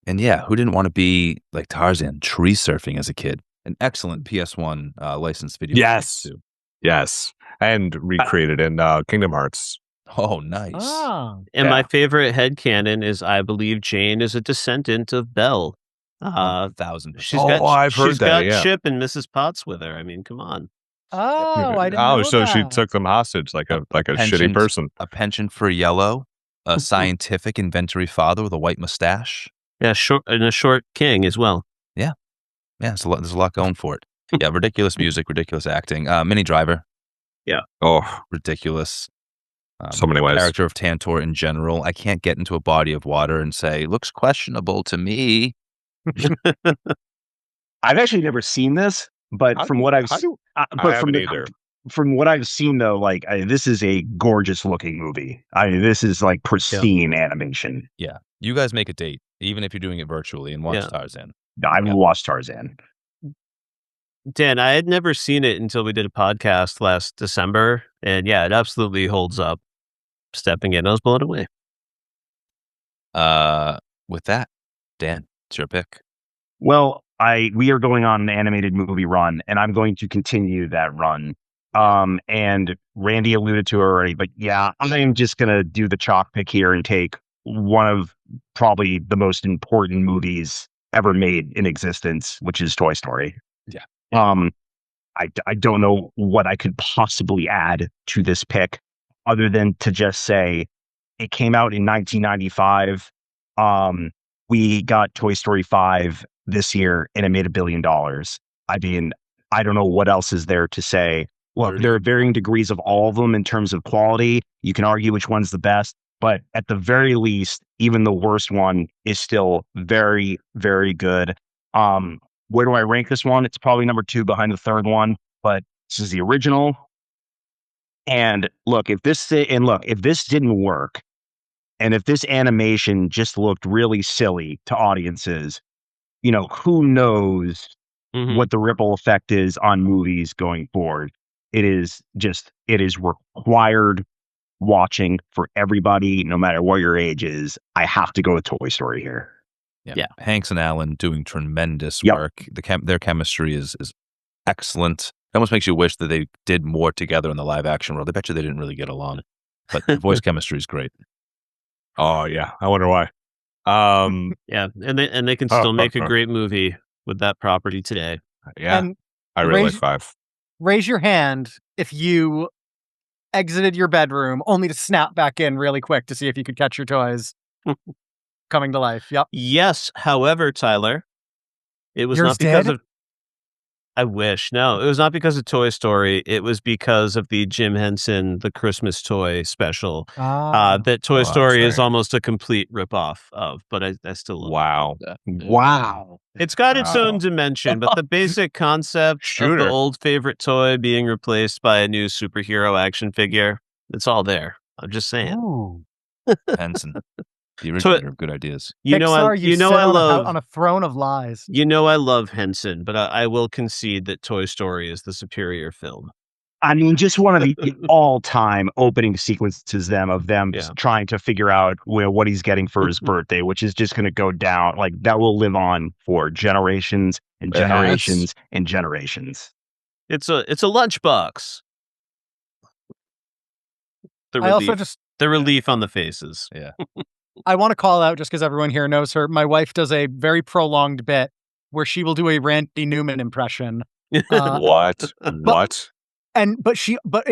And who didn't want to be like Tarzan tree surfing as a kid? An excellent PS1 licensed video. Yes. And recreated in Kingdom Hearts. Oh, nice. And my favorite headcanon is I believe Jane is a descendant of Belle. 1,000%. I've heard she's that. got Chip and Mrs. Potts with her. I mean, come on. I didn't know so that. she took them hostage like a shitty person. A penchant for yellow, a scientific inventory father with a white mustache. Yeah, and a short king as well. Yeah, there's a lot going for it. Yeah, ridiculous music, ridiculous acting. Minnie Driver. Yeah. Oh, ridiculous. So many ways. Character of Tantor in general. I can't get into a body of water and say, looks questionable to me. I've actually never seen this, but from what I've seen though, like this is a gorgeous looking movie. This is like pristine animation. Yeah. You guys make a date, even if you're doing it virtually, and watch Tarzan. I will watch Tarzan. Dan, I had never seen it until we did a podcast last December, and it absolutely holds up. Stepping in, I was blown away. With that, Dan, it's your pick. Well, we are going on an animated movie run, and I'm going to continue that run. And Randy alluded to it already, but I'm just gonna do the chalk pick here and take one of probably the most important movies ever made in existence, which is Toy Story. Yeah. I don't know what I could possibly add to this pick other than to just say it came out in 1995. We got Toy Story 5 this year and it made $1 billion. I mean, I don't know what else is there to say. Look, there are varying degrees of all of them in terms of quality. You can argue which one's the best, but at the very least, even the worst one is still very, very good. Where do I rank this one? It's probably number 2 behind the third one, but this is the original. And look, if this didn't work, and if this animation just looked really silly to audiences, who knows what the ripple effect is on movies going forward. It is required watching for everybody, no matter what your age is. I have to go with Toy Story here. Yeah. Hanks and Alan doing tremendous work. Their chemistry is excellent. It almost makes you wish that they did more together in the live action world. I bet you they didn't really get along, but the voice chemistry is great. Oh yeah, I wonder why. Yeah, and they can still make a great movie with that property today. Yeah, and I really like 5. Raise your hand if you exited your bedroom only to snap back in really quick to see if you could catch your toys coming to life. Yep. Yes, however, Tyler, it was Yours not because did? of. I wish. No, it was not because of Toy Story. It was because of the Jim Henson The Christmas Toy special that Toy Story is almost a complete ripoff of, but I still love it. Wow. It's got its own dimension, but the basic concept of the old favorite toy being replaced by a new superhero action figure, it's all there. I'm just saying. Henson. The originator of good ideas. I love on a throne of lies. I love Henson, but I will concede that Toy Story is the superior film. I mean, just one of the all-time opening sequences of them trying to figure out what he's getting for his birthday, which is just going to go down like that will live on for generations and generations and generations. It's a lunchbox. The relief on the faces. Yeah. I want to call out, just because everyone here knows her, my wife does a very prolonged bit where she will do a Randy Newman impression. What? But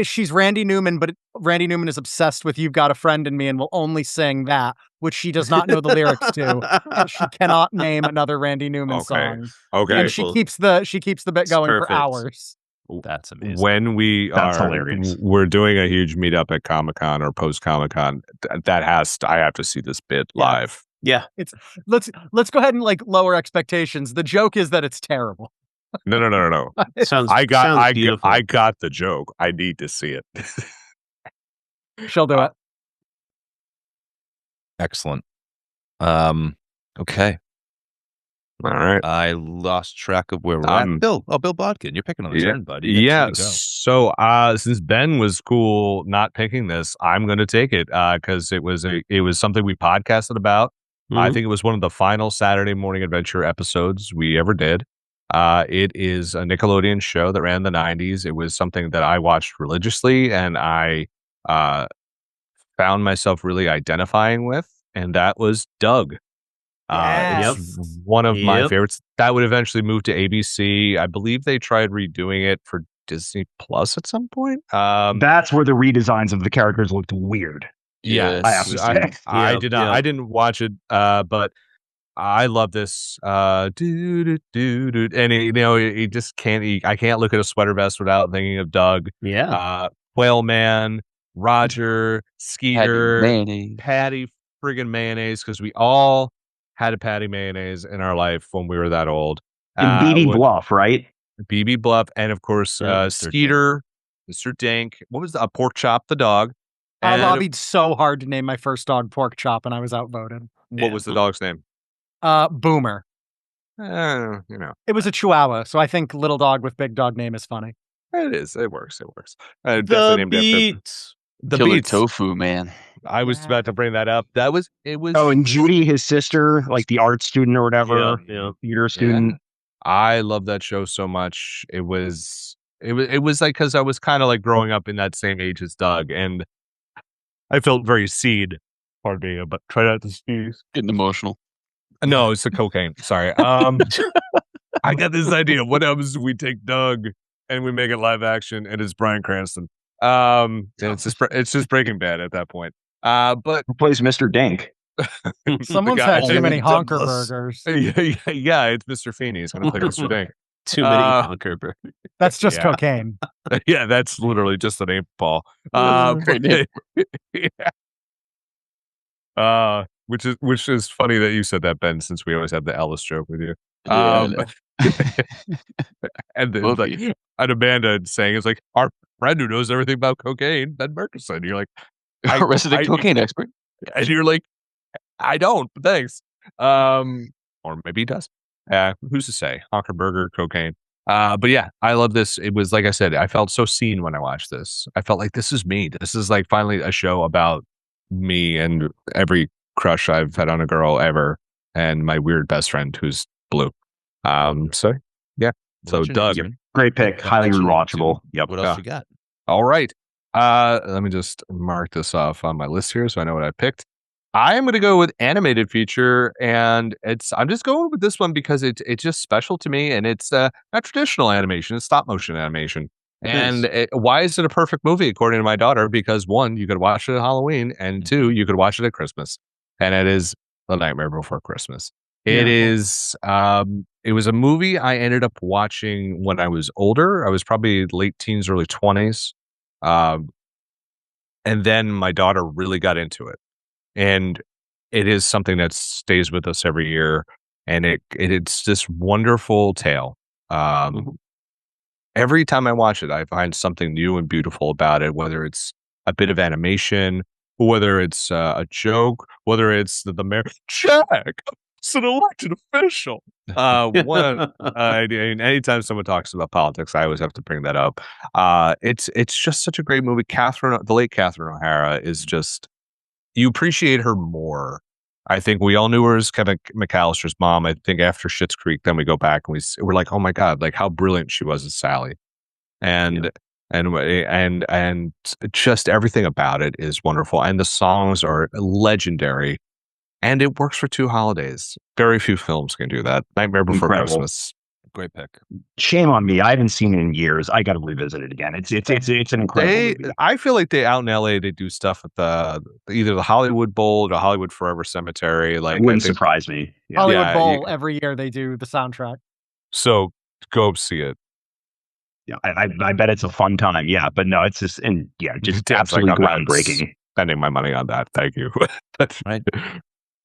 she's Randy Newman, but Randy Newman is obsessed with "You've Got a Friend in Me" and will only sing that, which she does not know the lyrics to, and she cannot name another Randy Newman song. Okay, and she keeps the bit going for hours. That's amazing. When That's hilarious. We're doing a huge meetup at Comic-Con or post Comic-Con. I have to see this bit live. Yeah. Let's go ahead and lower expectations. The joke is that it's terrible. No. I got the joke. I need to see it. She'll do it. Excellent. Okay. All right. I lost track of where we're at. Bill Bodkin, you're picking on the turn, buddy. Yeah. So since Ben was cool not picking this, I'm going to take it because it was something we podcasted about. Mm-hmm. I think it was one of the final Saturday Morning Adventure episodes we ever did. It is a Nickelodeon show that ran in the 90s. It was something that I watched religiously and I found myself really identifying with, and that was Doug. It's one of my favorites. That would eventually move to ABC. I believe they tried redoing it for Disney Plus at some point. That's where the redesigns of the characters looked weird. Yes, I have to say. I did not. I didn't watch it, but I love this. And he just can't. I can't look at a sweater vest without thinking of Doug. Yeah. Whaleman, Roger, Skeeter, Patty friggin' Mayonnaise, because we all had a Patty Mayonnaise in our life when we were that old. And BB Bluff, right? BB Bluff, and of course Skeeter, Mr. Dink. What was a Pork Chop, the dog? I lobbied so hard to name my first dog Pork Chop, and I was outvoted. What was the dog's name? Boomer. It was a Chihuahua, so I think little dog with big dog name is funny. It is. It works. The Beats. The Killer Beats. Tofu, man. I was about to bring that up. It was. Oh, and Judy, his sister, like the art student or whatever, theater student. Yeah. I love that show so much. It was like, because I was kind of like growing up in that same age as Doug, and I felt very seed. Pardon me, but try not to sneeze. Getting emotional. No, it's the cocaine. Sorry. I got this idea. What happens if we take Doug and we make it live action and it's Bryan Cranston? And it's just Breaking Bad at that point. But who plays Mr. Dink? Someone's had too many honker burgers. Yeah, it's Mr. Feeney. He's going to play Mr. Dink. Too many honker burgers. That's just cocaine. Yeah, that's literally just the name, Paul. Great name. Which is funny that you said that, Ben, since we always have the Ellis joke with you. Yeah, And then like, and Amanda saying it's like our friend who knows everything about cocaine, Ben Murchison. You're like, resident cocaine expert. and you're like, I don't, but thanks. Or maybe he does. Who's to say? Honker burger, cocaine. But yeah, I love this. It was like I said, I felt so seen when I watched this. I felt like this is me. This is like finally a show about me and every crush I've had on a girl ever, and my weird best friend who's blue. So yeah. So Doug, great pick, highly rewatchable. Yep. What else you got? All right. Let me just mark this off on my list here so I know what I picked. I am going to go with animated feature, and I'm just going with this one because it's just special to me, and it's not traditional animation; it's stop motion animation. And why is it a perfect movie according to my daughter? Because one, you could watch it at Halloween, and two, you could watch it at Christmas, and it is The Nightmare Before Christmas. It is. It was a movie I ended up watching when I was older. I was probably late teens, early 20s. And then my daughter really got into it. And it is something that stays with us every year. And it's this wonderful tale. Every time I watch it, I find something new and beautiful about it, whether it's a bit of animation, whether it's a joke, whether it's the mayor, Jack, it's an elected official. Anytime someone talks about politics, I always have to bring that up. It's just such a great movie. The late Catherine O'Hara is just, you appreciate her more. I think we all knew her as Kevin McAllister's mom. I think after Schitt's Creek, then we go back and we're like, oh my God, like how brilliant she was as Sally. And just everything about it is wonderful. And the songs are legendary. And it works for two holidays. Very few films can do that. Nightmare Before Christmas. Great pick. Shame on me. I haven't seen it in years. I got to revisit it again. It's an incredible movie. I feel like out in LA, they do stuff at either the Hollywood Bowl or the Hollywood Forever Cemetery. Like, it wouldn't surprise me. Yeah. Hollywood Bowl, every year they do the soundtrack. So go see it. Yeah, I bet it's a fun time. Yeah, but no, it's just just absolutely groundbreaking. Spending my money on that. Thank you. Right.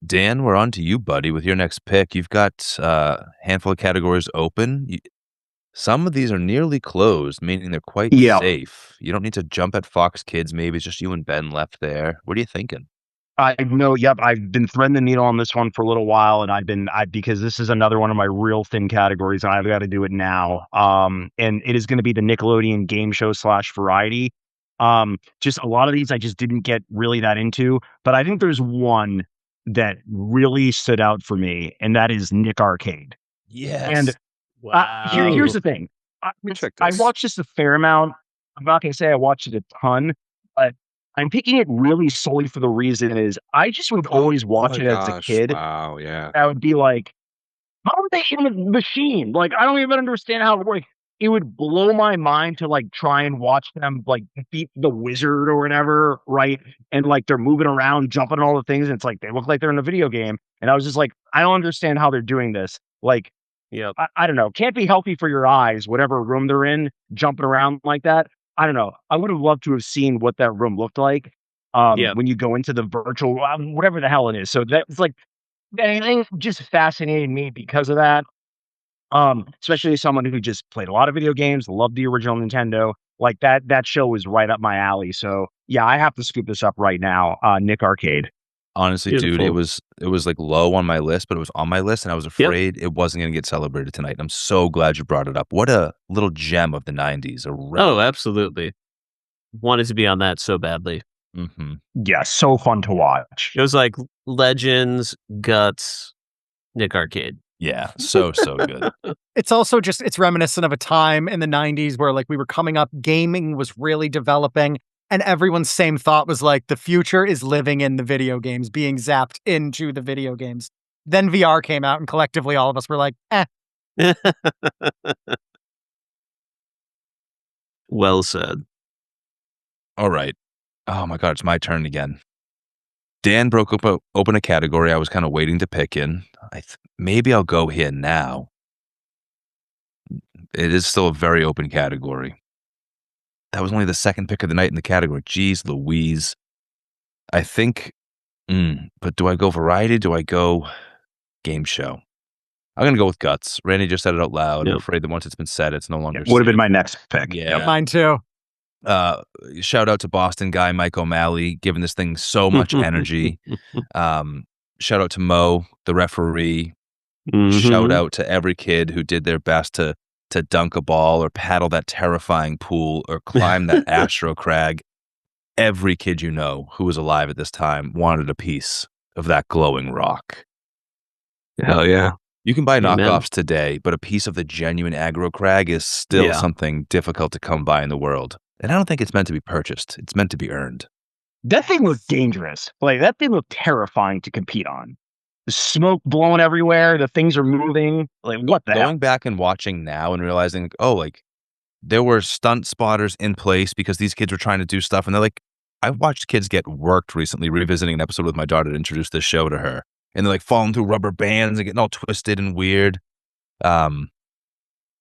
Dan, we're on to you, buddy, with your next pick. You've got a handful of categories open. Some of these are nearly closed, meaning they're quite safe. You don't need to jump at Fox Kids. Maybe it's just you and Ben left there. What are you thinking? I know. Yep. I've been threading the needle on this one for a little while, and because this is another one of my real thin categories, and I've got to do it now. And it is going to be the Nickelodeon game show / variety. Just a lot of these I just didn't get really that into, but I think there's one that really stood out for me, and that is Nick Arcade. Yes. And here's the thing. I watched this a fair amount. I'm not going to say I watched it a ton, but I'm picking it really solely for the reason is I just would always watch it as a kid. Wow, yeah. I would be like, how are they in the machine? Like, I don't even understand how it works. It would blow my mind to like try and watch them like beat the wizard or whatever, right? And like they're moving around, jumping all the things, and it's like they look like they're in a video game. And I was just like, I don't understand how they're doing this. Like, I don't know. Can't be healthy for your eyes, whatever room they're in, jumping around like that. I don't know. I would have loved to have seen what that room looked like when you go into the virtual, whatever the hell it is. So that's like, anything just fascinated me because of that. Especially as someone who just played a lot of video games, loved the original Nintendo. Like that show was right up my alley. So yeah, I have to scoop this up right now. Nick Arcade. Honestly, dude, it was like low on my list, but it was on my list, and I was afraid it wasn't going to get celebrated tonight. And I'm so glad you brought it up. What a little gem of the 90s. Oh, absolutely. Wanted to be on that so badly. Mm-hmm. Yeah, so fun to watch. It was like Legends, Guts, Nick Arcade. Yeah, so good. It's also just, it's reminiscent of a time in the 90s where like we were coming up, gaming was really developing, and everyone's same thought was like, the future is living in the video games, being zapped into the video games. Then VR came out, and collectively all of us were like, eh. Well said. All right. Oh my God, it's my turn again. Dan broke up open a category I was kind of waiting to pick in. Maybe I'll go here now. It is still a very open category. That was only the second pick of the night in the category. Jeez Louise. I think But do I go variety? Do I go game show? I'm going to go with Guts. Randy just said it out loud. Yep. I'm afraid that once it's been said, it's no longer Would have been safe. my next pick. Yeah. Mine too. Shout out to Boston guy Mike O'Malley, giving this thing so much energy. Shout out to Mo, the referee. Shout out to every kid who did their best to dunk a ball or paddle that terrifying pool or climb that Astro crag. Every kid you know who was alive at this time wanted a piece of that glowing rock. Hell yeah. You can buy Amen. knockoffs today, but a piece of the genuine aggro crag is still something difficult to come by in the world. And I don't think it's meant to be purchased. It's meant to be earned. That thing looked dangerous. Like, that thing looked terrifying to compete on. The smoke blowing everywhere. The things are moving. Like, what the hell? Going back and watching now and realizing, there were stunt spotters in place because these kids were trying to do stuff. And they're like, I watched kids get worked recently, revisiting an episode with my daughter to introduce this show to her. And they're like falling through rubber bands and getting all twisted and weird.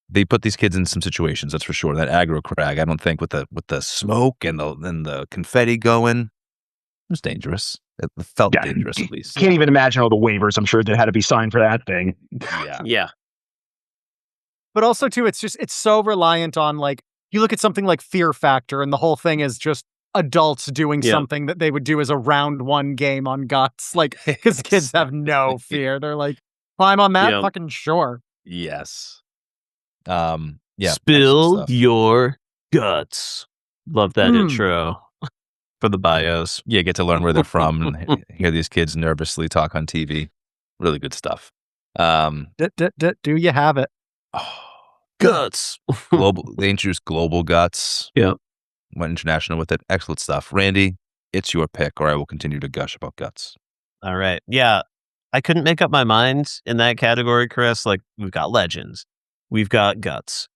They put these kids in some situations, that's for sure. That aggro crag, I don't think with the smoke and the confetti going, it was dangerous. It felt dangerous at least. Can't even imagine all the waivers I'm sure that had to be signed for that thing. Yeah. But also too, it's so reliant on, like, you look at something like Fear Factor and the whole thing is just adults doing something that they would do as a round one game on Guts. Like, because kids have no fear. They're like, climb on that? Fucking sure. Yes. Spill your guts. Love that intro for the bios. Yeah, get to learn where they're from and hear these kids nervously talk on TV. Really good stuff. Do you have it? Guts. They introduced Global Guts. Yep. Went international with it. Excellent stuff. Randy, it's your pick, or I will continue to gush about Guts. All right. Yeah. I couldn't make up my mind in that category, Chris. Like, we've got Legends. We've got Guts.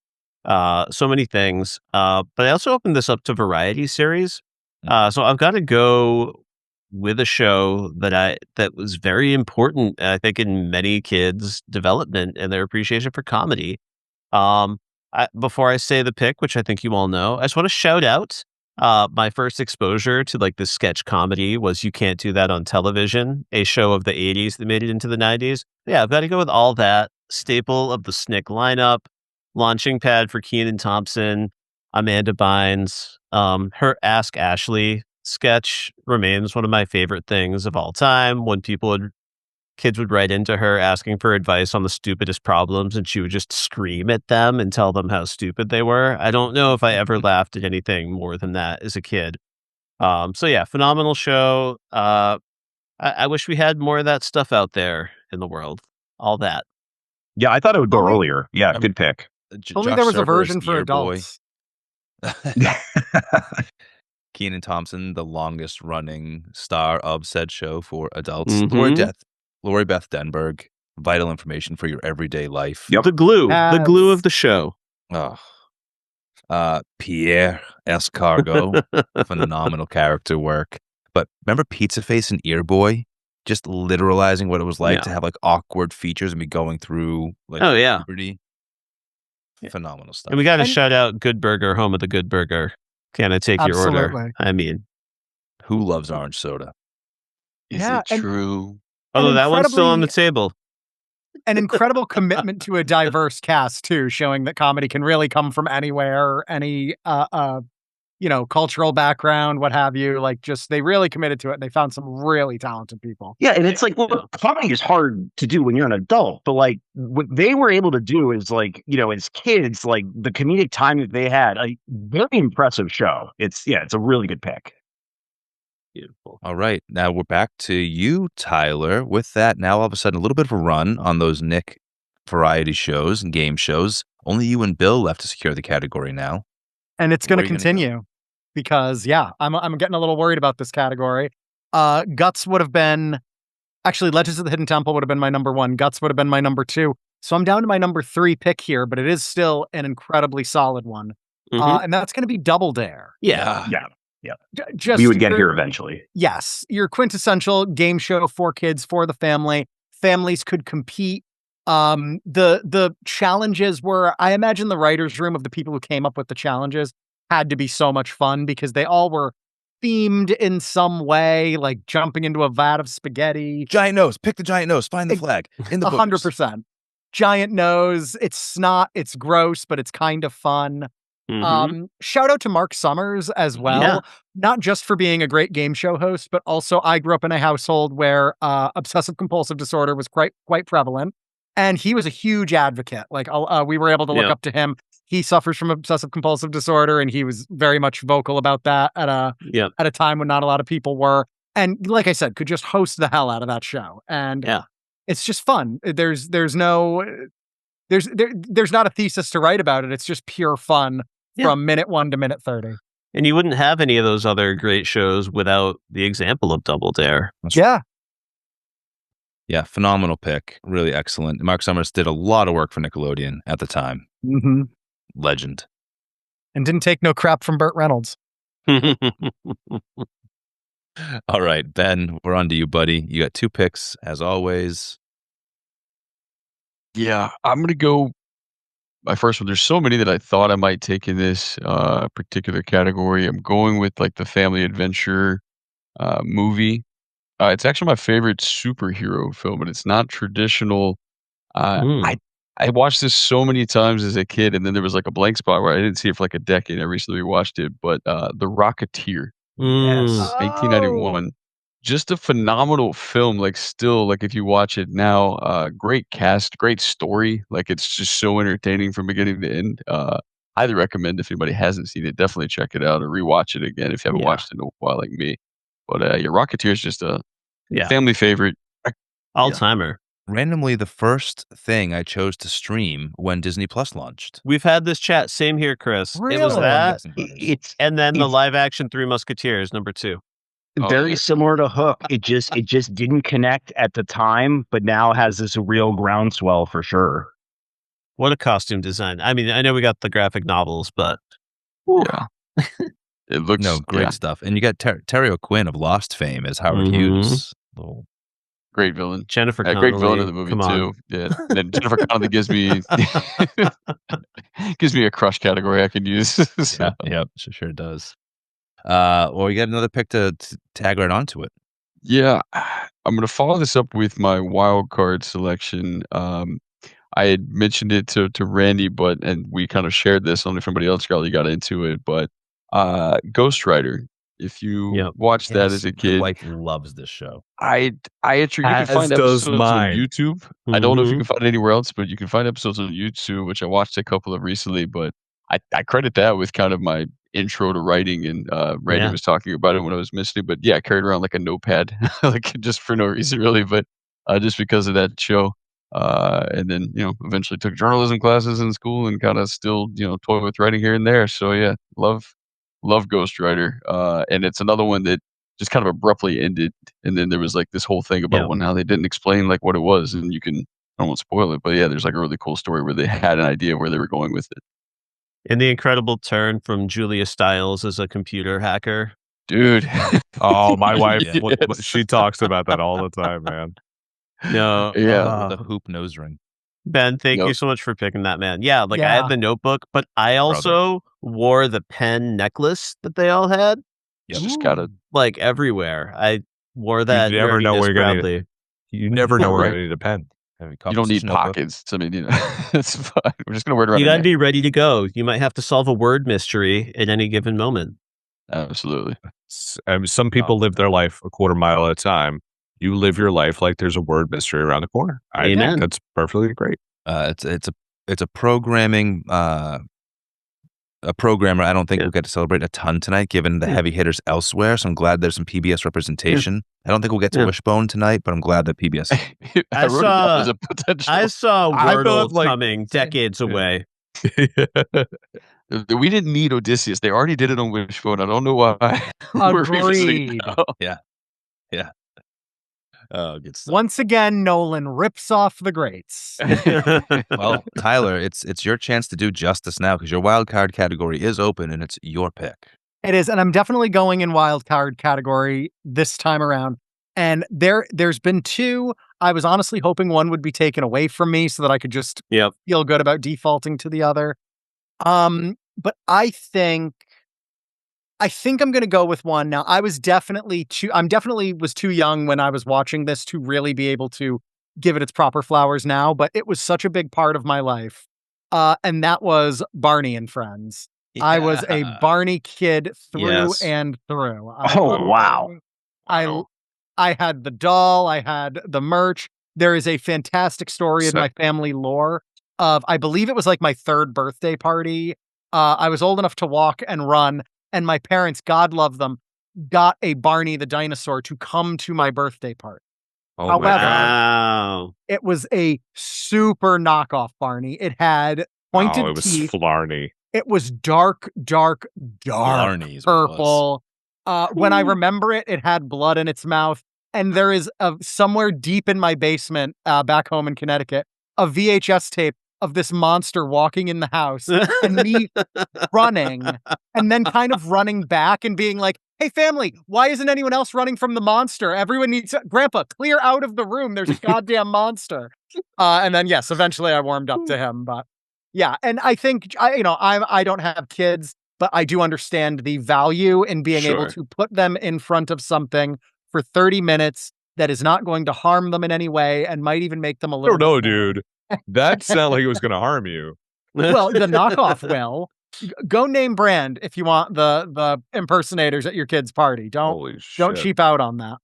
So many things. But I also opened this up to variety series. So I've got to go with a show that was very important, I think, in many kids' development and their appreciation for comedy. Before I say the pick, which I think you all know, I just want to shout out my first exposure to like the sketch comedy was You Can't Do That on Television, a show of the 80s that made it into the 90s. Yeah, I've got to go with all that. Staple of the SNCC lineup, launching pad for Kenan Thompson, Amanda Bynes. Her Ask Ashley sketch remains one of my favorite things of all time. When kids would write into her asking for advice on the stupidest problems, and she would just scream at them and tell them how stupid they were. I don't know if I ever laughed at anything more than that as a kid. So yeah, phenomenal show. I wish we had more of that stuff out there in the world. All that. Yeah, I thought it would go earlier. Yeah, good pick. Only there was a version for adults. Kenan Thompson, the longest running star of said show for adults. Lori Beth Denberg, vital information for your everyday life. Yep. The glue of the show. Pierre Escargot, phenomenal character work. But remember Pizza Face and Ear Boy? Just literalizing what it was like to have like awkward features and be going through like puberty. Phenomenal stuff. And we got to shout out Good Burger, home of the Good Burger. Can I take your order? I mean, who loves orange soda? Is it true? Although that one's still on the table. An incredible commitment to a diverse cast too, showing that comedy can really come from anywhere, any cultural background, what have you. Like, just they really committed to it. And they found some really talented people. Yeah, and it's like, well, comedy is hard to do when you're an adult, but like what they were able to do is like, as kids, like the comedic time that they had, a very impressive show. It's a really good pick. Beautiful. All right. Now we're back to you, Tyler. With that, now all of a sudden, a little bit of a run on those Nick variety shows and game shows. Only you and Bill left to secure the category now. And it's going to continue because, I'm getting a little worried about this category. Guts would have been, actually, Legends of the Hidden Temple would have been my number one. Guts would have been my number two. So I'm down to my number three pick here, but it is still an incredibly solid one. And that's going to be Double Dare. Yeah. Just we would get here eventually. Yes. Your quintessential game show for kids, for the family. Families could compete. The challenges were, I imagine the writer's room of the people who came up with the challenges had to be so much fun because they all were themed in some way, like jumping into a vat of spaghetti. Giant nose. Pick the giant nose. Find the flag. In the 100%. Giant nose. It's snot. It's gross, but it's kind of fun. Shout out to Mark Summers as well, not just for being a great game show host, but also I grew up in a household where obsessive compulsive disorder was quite prevalent, and he was a huge advocate. Like we were able to look up to him. He suffers from obsessive compulsive disorder, and he was very much vocal about that at a time when not a lot of people were. And like I said, could just host the hell out of that show, and it's just fun. There's not a thesis to write about it. It's just pure fun. From minute 1 to minute 30. And you wouldn't have any of those other great shows without the example of Double Dare. Yeah, phenomenal pick. Really excellent. Mark Summers did a lot of work for Nickelodeon at the time. Legend. And didn't take no crap from Burt Reynolds. All right, Ben, we're on to you, buddy. You got 2 picks, as always. Yeah, I'm going to go my first one. There's so many that I thought I might take in this particular category. I'm going with like the family adventure movie. It's actually my favorite superhero film, and it's not traditional. I watched this so many times as a kid, and then there was like a blank spot where I didn't see it for like a decade. I recently rewatched it, but The Rocketeer, 1991. Just a phenomenal film. Like still, like if you watch it now, great cast, great story. Like it's just so entertaining from beginning to end. Highly recommend if anybody hasn't seen it, definitely check it out or rewatch it again if you haven't watched it in a while like me. But Rocketeer is just a family favorite. All-timer. Randomly, the first thing I chose to stream when Disney Plus launched. We've had this chat. Same here, Chris. Really? It was that. And then the it's live-action Three Musketeers, number 2. very similar to Hook. It just didn't connect at the time, but now has this real groundswell for sure. What a costume design. I mean, I know we got the graphic novels, but it looks great stuff. And you got Terry O'Quinn of Lost fame as Howard Hughes. Great villain. Jennifer Connelly. Great villain in the movie too. Yeah. And Jennifer Connelly gives me a crush category I could use. So. Yeah, sure does. Well, you got another pick to tag right onto it. Yeah, I'm going to follow this up with my wild card selection. I had mentioned it to Randy, and we kind of shared this. Only if anybody else got into it, but Ghost Rider. If you watched that as a kid, my wife loves this show. I attribute you can find episodes on YouTube. I don't know if you can find it anywhere else, but you can find episodes on YouTube, which I watched a couple of recently. But I credit that with kind of my intro to writing, and Randy was talking about it when I was missing it. But yeah, I carried around like a notepad, like just for no reason really, but just because of that show. And then eventually took journalism classes in school and kind of still toy with writing here and there. So yeah, love Ghost Rider. And it's another one that just kind of abruptly ended, and then there was like this whole thing about how they didn't explain like what it was, and I won't spoil it, but yeah, there's like a really cool story where they had an idea where they were going with it. And the incredible turn from Julia Stiles as a computer hacker. Dude. Oh, my wife, she talks about that all the time, man. No. The hoop nose ring. Ben, thank you so much for picking that, man. Yeah, I had the notebook, but I also wore the pen necklace that they all had. You just gotta everywhere. I wore that. You never know where you're gonna need. You never know where you're gonna need a pen. You don't need pockets. I mean, it's fine. We're just gonna wear it around. You gotta be ready to go. You might have to solve a word mystery at any given moment. Absolutely. Some people live their life a quarter mile at a time. You live your life like there's a word mystery around the corner. Amen. That's perfectly great. It's a programming a programmer I don't think we'll get to celebrate a ton tonight, given the heavy hitters elsewhere. So I'm glad there's some PBS representation. I don't think we'll get to Wishbone tonight, but I'm glad that PBS. I saw Wordle coming decades away. We didn't need Odysseus. They already did it on Wishbone. I don't know why. Agreed. Yeah. Oh, good stuff. Once again, Nolan rips off the greats. Well, Tyler, it's your chance to do justice now because your wild card category is open and it's your pick. It is, and I'm definitely going in wild card category this time around. And there's been 2. I was honestly hoping one would be taken away from me so that I could just feel good about defaulting to the other. But I think I think I'm going to go with one. Now, I'm definitely was too young when I was watching this to really be able to give it its proper flowers now, but it was such a big part of my life. And that was Barney and Friends. Yeah. I was a Barney kid through Yes. and through. Wow. I had the doll, I had the merch. There is a fantastic story in my family lore of, I believe it was like my 3rd birthday party. I was old enough to walk and run, and my parents, God love them, got a Barney the dinosaur to come to my birthday party. However, Wow. it was a super knockoff Barney. It had pointed it was teeth. Flarney. It was dark Blarney's what it was. purple. When I remember it, it had blood in its mouth. And there is somewhere deep in my basement, back home in Connecticut, a VHS tape of this monster walking in the house and me running and then kind of running back and being like, hey, family, why isn't anyone else running from the monster? Everyone needs Grandpa, clear out of the room. There's a goddamn monster. And then, yes, eventually I warmed up to him. But yeah, and I think, I don't have kids, but I do understand the value in being able to put them in front of something for 30 minutes that is not going to harm them in any way and might even make them a little. I don't know, dude. That sounded like it was going to harm you. Well, the knockoff will. Go name brand if you want the impersonators at your kid's party. Don't cheap out on that.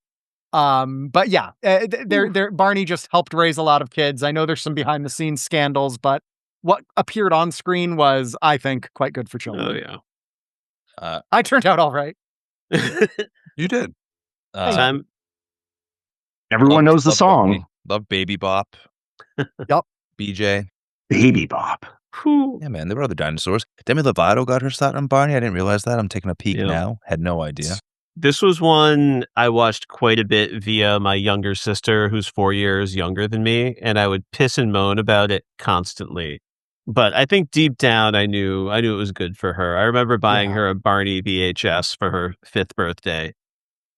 But yeah, Barney just helped raise a lot of kids. I know there's some behind the scenes scandals, but what appeared on screen was, I think, quite good for children. Oh yeah. I turned out all right. You did. Time. Everyone knows the song. Barney. Love Baby Bop. Yep. BJ. Baby Bop. Yeah, man, there were other dinosaurs. Demi Lovato got her start on Barney. I didn't realize that. I'm taking a peek now. Had no idea. This was one I watched quite a bit via my younger sister, who's 4 years younger than me, and I would piss and moan about it constantly. But I think deep down, I knew it was good for her. I remember buying her a Barney VHS for her 5th birthday.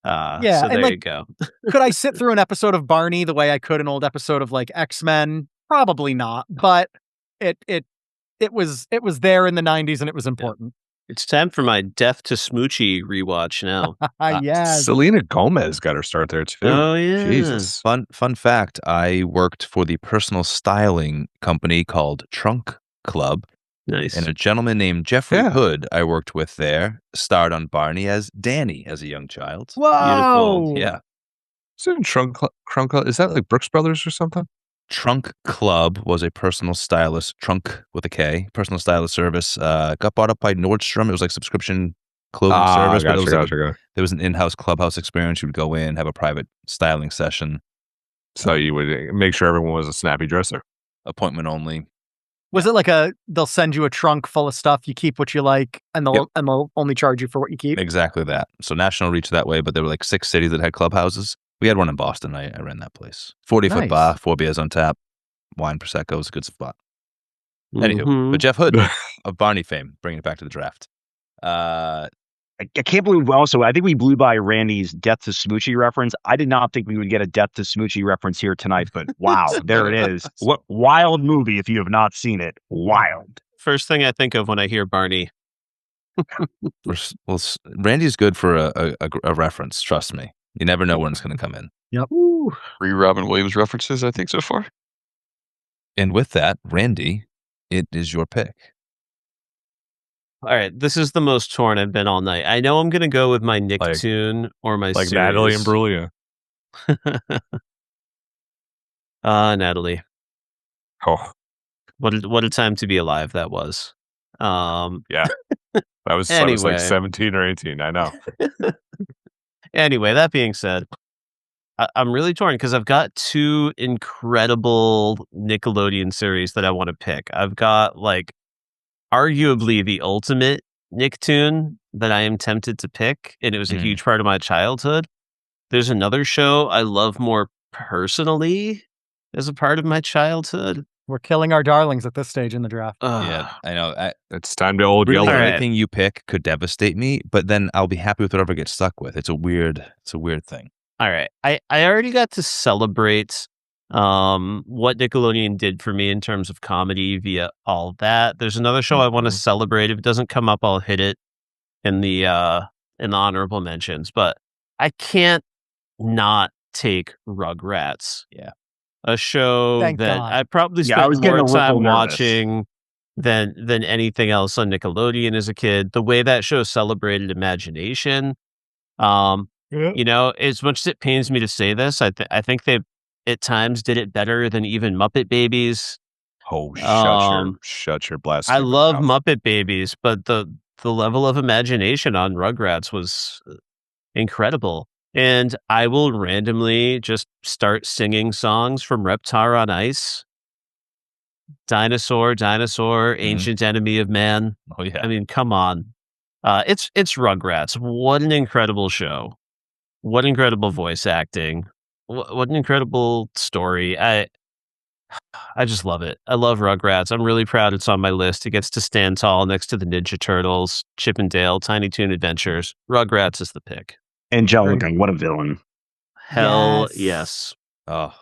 So there you go. Could I sit through an episode of Barney the way I could an old episode of like X-Men? Probably not, but it was there in the 90s and it was important. It's time for my Death to Smoochie rewatch now. Yes. Selena Gomez got her start there too. Oh yeah. Jesus. Fun fact, I worked for the personal styling company called Trunk Club. Nice. And a gentleman named Jeffrey Hood I worked with there starred on Barney as Danny as a young child. Whoa. Beautiful. Yeah. Isn't Trunk Club? Is that like Brooks Brothers or something? Trunk Club was a personal stylist, Trunk with a K, personal stylist service. Got bought up by Nordstrom. It was like subscription clothing service. Gotcha. There was an in-house clubhouse experience. You would go in, have a private styling session. So you would make sure everyone was a snappy dresser. Appointment only. Was it like they'll send you a trunk full of stuff, you keep what you like, and they'll only charge you for what you keep? Exactly that. So national reach that way, but there were like 6 cities that had clubhouses. We had one in Boston. I ran that place. 40-foot bar, 4 beers on tap, wine, Prosecco. It was a good spot. Anywho, but Jeff Hood of Barney fame, bringing it back to the draft. I can't believe I think we blew by Randy's Death to Smoochie reference. I did not think we would get a Death to Smoochie reference here tonight, but wow, there it is. What wild movie if you have not seen it. Wild. First thing I think of when I hear Barney. Well, Randy's good for a reference, trust me. You never know when it's going to come in. Yep. 3 Robin Williams references, I think, so far. And with that, Randy, it is your pick. All right, this is the most torn I've been all night. I know I'm going to go with my Nicktoon or my like series. Natalie and Brulia. Natalie. Oh, what a time to be alive that was. yeah, I was like 17 or 18. I know. Anyway, that being said, I'm really torn because I've got 2 incredible Nickelodeon series that I want to pick. I've got like arguably the ultimate Nicktoon that I am tempted to pick, and it was a huge part of my childhood. There's another show I love more personally as a part of my childhood. We're killing our darlings at this stage in the draft. Yeah, I know. It's time to old really, yellow. anything you pick could devastate me, but then I'll be happy with whatever I get stuck with. It's a weird thing. All right. I already got to celebrate what Nickelodeon did for me in terms of comedy via all that. There's another show I want to celebrate. If it doesn't come up, I'll hit it. in the honorable mentions, but I can't not take Rugrats. Yeah. A show Thank that God. I probably Yeah, I was spent getting more a little time nervous. watching than anything else on Nickelodeon as a kid. The way that show celebrated imagination, you know, as much as it pains me to say this, I think they at times did it better than even Muppet Babies. Oh, shut your I blasphemy love mouth. Muppet Babies, but the level of imagination on Rugrats was incredible. And I will randomly just start singing songs from Reptar on Ice. Dinosaur, ancient enemy of man. Oh yeah. I mean, come on. It's Rugrats. What an incredible show. What incredible voice acting. What an incredible story. I just love it. I love Rugrats. I'm really proud it's on my list. It gets to stand tall next to the Ninja Turtles, Chip and Dale, Tiny Toon Adventures. Rugrats is the pick. Angelica, what a villain. Hell Yes. yes. Oh,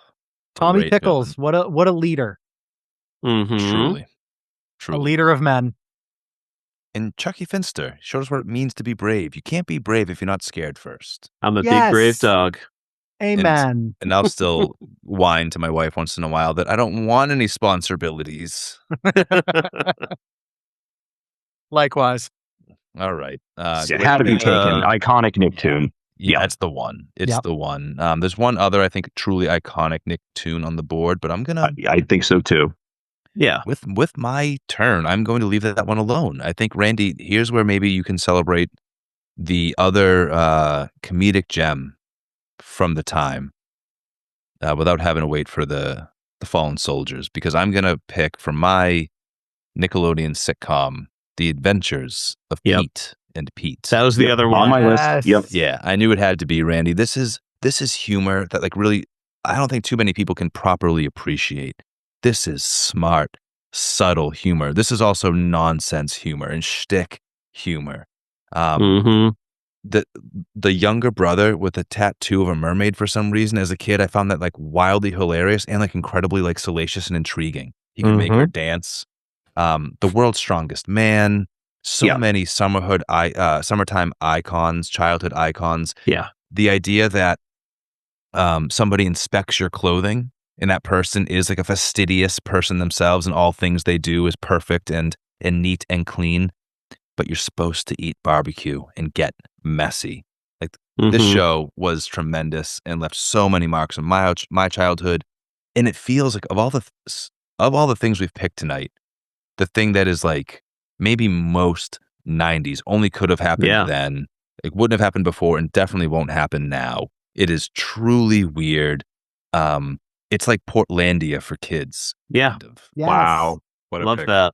Tommy great Pickles, villain. what a leader. Mm-hmm. Truly. A leader of men. And Chucky Finster showed us what it means to be brave. You can't be brave if you're not scared first. I'm a big brave Yes. dog. Amen. And I'll still whine to my wife once in a while that I don't want any sponsorabilities. Likewise. All right. It had to be taken. Iconic Nicktoon. Yeah, it's the one. It's Yep. the one. There's one other, I think, truly iconic Nicktoon on the board, but I'm gonna. I think so too. Yeah. With my turn, I'm going to leave that one alone. I think, Randy, here's where maybe you can celebrate the other comedic gem from the time without having to wait for the fallen soldiers, because I'm gonna pick from my Nickelodeon sitcom, The Adventures of Pete and Pete. That was the other one. On my list. Yep. Yeah, I knew it had to be, Randy. This is humor that, like, really, I don't think too many people can properly appreciate. This is smart, subtle humor. This is also nonsense humor and shtick humor. The younger brother with a tattoo of a mermaid, for some reason, as a kid, I found that like wildly hilarious and like incredibly like salacious and intriguing. He could make her dance. The World's Strongest Man. So many summertime icons, childhood icons. Yeah. The idea that somebody inspects your clothing and that person is like a fastidious person themselves and all things they do is perfect and neat and clean, but you're supposed to eat barbecue and get messy. Like this show was tremendous and left so many marks on my childhood. And it feels like of all the things we've picked tonight, the thing that is like maybe most 90s only could have happened then. It wouldn't have happened before and definitely won't happen now. It is truly weird. It's like Portlandia for kids. Yeah. Kind of. Yes. Wow. What a Love pick. that.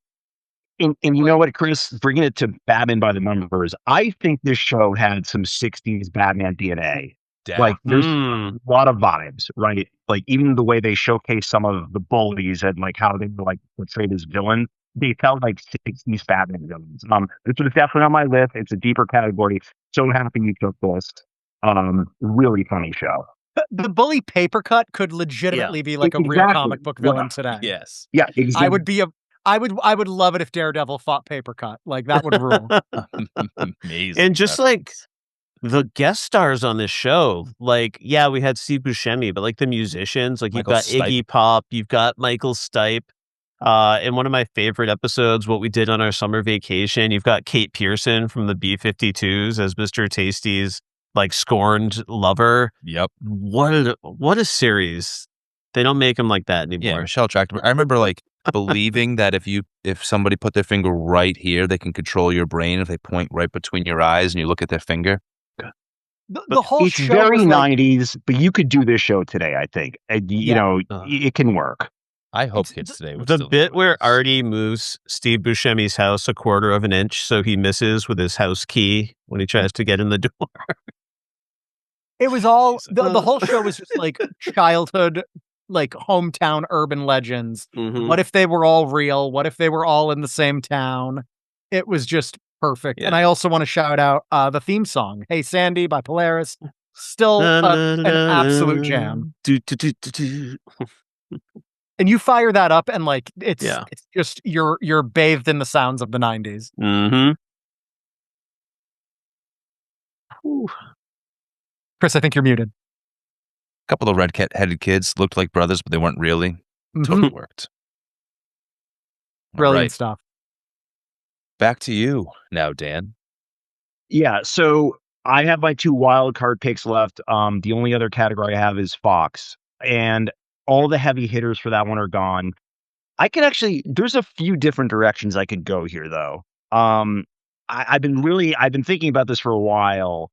And you know what, Chris? Bringing it to Batman by the numbers, I think this show had some 60s Batman DNA. Yeah. Like, there's a lot of vibes, right? Like, even the way they showcase some of the bullies and, like, how they were, like, portrayed as villains, they felt like 60s Batman villains. This was definitely on my list. It's a deeper category. So happy you took this. Really funny show. The bully Papercut could legitimately be like a real comic book villain today. Yes. Yeah, exactly. I would love it if Daredevil fought Papercut. Like, that would rule. Amazing. And just like the guest stars on this show, like, yeah, we had Steve Buscemi, but like the musicians, like Michael you've got Stipe. Iggy Pop, you've got Michael Stipe. In one of my favorite episodes, what we did on our summer vacation, you've got Kate Pearson from the B-52s as Mr. Tasty's like scorned lover. Yep. What a series. They don't make them like that Yeah, anymore. Michelle Trachtenberg. I remember like believing that if somebody put their finger right here, they can control your brain if they point right between your eyes and you look at their finger. The whole It's show very was like, 90s, but you could do this show today, I think. You know, it can work. I hope kids today would The still bit enjoy where this. Artie moves Steve Buscemi's house a quarter of an inch so he misses with his house key when he tries to get in the door. it was all the whole show was just like childhood, like hometown urban legends. What if they were all real? What if they were all in the same town? It was just perfect. Yeah. And I also want to shout out the theme song, "Hey Sandy" by Polaris. Still an absolute jam. And you fire that up and like it's just you're bathed in the sounds of the 90s. Chris, I think you're muted. A couple of red-headed kids looked like brothers, but they weren't really. Totally worked. Brilliant stuff. Back to you now, Dan. Yeah, so I have my 2 wild card picks left. The only other category I have is Fox, and all the heavy hitters for that one are gone. I could actually there's a few different directions I could go here, though. I've been thinking about this for a while.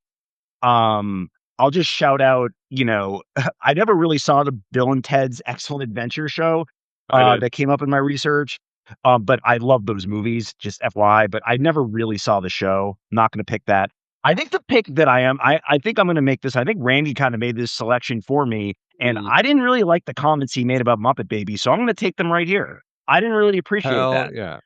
I'll just shout out, I never really saw the Bill and Ted's Excellent Adventure show that came up in my research. But I love those movies, just FYI, but I never really saw the show. Not going to pick that. I think the pick that I think I'm going to make this. I think Randy kind of made this selection for me, and I didn't really like the comments he made about Muppet Babies, so I'm going to take them right here. I didn't really appreciate that. Yeah.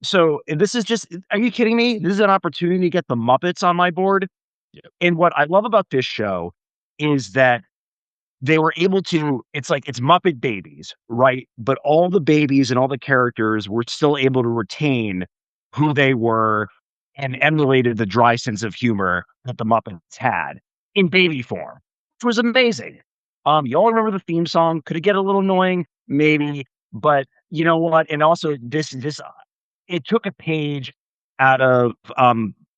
So this is just, are you kidding me? This is an opportunity to get the Muppets on my board. Yep. And what I love about this show is that they were able to, it's Muppet Babies, right? But all the babies and all the characters were still able to retain who they were and emulated the dry sense of humor that the Muppets had in baby form, which was amazing. You all remember the theme song? Could it get a little annoying? Maybe. But you know what? And also this it took a page out of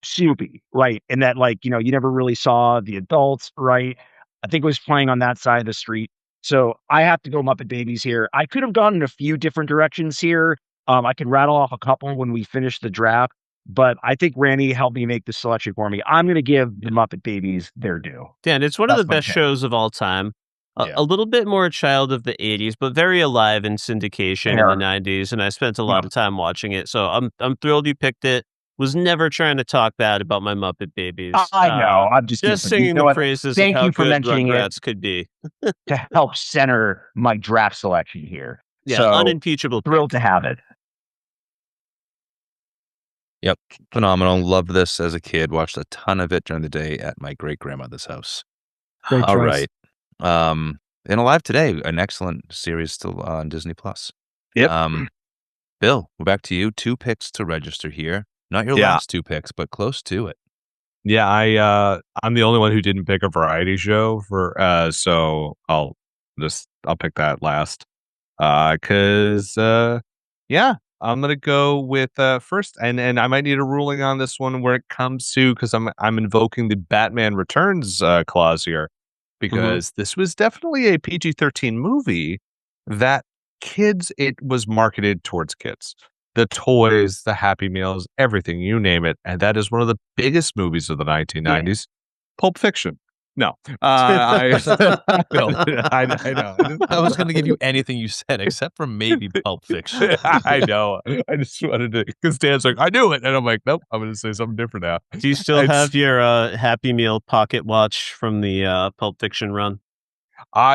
Snoopy, right? And that, you never really saw the adults, right? I think it was playing on that side of the street. So I have to go Muppet Babies here. I could have gone in a few different directions here. I can rattle off a couple when we finish the draft, but I think Randy helped me make the selection for me. I'm going to give the Muppet Babies their due. Dan, it's one of the best shows of all time. A little bit more a child of the 80s, but very alive in syndication in the 90s, and I spent a lot of time watching it. So I'm thrilled you picked it. Was never trying to talk bad about my Muppet Babies. I know. I'm just singing the phrases Thank of how you for good mentioning Rugrats could be. to help center my draft selection here. Yeah, so, unimpeachable. Thrilled to have it. Yep, phenomenal. Loved this as a kid. Watched a ton of it during the day at my great-grandmother's house. Great All choice. right. And Alive Today, an excellent series still on Disney+. Yep. Bill, we're back to you. 2 picks to register here. Not your last 2 picks, but close to it. Yeah, I'm the only one who didn't pick a variety show so I'll pick that last. Cause I'm gonna go with first, and I might need a ruling on this one where it comes to, because I'm invoking the Batman Returns clause here, because this was definitely a PG-13 movie that it was marketed towards kids. The toys, the Happy Meals, everything, you name it. And that is one of the biggest movies of the 1990s. Pulp Fiction. No. I know. I was going to give you anything you said except for maybe Pulp Fiction. I know. I just wanted to, because Dan's like, I knew it. And I'm like, nope, I'm going to say something different now. Do you still have your Happy Meal pocket watch from the Pulp Fiction run?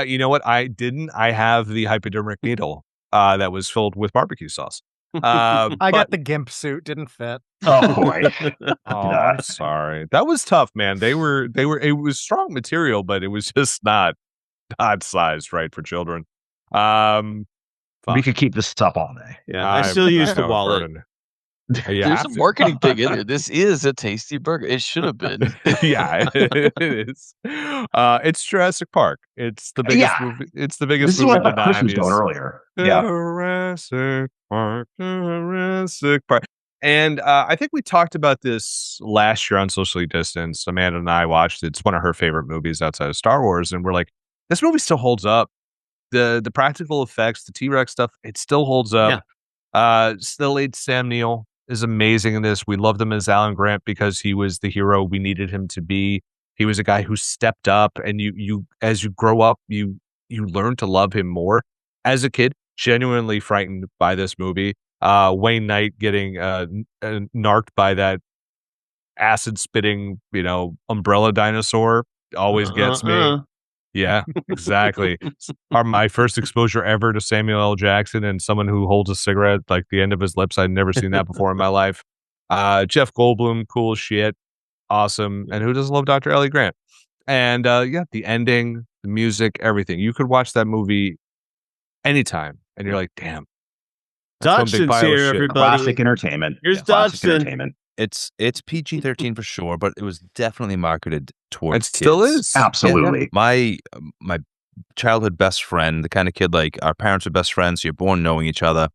You know what? I didn't. I have the hypodermic needle that was filled with barbecue sauce. I got the gimp suit, didn't fit. Oh boy. I'm sorry. That was tough, man. It was strong material, but it was just not sized right for children. We could keep this up all day. Yeah, I still use the wallet. There's a marketing thing in there. This is a tasty burger. It should have been. Yeah, it is. It's Jurassic Park. It's the biggest movie. It's the biggest movie of the 90s. Chris was going earlier. Yeah. Jurassic Park. And I think we talked about this last year on Socially Distanced. Amanda and I watched it. It's one of her favorite movies outside of Star Wars. And we're like, this movie still holds up. The practical effects, the T-Rex stuff, it still holds up. Still ate Sam Neill is amazing in this. We loved him as Alan Grant because he was the hero we needed him to be. He was a guy who stepped up, and you as you grow up, you learn to love him more. As a kid, genuinely frightened by this movie. Wayne Knight getting narked by that acid spitting, umbrella dinosaur always gets me. Yeah, exactly. My first exposure ever to Samuel L. Jackson and someone who holds a cigarette like the end of his lips. I'd never seen that before in my life. Jeff Goldblum, cool shit, awesome. And who doesn't love Dr. Ellie Grant? And the ending, the music, everything. You could watch that movie anytime, and you're like, damn. Dodgson's here, everybody. Classic entertainment. Here's Dodgson. It's PG-13 for sure, but it was definitely marketed towards It still kids. is. Absolutely. My childhood best friend, the kind of kid like our parents are best friends, so you're born knowing each other.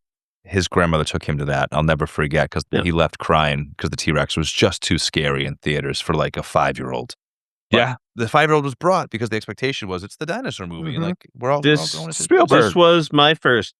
His grandmother took him to that. I'll never forget because he left crying because the T-Rex was just too scary in theaters for like a 5-year-old. Yeah. The 5-year-old was brought because the expectation was it's the dinosaur movie. And like we're all going to see Spielberg. This was my first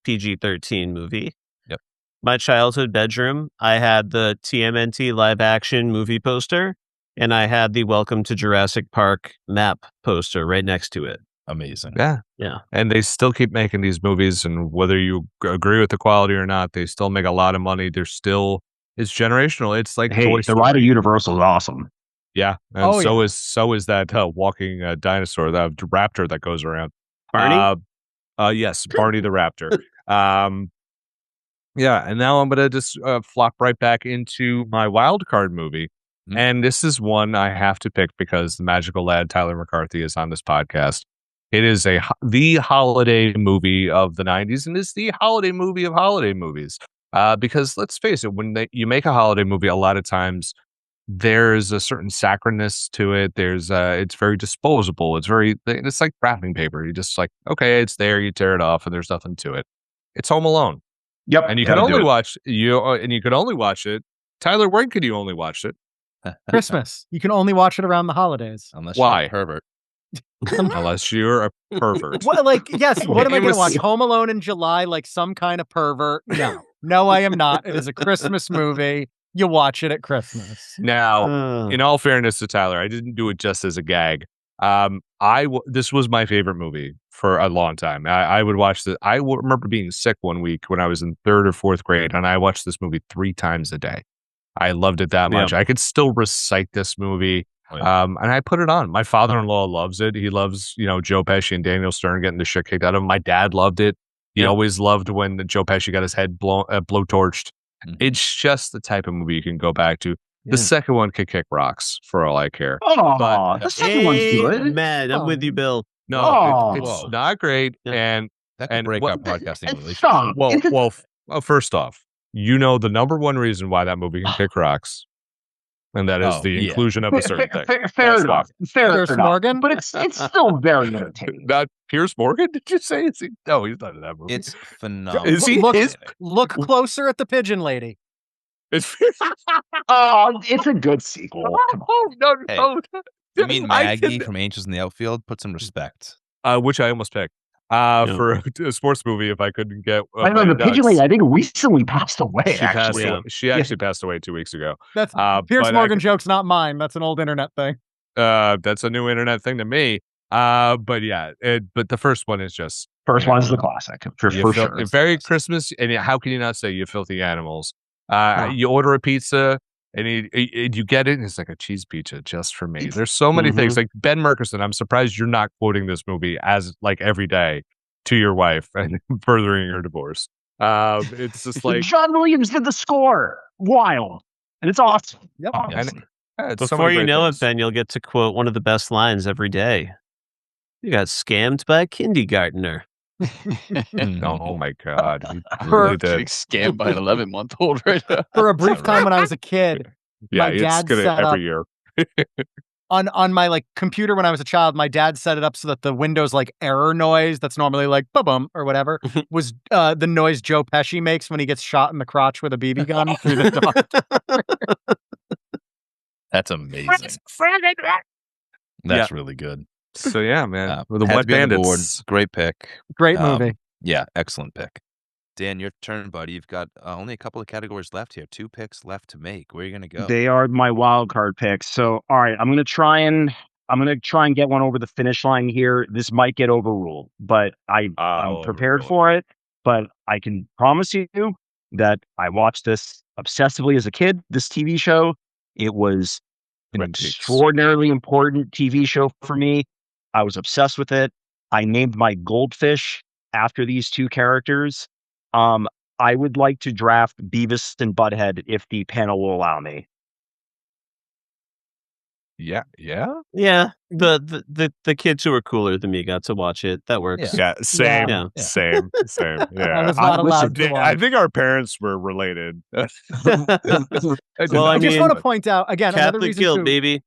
PG-13 movie. Yep. My childhood bedroom, I had the TMNT live action movie poster, and I had the Welcome to Jurassic Park map poster right next to it. Amazing. Yeah. Yeah. And they still keep making these movies, and whether you agree with the quality or not, they still make a lot of money. It's generational. It's like Hey, Toy the Story. ride of Universal is awesome. Yeah. And so is that walking dinosaur, the raptor that goes around. Barney? Yes, Barney the raptor. Yeah, and now I'm going to just flop right back into my wild card movie. Mm-hmm. And this is one I have to pick because the magical lad Tyler McCarthy is on this podcast. It is the holiday movie of the 90s, and it's the holiday movie of holiday movies. Because let's face it, when you make a holiday movie, a lot of times there's a certain sacredness to it. It's very disposable. It's like wrapping paper. You just like, okay, it's there. You tear it off, and there's nothing to it. It's Home Alone. Yep. And you can only watch it. Tyler, when could you only watch it? Christmas. You can only watch it around the holidays. Unless Why? you're a pervert. Unless you're a pervert. What, like, yes, what am I going to watch? Home Alone in July, like some kind of pervert? No, I am not. It is a Christmas movie. You watch it at Christmas. Now, in all fairness to Tyler, I didn't do it just as a gag. This was my favorite movie for a long time. I would watch this. I remember being sick one week when I was in 3rd or 4th grade, and I watched this movie 3 times a day. I loved it that much. I could still recite this movie. And I put it on. My father-in-law loves it. He loves, Joe Pesci and Daniel Stern getting the shit kicked out of him. My dad loved it. He always loved when Joe Pesci got his head blowtorched. Mm-hmm. It's just the type of movie you can go back to. The second one could kick rocks for all I care. Oh, but the second one's good. Man, I'm with you, Bill. No, it's not great. And that could break our podcasting relationship. Well, first off, the number one reason why that movie can kick rocks, and that is the inclusion of a certain thing. Fair enough. Pierce Morgan, but it's still very entertaining. Not Pierce Morgan? Did you say? No, he's not in that movie. It's phenomenal. Is he? Look closer at the pigeon lady. It's it's a good sequel. No. Hey, you mean Maggie from Angels in the Outfield? Put some respect. Which I almost picked. For a sports movie, if I couldn't get. I know the pigeon lady, I think, recently passed away. She actually passed away 2 weeks ago. That's Pierce Morgan joke's not mine. That's an old internet thing. That's a new internet thing to me. But the first one is just. First one is the classic for sure. Very Christmas, and how can you not say you filthy animals? You order a pizza. And you get it, and it's like a cheese pizza just for me. There's so many things. Like Ben Murchison, I'm surprised you're not quoting this movie as like every day to your wife and furthering your divorce. It's just like John Williams did the score. Wild. And it's awesome. Yep. Before you know it, Ben, you'll get to quote one of the best lines every day. You got scammed by a kindergartner. Oh my God. Really did. Scammed by an 11-month-old right now. For a brief time when I was a kid, yeah, my dad set set every year. on my like computer when I was a child, my dad set it up so that the Windows like error noise that's normally like ba-bum or whatever was the noise Joe Pesci makes when he gets shot in the crotch with a BB gun through the dark. That's amazing. That's really good. So yeah, man. The Wet Wet Bandits. Great pick. Great movie. Yeah, excellent pick. Dan, your turn, buddy. You've got only a couple of categories left here. 2 picks left to make. Where are you going to go? They are my wild card picks. So, all right, I'm going to try and get one over the finish line here. This might get overruled, but I'm prepared for it. But I can promise you that I watched this obsessively as a kid. This TV show, it was an extraordinarily important TV show for me. I was obsessed with it. I named my goldfish after these 2 characters. I would like to draft Beavis and Butthead if the panel will allow me. Yeah. Yeah. Yeah, the kids who were cooler than me got to watch it. That works. Yeah. Same. Yeah. Same. Same. I Yeah. was not allowed to I watch. think our parents were related. Well, I I just want mean, to point out again another Catholic reason guilt, to baby.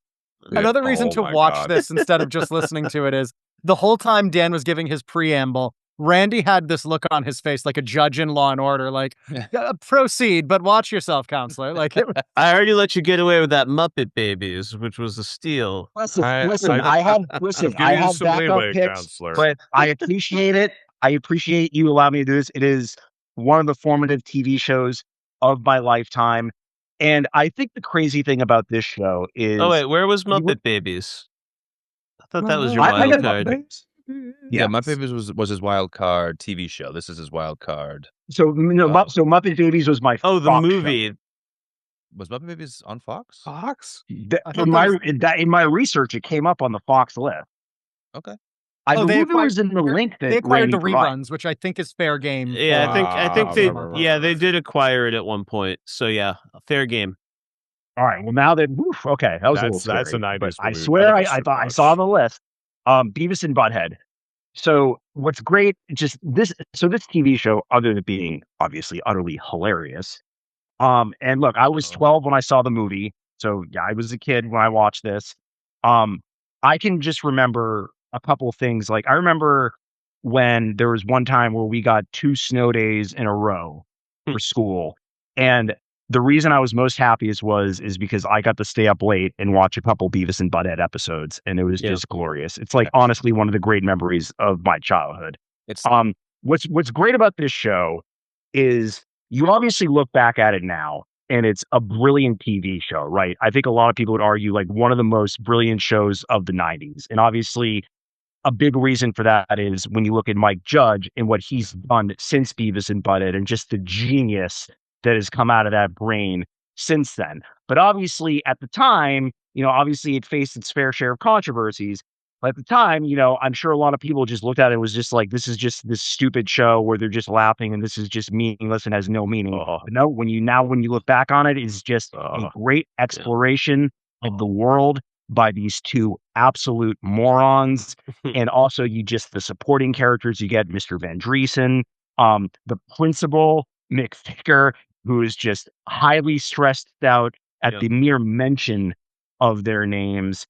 another reason Oh to my watch God. this instead of just listening to it is the whole time Dan was giving his preamble, Randy had this look on his face like a judge in Law and Order, like proceed, but watch yourself, counselor. Like I already let you get away with that Muppet Babies, which was a steal. Listen, I- I have Give you some backup leeway, picks, counselor. but I appreciate it. I appreciate you allowing me to do this. It is one of the formative TV shows of my lifetime. And I think the crazy thing about this show is Oh wait, where was you would- Muppet Babies? I thought that was your I wild got card. Yeah, My Babies was his wild card TV show. This is his wild card. So so Muppet Babies was my Oh, the Fox movie. Was Muppet Babies on Fox? Fox? show. I thought In my research, it came up on the Fox list. Okay. I Oh, they believe it acquired- was in the link that they acquired Randy the provided. reruns, which I think is fair game. Yeah, I think they right. they did acquire it at one point. So yeah, fair game. All right. Well, now that okay, that was a little That's scary. a But 90s I movie. swear, That I was thought I too saw much. the list. Beavis and Butthead. So what's great, just this. So this TV show, other than being obviously utterly hilarious. And look, I was 12 when I saw the movie, so yeah, I was a kid when I watched this. I can just remember a couple of things. Like I remember when there was one time where we got 2 snow days in a row for school, and the reason I was most happiest is because I got to stay up late and watch a couple Beavis and Butthead episodes, and it was Yeah. just glorious. It's like honestly one of the great memories of my childhood. It's What's great about this show is you obviously look back at it now and it's a brilliant TV show, right? I think a lot of people would argue like one of the most brilliant shows of the 90s. And obviously a big reason for that is when you look at Mike Judge and what he's done since Beavis and Butthead and just the genius that has come out of that brain since then. But obviously at the time, obviously it faced its fair share of controversies. But at the time, I'm sure a lot of people just looked at it and was just like, this is just this stupid show where they're just laughing and this is just meaningless and has no meaning. But no, when you look back on it, it's just a great exploration of the world by these 2 absolute morons. And also the supporting characters, you get Mr. Van Driesen, the principal, Mick Ficker, who is just highly stressed out at the mere mention of their names.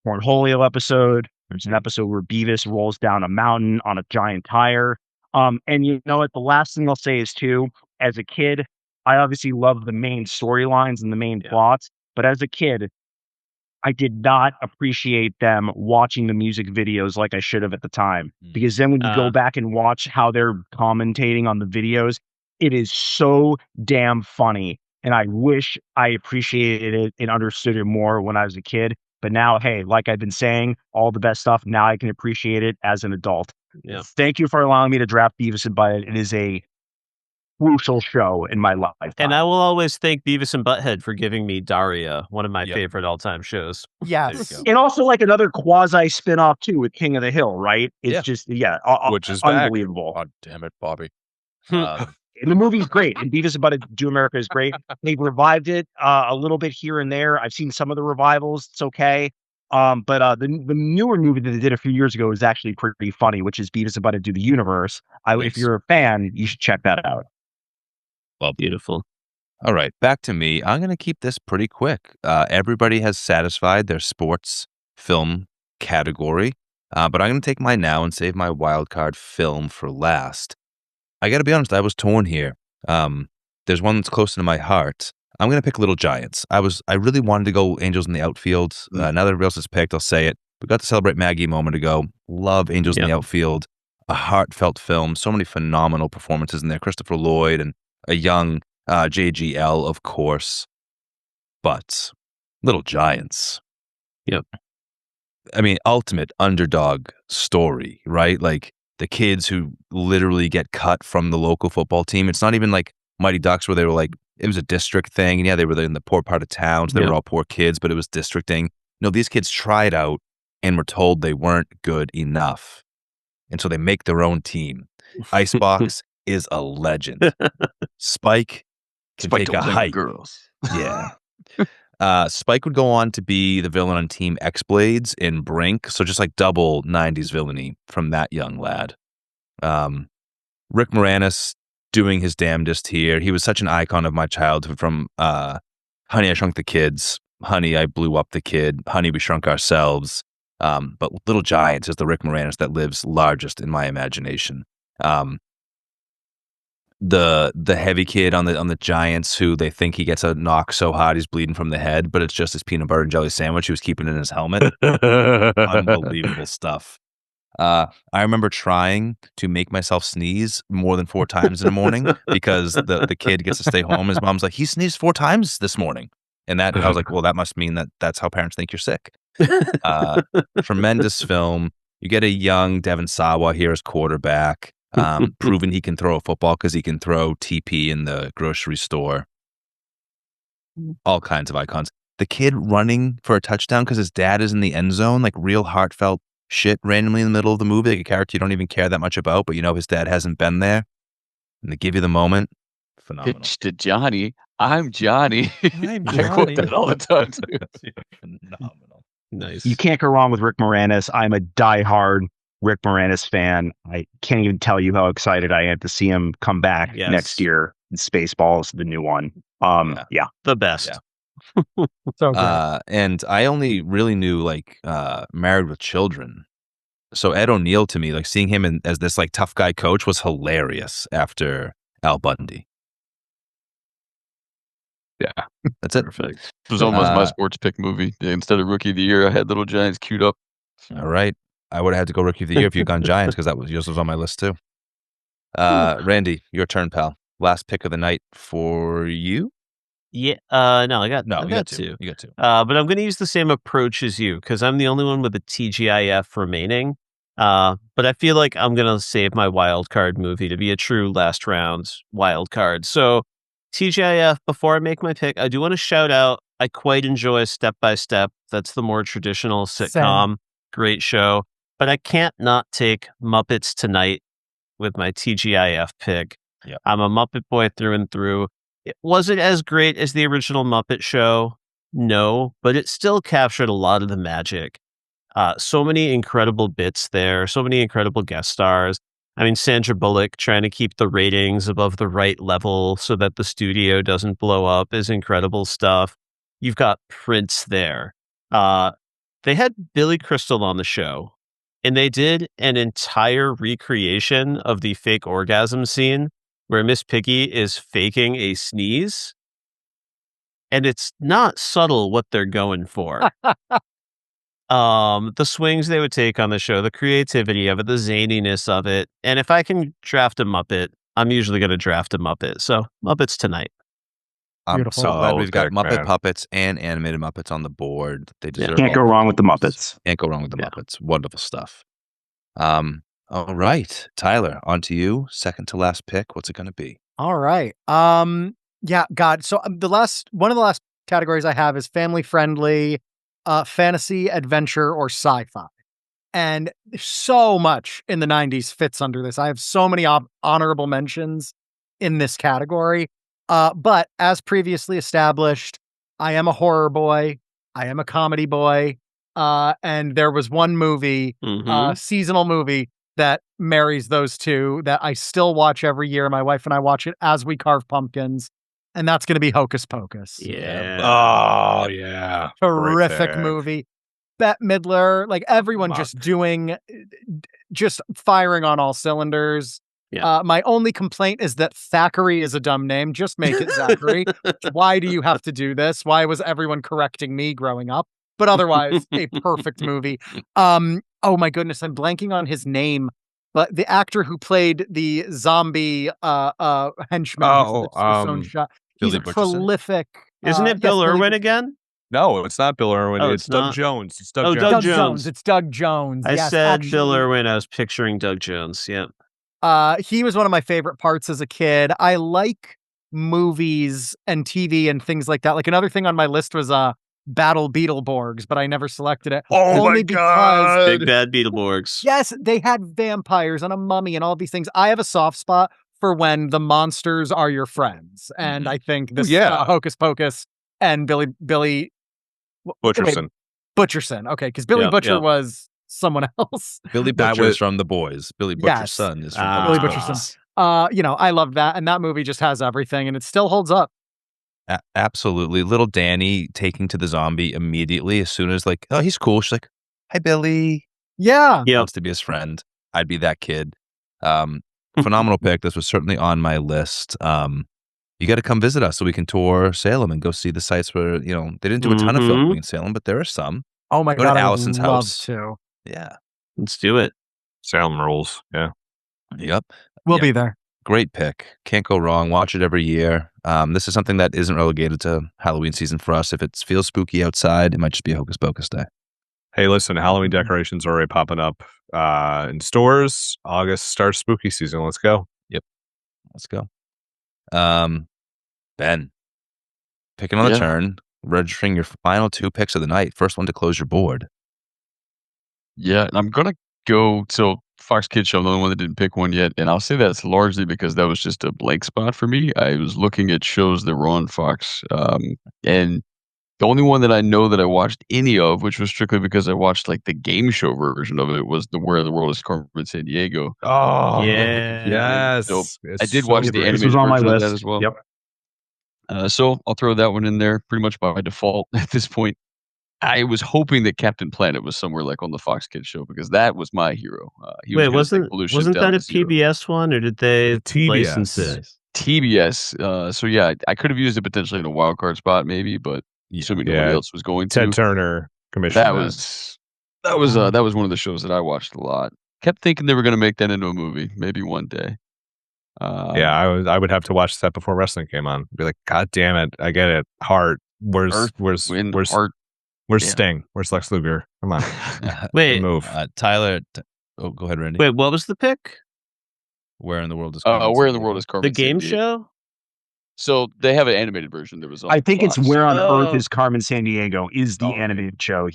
Cornholio episode. There's an episode where Beavis rolls down a mountain on a giant tire. And you know what? The last thing I'll say is too, as a kid, I obviously love the main storylines and the main plots, but as a kid, I did not appreciate them watching the music videos like I should have at the time. Because then when you go back and watch how they're commentating on the videos, it is so damn funny. And I wish I appreciated it and understood it more when I was a kid. But now, hey, like I've been saying, all the best stuff, now I can appreciate it as an adult. Yeah. Thank you for allowing me to draft Beavis and Butthead. It is a crucial show in my lifetime. And I will always thank Beavis and Butthead for giving me Daria, one of my favorite all-time shows. Yes. And also like another quasi spin-off too with King of the Hill, right? It's just Which is unbelievable. God damn it, Bobby. And the movie's great. And Beavis and Butthead Do America is great. They've revived it a little bit here and there. I've seen some of the revivals. It's okay. But the newer movie that they did a few years ago is actually pretty funny, which is Beavis and Butthead Do the Universe. If you're a fan, you should check that out. Well, beautiful. All right, back to me. I'm going to keep this pretty quick. Everybody has satisfied their sports film category, but I'm going to take mine now and save my wild card film for last. I got to be honest, I was torn here. There's one that's close to my heart. I'm going to pick Little Giants. I really wanted to go Angels in the Outfield. Now that everybody else has picked, I'll say it. We got to celebrate Maggie a moment ago. Love Angels in the Outfield. A heartfelt film. So many phenomenal performances in there. Christopher Lloyd and a young JGL, of course. But Little Giants. Yep. I mean, ultimate underdog story, right? Like the kids who literally get cut from the local football team. It's not even like Mighty Ducks where they were like, it was a district thing. And yeah, they were in the poor part of town. So they were all poor kids, but it was districting. No, these kids tried out and were told they weren't good enough. And so they make their own team. Icebox is a legend. Spike can take a hike. Girls. Yeah. Spike would go on to be the villain on Team X-Blades in Brink, so just like double 90s villainy from that young lad. Rick Moranis doing his damnedest here. He was such an icon of my childhood, from Honey, I Shrunk the Kids, Honey, I Blew Up the Kid, Honey, We Shrunk Ourselves. But Little Giants is the Rick Moranis that lives largest in my imagination. The heavy kid on the Giants, who they think he gets a knock so hard he's bleeding from the head, but it's just his peanut butter and jelly sandwich he was keeping in his helmet. Unbelievable stuff. I remember trying to make myself sneeze more than 4 times in the morning because the kid gets to stay home. His mom's like, he sneezed 4 times this morning. And that I was like, well, that must mean that's how parents think you're sick. Tremendous film. You get a young Devin Sawa here as quarterback, proving he can throw a football because he can throw TP in the grocery store. All kinds of icons. The kid running for a touchdown because his dad is in the end zone, like real heartfelt shit randomly in the middle of the movie, like a character you don't even care that much about, but you know his dad hasn't been there. And they give you the moment. Phenomenal. Pitch to Johnny. I'm Johnny. I'm I quote that all the time too. Phenomenal. Nice. You can't go wrong with Rick Moranis. I'm a diehard Rick Moranis fan. I can't even tell you how excited I am to see him come back next year. Spaceballs, the new one. Yeah. The best. Yeah. So great. And I only really knew Married with Children. So Ed O'Neill, to me, like seeing him as this like tough guy coach was hilarious after Al Bundy. Yeah. That's it. Perfect. It was almost my sports pick movie. Yeah, instead of Rookie of the Year, I had Little Giants queued up. All right. I would have had to go Rookie of the Year if you'd gone Giants, because yours was on my list too. Randy, your turn, pal. Last pick of the night for you. Yeah. No, I got two. You got two. But I'm going to use the same approach as you because I'm the only one with a TGIF remaining. But I feel like I'm going to save my wild card movie to be a true last round wild card. So TGIF, before I make my pick, I do want to shout out, I quite enjoy Step by Step. That's the more traditional sitcom. Great show. But I can't not take Muppets Tonight with my TGIF pick. Yep. I'm a Muppet boy through and through. Was it as great as the original Muppet Show? No, but it still captured a lot of the magic. So many incredible bits there, so many incredible guest stars. I mean, Sandra Bullock trying to keep the ratings above the right level so that the studio doesn't blow up is incredible stuff. You've got Prince there. They had Billy Crystal on the show, and they did an entire recreation of the fake orgasm scene where Miss Piggy is faking a sneeze. And it's not subtle what they're going for. The swings they would take on the show, the creativity of it, the zaniness of it. And if I can draft a Muppet, I'm usually going to draft a Muppet. So Muppets Tonight. I'm Beautiful. so glad we've got Sick, Muppet man. Puppets and animated Muppets on the board. They deserve Can't go all the wrong with the praise. Muppets. Can't go wrong with the Muppets. Wonderful stuff. All right, Tyler, on to you. Second to last pick. What's it going to be? All right. Yeah, God. So one of the last categories I have is family friendly, fantasy, adventure, or sci-fi. And so much in the 90s fits under this. I have so many honorable mentions in this category. But as previously established, I am a horror boy. I am a comedy boy. And there was one movie, seasonal movie, that marries those two that I still watch every year. My wife and I watch it as we carve pumpkins. And that's going to be Hocus Pocus. Yeah. Oh, yeah. Terrific Great movie. Bette Midler, like everyone just firing on all cylinders. Yeah. My only complaint is that Thackeray is a dumb name. Just make it Zachary. Why do you have to do this? Why was everyone correcting me growing up? But otherwise, a perfect movie. Oh my goodness, I'm blanking on his name. But the actor who played the zombie henchman, he's a prolific. Isn't it Bill Irwin again? No, it's not Bill Irwin. Oh, it's Doug not? Jones. It's Doug Jones. Doug Jones. It's Doug Jones. I yes, said actually, Bill Irwin. I was picturing Doug Jones. Yeah. He was one of my favorite parts as a kid. I like movies and TV and things like that. Like another thing on my list was Battle Beetleborgs, but I never selected it. Oh only my God. Big Bad Beetleborgs. Yes, they had vampires and a mummy and all these things. I have a soft spot for when the monsters are your friends. And I think this Hocus Pocus and Billy Butcherson. Butcherson. Okay, because Billy Butcher was someone else. Billy Butcher is from The Boys. Billy Butcher's son is from Billy Butcher's son. You know, I love that, and that movie just has everything, and it still holds up. Absolutely. Little Danny taking to the zombie immediately as soon as like, oh, he's cool. She's like, hi, Billy. Yeah. Wants to be his friend. I'd be that kid. Phenomenal pick. This was certainly on my list. You got to come visit us so we can tour Salem and go see the sites where, you know, they didn't do a ton of filming in Salem, but there are some. Oh my go God. to Allison's I would love house. to. Yeah. Let's do it. Salem rules. Yeah. Yep. We'll be there. Great pick. Can't go wrong. Watch it every year. This is something that isn't relegated to Halloween season for us. If it feels spooky outside, it might just be a Hocus Pocus day. Hey, listen, Halloween decorations are already popping up in stores. August starts spooky season. Let's go. Yep. Let's go. Ben, picking on the turn, registering your final 2 picks of the night. First one to close your board. Yeah, and I'm going to go, so Fox Kids Show, I'm the only one that didn't pick one yet, and I'll say that's largely because that was just a blank spot for me. I was looking at shows that were on Fox, and the only one that I know that I watched any of, which was strictly because I watched like the game show version of it, was the Where the World is Carmen Sandiego. Oh, yeah. Yes. So I did watch the animated This was on my version of list that as well. Yep. So I'll throw that one in there pretty much by default at this point. I was hoping that Captain Planet was somewhere like on the Fox Kids Show because that was my hero. Wait, wasn't that a PBS one, or did they license it? TBS. So yeah, I could have used it potentially in a wild card spot, maybe, but assuming nobody else was going to. Ted Turner commissioned that was one of the shows that I watched a lot. Kept thinking they were going to make that into a movie, maybe one day. I would have to watch that before wrestling came on. Be like, God damn it, I get it. Heart. Where's Sting? Where's Lex Luger? Come on. Wait, move. Tyler. Go ahead, Randy. Wait, what was the pick? Where in the World is Carmen? Where in the World is Carmen? The game show? So they have an animated version that was on I think Fox. it's Where on Earth is Carmen Sandiego is the animated show.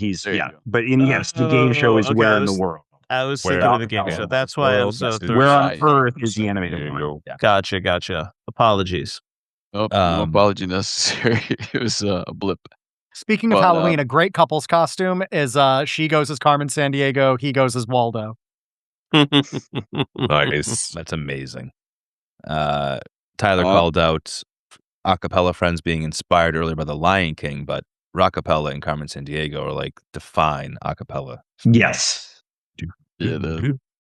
But yes, the game show is Where in the World. I was thinking of the game show. That's why I'm so Where on Earth is the animated one. Yeah. Gotcha. Apologies. No apology necessary. It was a blip. Speaking of Halloween, a great couple's costume is she goes as Carmen Sandiego, he goes as Waldo. Nice. That's amazing. Tyler called out acapella friends being inspired earlier by The Lion King, but Rockapella and Carmen Sandiego are like define acapella. Yes. Yeah,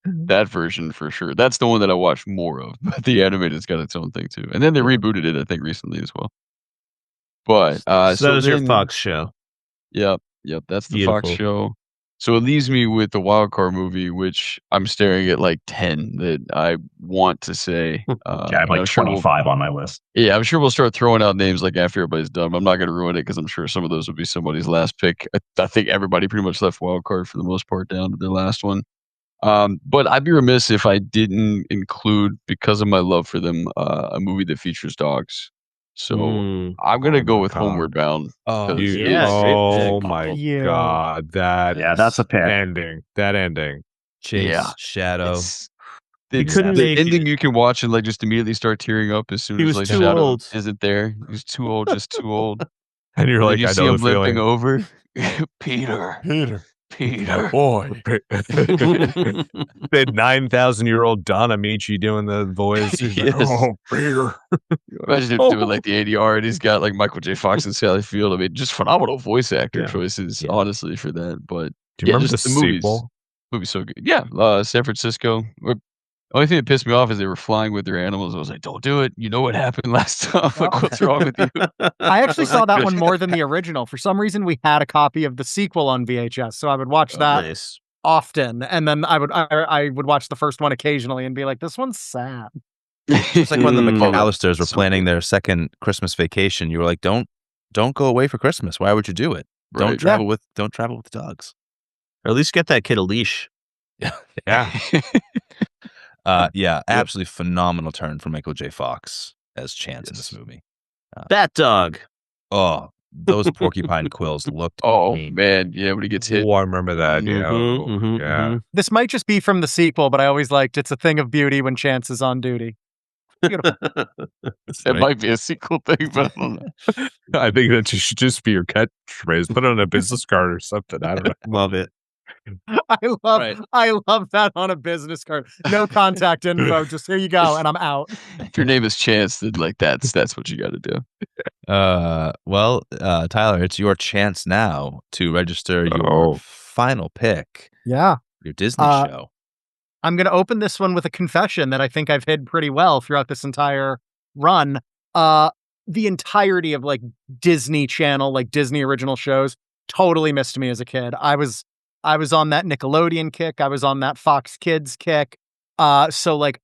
that version for sure. That's the one that I watched more of, but the animated's got its own thing too. And then they rebooted it, I think, recently as well. But so that was your Fox show. Yep, that's the Fox show. So it leaves me with the wild card movie, which I'm staring at like 10 that I want to say. I have like 25 on my list. Yeah, I'm sure we'll start throwing out names like after everybody's done. I'm not going to ruin it because I'm sure some of those will be somebody's last pick. I think everybody pretty much left wild card for the most part down to their last one. But I'd be remiss if I didn't include, because of my love for them, a movie that features dogs. So I'm going to go with Homeward Bound. Oh, my God. That's a pick. That ending. Chase, Shadow. The ending you can watch and like just immediately start tearing up as soon as like Shadow isn't there. He's too old, just too old. And you're like, you I see know him the feeling. limping over. Peter. Boy. That 9,000-year-old Don Amici doing the voice. Yes. Like, oh, Peter. Imagine him doing like the ADR and he's got like Michael J. Fox and Sally Field. I mean, just phenomenal voice actor choices, honestly, for that. But do you remember the sequel? Movie's so good. Yeah, San Francisco. Only thing that pissed me off is they were flying with their animals. I was like, don't do it. You know what happened last time. Like, what's wrong with you? I actually saw that one more than the original. For some reason, we had a copy of the sequel on VHS, so I would watch that often. And then I would watch the first one occasionally and be like, this one's sad. It's like when the McAllisters were planning their second Christmas vacation. You were like, don't go away for Christmas. Why would you do it? Right. Don't travel with dogs. Or at least get that kid a leash. Yeah. Absolutely phenomenal turn for Michael J. Fox as Chance in this movie. Bat Dog. Oh, those porcupine quills looked. Oh man, yeah, when he gets hit. Oh, I remember that. Yeah. This might just be from the sequel, but I always liked "It's a Thing of Beauty" when Chance is on duty. Beautiful. It might be a sequel thing, but I don't know. I think that should just be your catchphrase. Put it on a business card or something. I don't know. Love it. I love that on a business card. No contact info. Just here you go, and I'm out. If your name is Chance, then like that's what you got to do. Well, Tyler, it's your chance now to register your final pick. Yeah. Your Disney show. I'm going to open this one with a confession that I think I've hid pretty well throughout this entire run. The entirety of like Disney Channel, like Disney original shows, totally missed me as a kid. I was on that Nickelodeon kick. I was on that Fox Kids kick. So like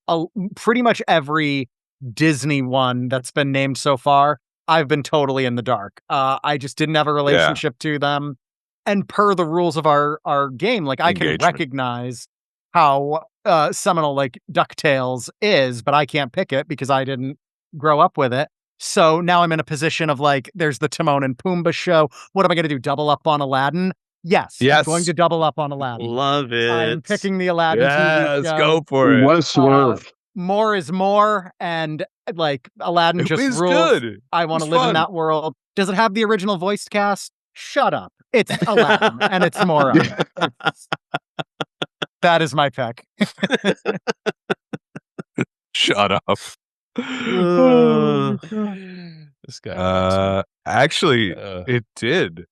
pretty much every Disney one that's been named so far, I've been totally in the dark. I just didn't have a relationship to them. And per the rules of our game, like I can recognize how seminal like DuckTales is, but I can't pick it because I didn't grow up with it. So now I'm in a position of like, there's the Timon and Pumbaa show. What am I going to do? Double up on Aladdin? Yes. I'm going to double up on Aladdin. Love it. I'm picking the Aladdin TV show. Go for it. What a swerve. More is more, and like Aladdin just rules. Good. I want to live in that world. Does it have the original voice cast? Shut up. It's Aladdin, and it's more. That is my pick. Shut up. This guy. Actually, it did.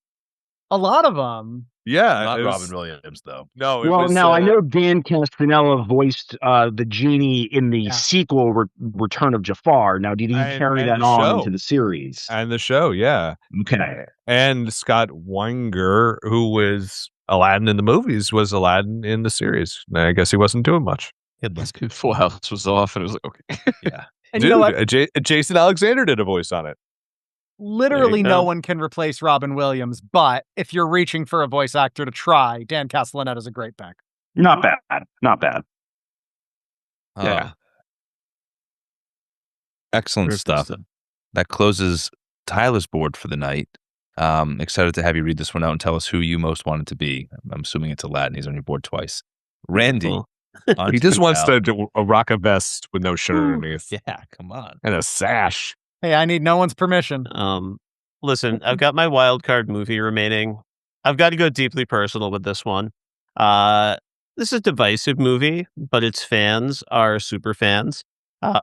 A lot of them. Yeah, Not Robin Williams though. No. Well, now I know Dan Castellaneta voiced the genie in the sequel, Return of Jafar. Now, did he carry that on into the series? And the show, yeah. Okay. And Scott Weinger, who was Aladdin in the movies, was Aladdin in the series. I guess he wasn't doing much. Full House was off, and it was like, okay. Yeah. And Dude, you know what? Jason Alexander did a voice on it. Literally no one can replace Robin Williams, but if you're reaching for a voice actor to try, Dan Castellaneta is a great pick. Not bad. Not bad. Yeah. Excellent stuff. That closes Tyler's board for the night. Excited to have you read this one out and tell us who you most wanted to be. I'm assuming it's Aladdin. He's on your board twice. Randy. He just wants to rock a vest with no shirt underneath. Yeah, come on. And a sash. Hey, I need no one's permission. Listen, I've got my wild card movie remaining. I've got to go deeply personal with this one. This is a divisive movie, but its fans are super fans.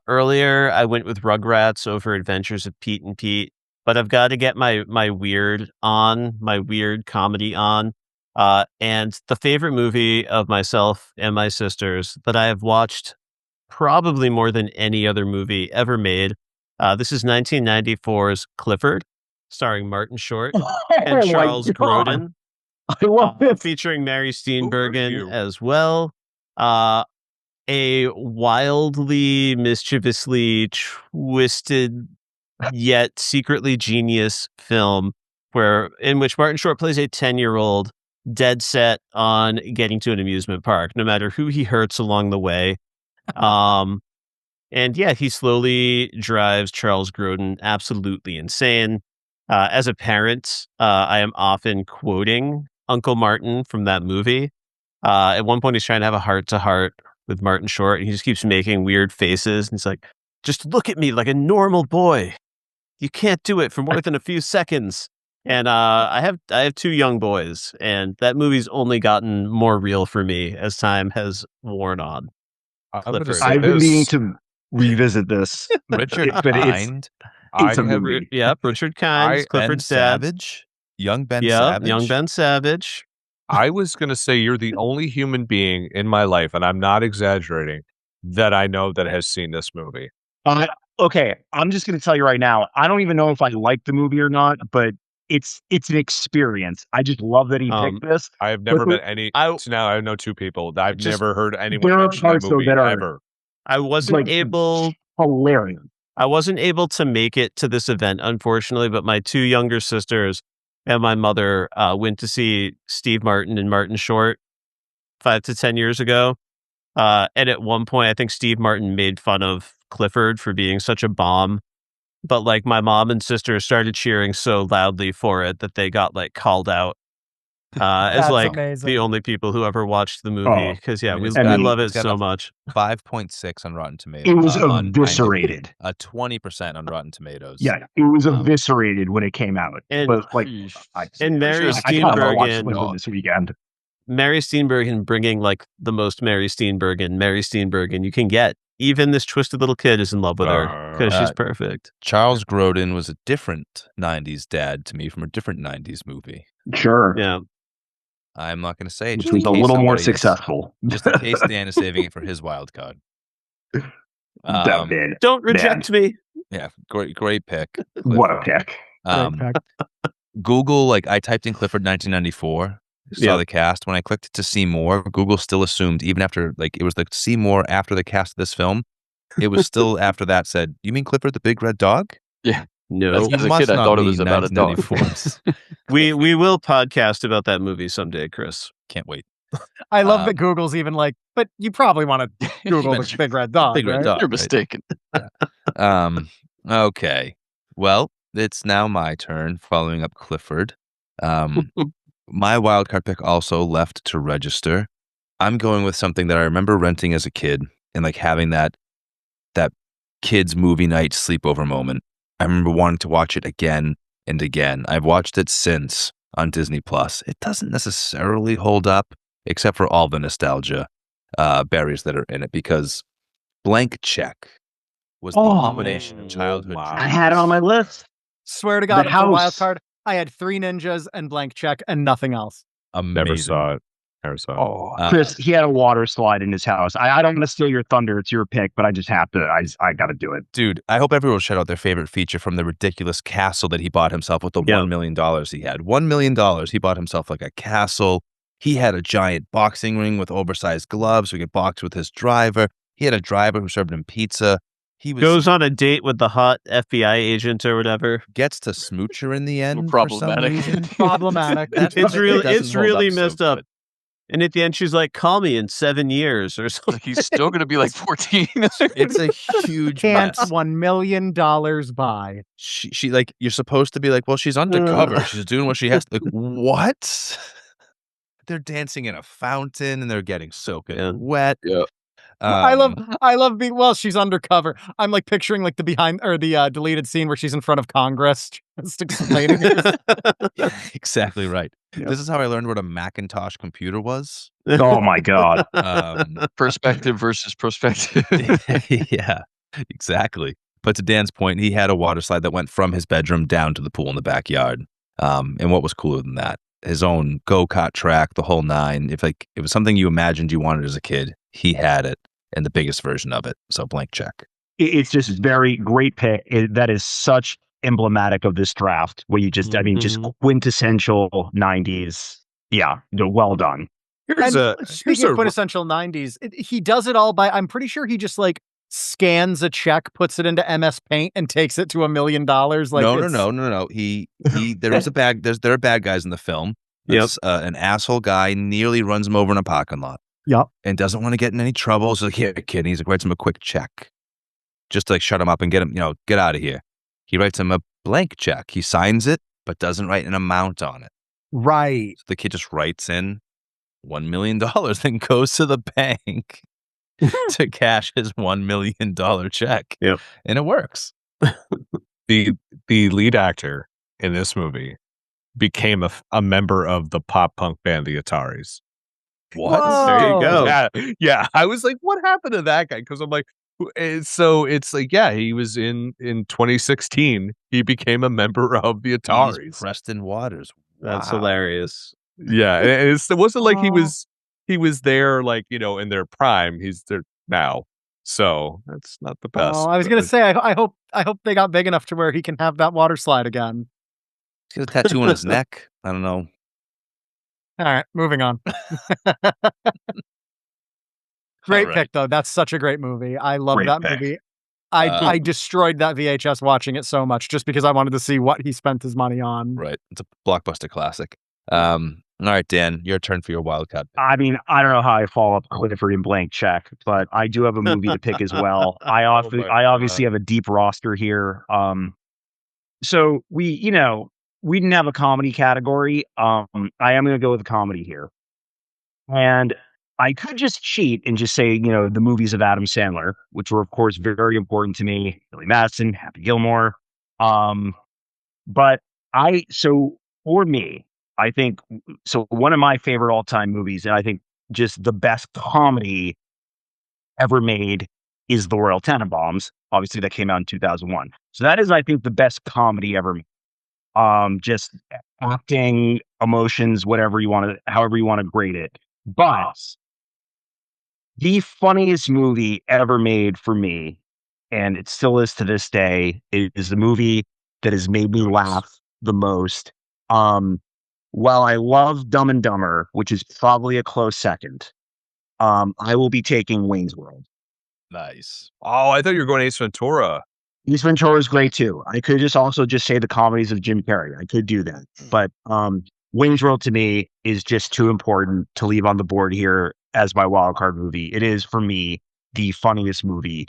Earlier, I went with Rugrats over Adventures of Pete and Pete, but I've got to get my weird comedy on. And the favorite movie of myself and my sisters that I have watched probably more than any other movie ever made. This is 1994's Clifford, starring Martin Short and Charles Grodin. I love it. Featuring Mary Steenburgen as well. A wildly, mischievously twisted, yet secretly genius film in which Martin Short plays a 10-year-old dead set on getting to an amusement park, no matter who he hurts along the way. And yeah, he slowly drives Charles Grodin absolutely insane. As a parent, I am often quoting Uncle Martin from that movie. At one point, he's trying to have a heart-to-heart with Martin Short, and he just keeps making weird faces. And he's like, just look at me like a normal boy. You can't do it for more than a few seconds. And I have two young boys, and that movie's only gotten more real for me as time has worn on. I've been needing to revisit this. Richard Kind. Richard Kind, Clifford Savage, Young Ben Savage. I was going to say you're the only human being in my life, and I'm not exaggerating, that I know that has seen this movie. Okay, I'm just going to tell you right now, I don't even know if I like the movie or not, but it's an experience. I just love that he picked this. I have never met any. So now I know two people. I've never heard anyone mention that movie ever. I wasn't able. Hilarious. I wasn't able to make it to this event, unfortunately, but my two younger sisters and my mother went to see Steve Martin and Martin Short 5 to 10 years ago. And at one point, I think Steve Martin made fun of Clifford for being such a bomb. But like my mom and sister started cheering so loudly for it that they got like called out as like amazing. the only people who ever watched the movie. Because I mean, I love it it's got so a much. 5.6 on Rotten Tomatoes. It was on eviscerated. IMDb, 20% on Rotten Tomatoes. Yeah, it was eviscerated when it came out. And- But like, And Mary I kind of want to watch Steenburgen, Slippery this weekend. Mary Steenburgen bringing like the most Mary Steenburgen you can get. Even this twisted little kid is in love with her because she's perfect. Charles Grodin was a different 90s dad to me from a different 90s movie. Sure. Yeah. I'm not going to say it. Which was a little more successful. Just in case Dan is saving it for his wild card. Don't reject me. Yeah, great pick. What a pick. Google, like I typed in Clifford 1994, saw the cast. When I clicked to see more, Google still assumed, even after, like, it was like see more after the cast of this film, it was still after that said, you mean Clifford the Big Red Dog? Yeah. No. As a kid, I thought it was about a dog. We will podcast about that movie someday, Chris. Can't wait. I love that Google's even like, but you probably want to Google the Big Red Dog, Big Red right? Dog, You're right? mistaken. Okay. Well, it's now my turn following up Clifford. My wildcard pick also left to register. I'm going with something that I remember renting as a kid and like having that kids movie night sleepover moment. I remember wanting to watch it again and again. I've watched it since on Disney Plus. It doesn't necessarily hold up, except for all the nostalgia berries that are in it, because Blank Check was the combination of childhood. I had it on my list. Swear to God, The for wild house. card, I had 3 Ninjas and Blank Check and nothing else. Amazing. Never saw it. Chris, he had a water slide in his house. I don't want to steal your thunder. It's your pick, but I just have to. I got to do it. Dude, I hope everyone will shout out their favorite feature from the ridiculous castle that he bought himself with the $1 million he had. $1 million. He bought himself like a castle. He had a giant boxing ring with oversized gloves so he could box with his driver. He had a driver who served him pizza. He goes on a date with the hot FBI agent or whatever. Gets to smooch her in the end. Problematic. Problematic. It's really messed up. And at the end, she's like, "Call me in 7 years or something." Like he's still going to be like 14. It's a huge Can't mess. $1 million buy. She like, you're supposed to be like, well, she's undercover. She's doing what she has to. Like, what? They're dancing in a fountain and they're getting soaking wet. Yeah. I love being, well, she's undercover. I'm like picturing like the behind or the deleted scene where she's in front of Congress just explaining it. Exactly right. Yep. This is how I learned what a Macintosh computer was. Oh my God. Perspective versus perspective. Yeah, exactly. But to Dan's point, he had a water slide that went from his bedroom down to the pool in the backyard. And what was cooler than that? His own go-kart track, the whole nine. If like it was something you imagined you wanted as a kid, he had it and the biggest version of it. So Blank Check. It's just very great pick. That is such emblematic of this draft where you just, I mean, just quintessential 90s. Yeah. Well done. Speaking of quintessential 90s, he does it all by, I'm pretty sure he just like scans a check, puts it into MS Paint and takes it to $1 million. Like no. There are bad guys in the film. Yes. An asshole guy nearly runs him over in a parking lot. Yep. And doesn't want to get in any trouble. So like, here, kid. And he's like, writes him a quick check. Just to like shut him up and get him, get out of here. He writes him a blank check. He signs it, but doesn't write an amount on it. Right. So the kid just writes in $1 million, then goes to the bank to cash his $1 million check. Yep. And it works. The lead actor in this movie became a member of the pop punk band The Ataris. What? Whoa. There you go. Yeah. I was like, what happened to that guy? Because I'm like, so it's like, yeah, he was in 2016. He became a member of the Ataris. Preston Waters. Wow. That's hilarious. Yeah, it wasn't like he was there like in their prime. He's there now, so that's not the best. Oh, I was gonna say, I hope they got big enough to where he can have that water slide again. He's got a tattoo on his neck. I don't know. All right, moving on. Great pick, though. That's such a great movie. I love that movie. I destroyed that VHS watching it so much just because I wanted to see what he spent his money on. Right. It's a blockbuster classic. All right, Dan, your turn for your wildcard. I mean, I don't know how I follow up Clifford in Blank Check, but I do have a movie to pick as well. I obviously have a deep roster here. So we we didn't have a comedy category. I am going to go with a comedy here. And I could just cheat and just say, the movies of Adam Sandler, which were, of course, very important to me. Billy Madison, Happy Gilmore. But so for me, I think, so one of my favorite all-time movies, and I think just the best comedy ever made, is The Royal Tenenbaums. Obviously, that came out in 2001. So that is, I think, the best comedy ever made. Just acting, emotions, however you want to grade it. But the funniest movie ever made for me, and it still is to this day, is the movie that has made me laugh the most. While I love Dumb and Dumber, which is probably a close second, I will be taking Wayne's World. Nice. Oh, I thought you were going Ace Ventura. Ace Ventura is great too. I could also say the comedies of Jim Carrey. I could do that. But Wayne's World to me is just too important to leave on the board here as my wildcard movie. It is, for me, the funniest movie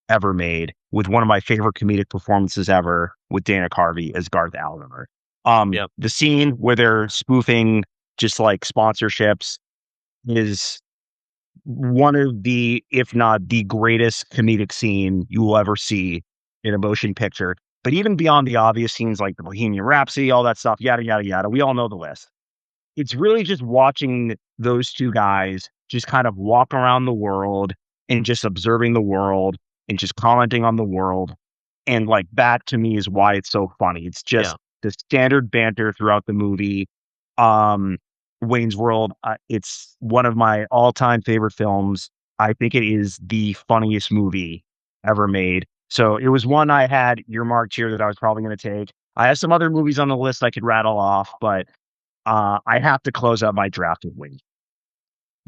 ever made, with one of my favorite comedic performances ever, with Dana Carvey as Garth Algar. The scene where they're spoofing just like sponsorships is one of the, if not the greatest comedic scene you will ever see in a motion picture. But even beyond the obvious scenes like the Bohemian Rhapsody, all that stuff, yada, yada, yada, we all know the list. It's really just watching those two guys just kind of walk around the world and just observing the world and just commenting on the world. And like that to me is why it's so funny. It's just the standard banter throughout the movie. Wayne's World, it's one of my all-time favorite films. I think it is the funniest movie ever made. So it was one I had earmarked here that I was probably going to take. I have some other movies on the list I could rattle off, but I have to close out my draft with Wayne's.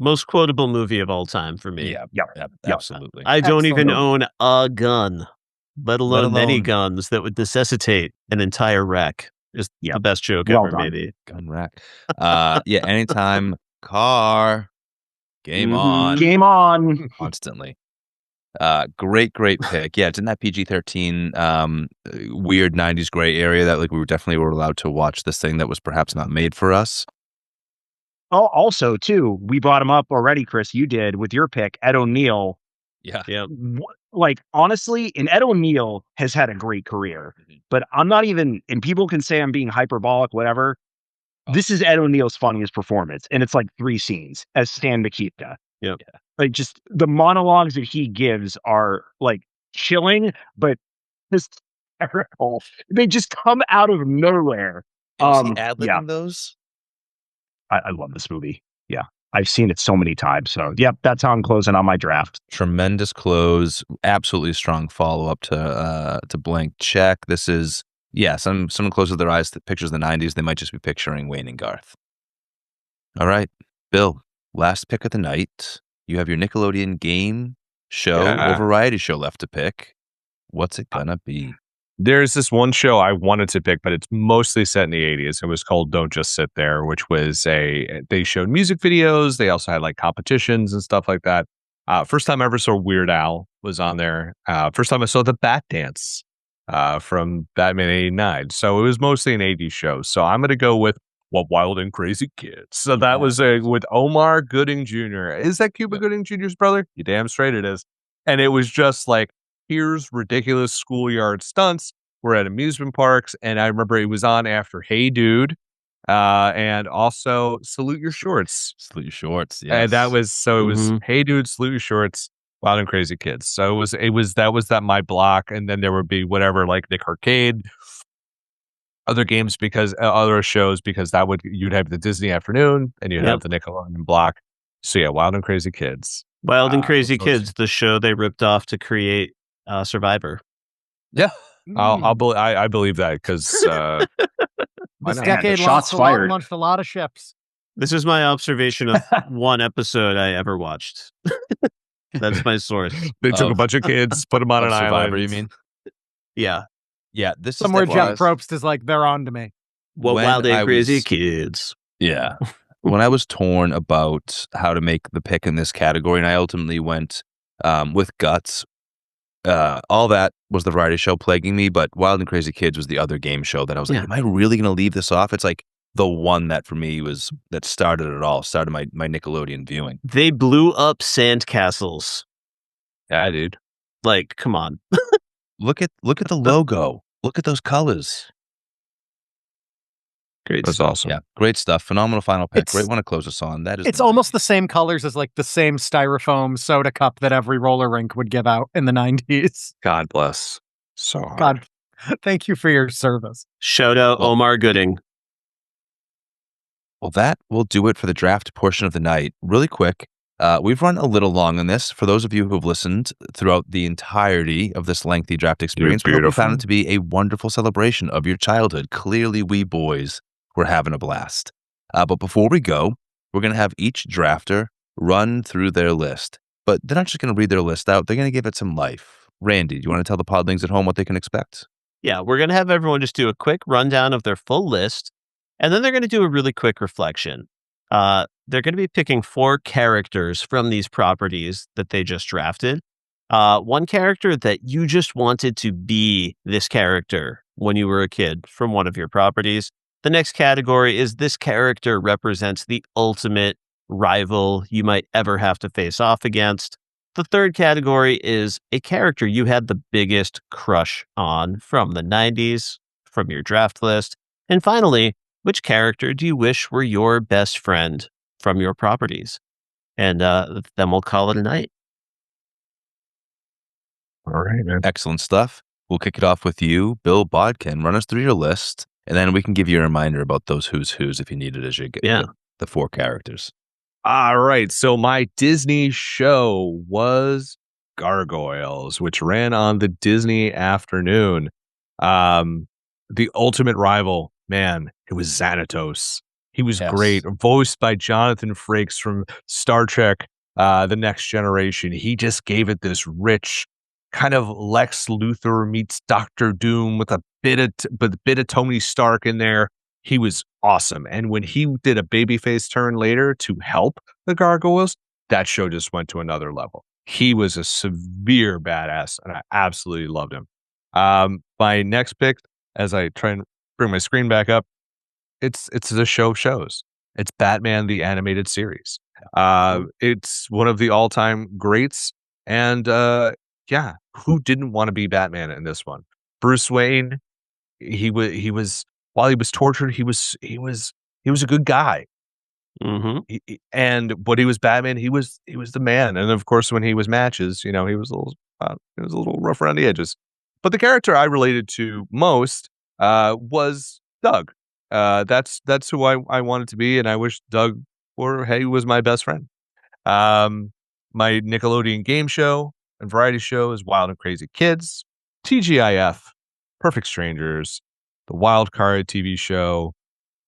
Most quotable movie of all time for me. Yep, absolutely. I don't even own a gun, let alone many guns that would necessitate an entire wreck. Just the best joke ever, maybe. Gun rack. Anytime, car, game on. Game on. Constantly. Great pick. Yeah, it's in that PG-13 weird 90s gray area that like we definitely were allowed to watch this thing that was perhaps not made for us. Oh, also, too, we brought him up already, Chris. You did with your pick, Ed O'Neill. Yeah. Like, honestly, and Ed O'Neill has had a great career, but I'm not even, and people can say I'm being hyperbolic, whatever. This is Ed O'Neill's funniest performance, and it's like 3 scenes as Stan Mikita. Like, just the monologues that he gives are like chilling, but just terrible. They just come out of nowhere. Was he ad-libbing those? I love this movie. Yeah. I've seen it so many times. So, that's how I'm closing on my draft. Tremendous close. Absolutely strong follow-up to Blank Check. This is, someone closes their eyes to pictures of the 90s. They might just be picturing Wayne and Garth. All right, Bill, last pick of the night. You have your Nickelodeon game show or variety show left to pick. What's it gonna be? There's this one show I wanted to pick, but it's mostly set in the 80s. It was called Don't Just Sit There, which was they showed music videos. They also had like competitions and stuff like that. First time I ever saw Weird Al was on there. First time I saw the Bat Dance from Batman '89. So it was mostly an 80s show. So I'm going to go with What Wild and Crazy Kids. So that was with Omar Gooding Jr. Is that Cuba Gooding Jr.'s brother? You damn straight it is. And it was just like, here's ridiculous schoolyard stunts. We're at amusement parks, and I remember it was on after Hey Dude, and also Salute Your Shorts. Salute Your Shorts, yes. And that was it was Hey Dude, Salute Your Shorts, Wild and Crazy Kids. So it was that my block, and then there would be whatever like Nick Arcade, other games because other shows because you'd have the Disney Afternoon and you'd have the Nickelodeon block. So Wild and Crazy Kids. Wild and Crazy Kids, the show they ripped off to create Survivor. Yeah, I believe that because this decade launched a lot of ships. This is my observation of one episode I ever watched. That's my source. They took a bunch of kids, put them on an Survivor, island. you mean? Yeah. This somewhere is Jeff Probst is like, they're on to me. What Wild and Crazy Kids. Yeah. When I was torn about how to make the pick in this category, and I ultimately went with Guts, all that was the variety show plaguing me, but Wild and Crazy Kids was the other game show that I was like, am I really going to leave this off? It's like the one that for me that started it all, started my Nickelodeon viewing. They blew up sandcastles. Yeah, dude. Like, come on. Look at the logo. Look at those colors. Great That's stuff. awesome. Yeah, great stuff. Phenomenal final pick. Great one to close us on. That is. It's almost the same colors as like the same styrofoam soda cup that every roller rink would give out in the 90s. God bless. So hard. God, thank you for your service. Shout out Omar Gooding. Well, that will do it for the draft portion of the night. Really quick, we've run a little long on this. For those of you who have listened throughout the entirety of this lengthy draft experience, we hope you found it to be a wonderful celebration of your childhood. Clearly, we boys were having a blast. But before we go, we're going to have each drafter run through their list. But they're not just going to read their list out. They're going to give it some life. Randy, do you want to tell the podlings at home what they can expect? Yeah, we're going to have everyone just do a quick rundown of their full list, and then they're going to do a really quick reflection. They're going to be picking 4 characters from these properties that they just drafted. One character that you just wanted to be this character when you were a kid from one of your properties. The next category is this character represents the ultimate rival you might ever have to face off against. The third category is a character you had the biggest crush on from the 90s, from your draft list. And finally, which character do you wish were your best friend from your properties? And then we'll call it a night. All right, man. Excellent stuff. We'll kick it off with you, Bill Bodkin. Run us through your list, and then we can give you a reminder about those who's if you need it as you get the 4 characters. All right. So my Disney show was Gargoyles, which ran on the Disney afternoon. The ultimate rival, man, it was Xanatos. He was great, voiced by Jonathan Frakes from Star Trek, The Next Generation. He just gave it this rich kind of Lex Luthor meets Doctor Doom with a bit of Tony Stark in there. He was awesome. And when he did a babyface turn later to help the Gargoyles, that show just went to another level. He was a severe badass, and I absolutely loved him. My next pick, as I try and bring my screen back up, it's the shows. It's Batman the Animated Series. It's one of the all-time greats, and yeah, who didn't want to be Batman in this one? Bruce Wayne, he was while he was tortured, he was a good guy. Mm-hmm. And when he was Batman, he was the man. And of course, when he was Matches, he was a little rough around the edges. But the character I related to most was Doug. That's who I wanted to be, and I wish Doug was my best friend. My Nickelodeon game show and variety show is Wild and Crazy Kids, TGIF, Perfect Strangers, the Wild Card TV show,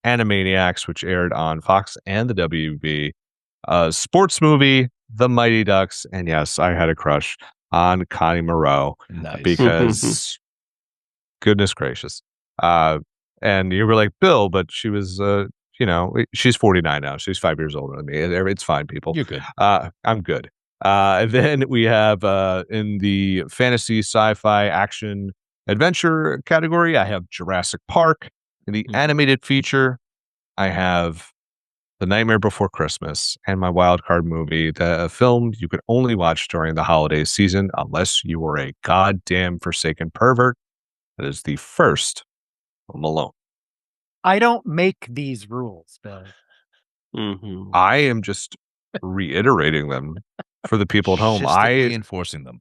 Animaniacs, which aired on Fox and the WB, sports movie, The Mighty Ducks, and yes, I had a crush on Connie Moreau because goodness gracious. And you were like, Bill, but she was, she's 49 now. She's 5 years older than me. It's fine, people. You're good. I'm good. And then we have in the fantasy, sci-fi, action, adventure category, I have Jurassic Park. In the animated feature, I have The Nightmare Before Christmas and my wild card movie, the film you could only watch during the holiday season unless you were a goddamn forsaken pervert. That is the first Home Alone. I don't make these rules, Bill. Mm-hmm. I am just reiterating them for the people at home. Reinforcing them.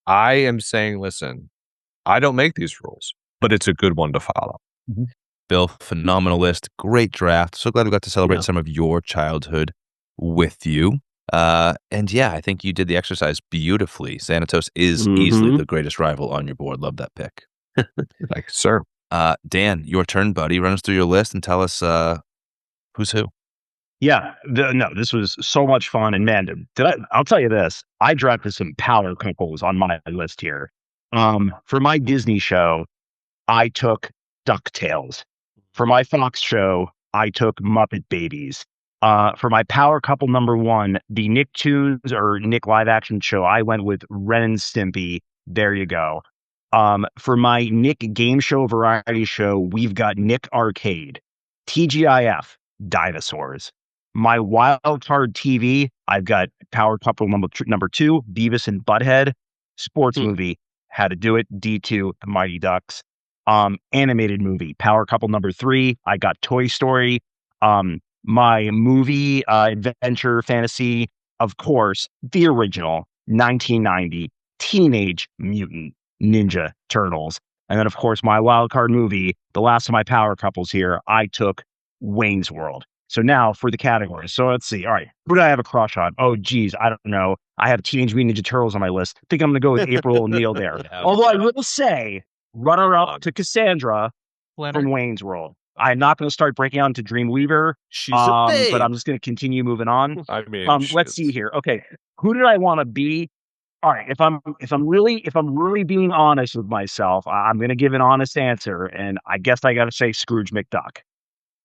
I am saying, listen, I don't make these rules, but it's a good one to follow. Mm-hmm. Bill, phenomenal list. Great draft. So glad we got to celebrate some of your childhood with you. And yeah, I think you did the exercise beautifully. Xanatos is easily the greatest rival on your board. Love that pick. Thank you, sir. Dan, your turn, buddy. Run us through your list and tell us who's who. Yeah, this was so much fun. And man, I'll tell you this, I drafted some power couples on my list here. For my Disney show, I took DuckTales. For my Fox show, I took Muppet Babies. For my power couple number 1, the Nicktoons or Nick live action show, I went with Ren and Stimpy. There you go. For my Nick game show variety show, we've got Nick Arcade, TGIF, Dinosaurs. My wild card TV, I've got Power Couple number 2, Beavis and Butthead, sports movie, How to Do It, D2, The Mighty Ducks. Animated movie, Power Couple number 3, I got Toy Story. My movie, adventure fantasy, of course, the original 1990 Teenage Mutant Ninja Turtles. And then, of course, my wild card movie, the last of my power couples here, I took Wayne's World. So now for the categories. So let's see. All right. Who do I have a crush on? Oh, geez. I don't know. I have Teenage Mutant Ninja Turtles on my list. I think I'm going to go with April O'Neil there. Although I will say, runner-up to Cassandra from Wayne's World. I'm not going to start breaking out into Dreamweaver, She's a babe. but I'm just going to continue moving on. I mean, Let's see here. Okay. Who did I want to be? All right, if I'm really being honest with myself, I'm going to give an honest answer, and I guess I got to say Scrooge McDuck.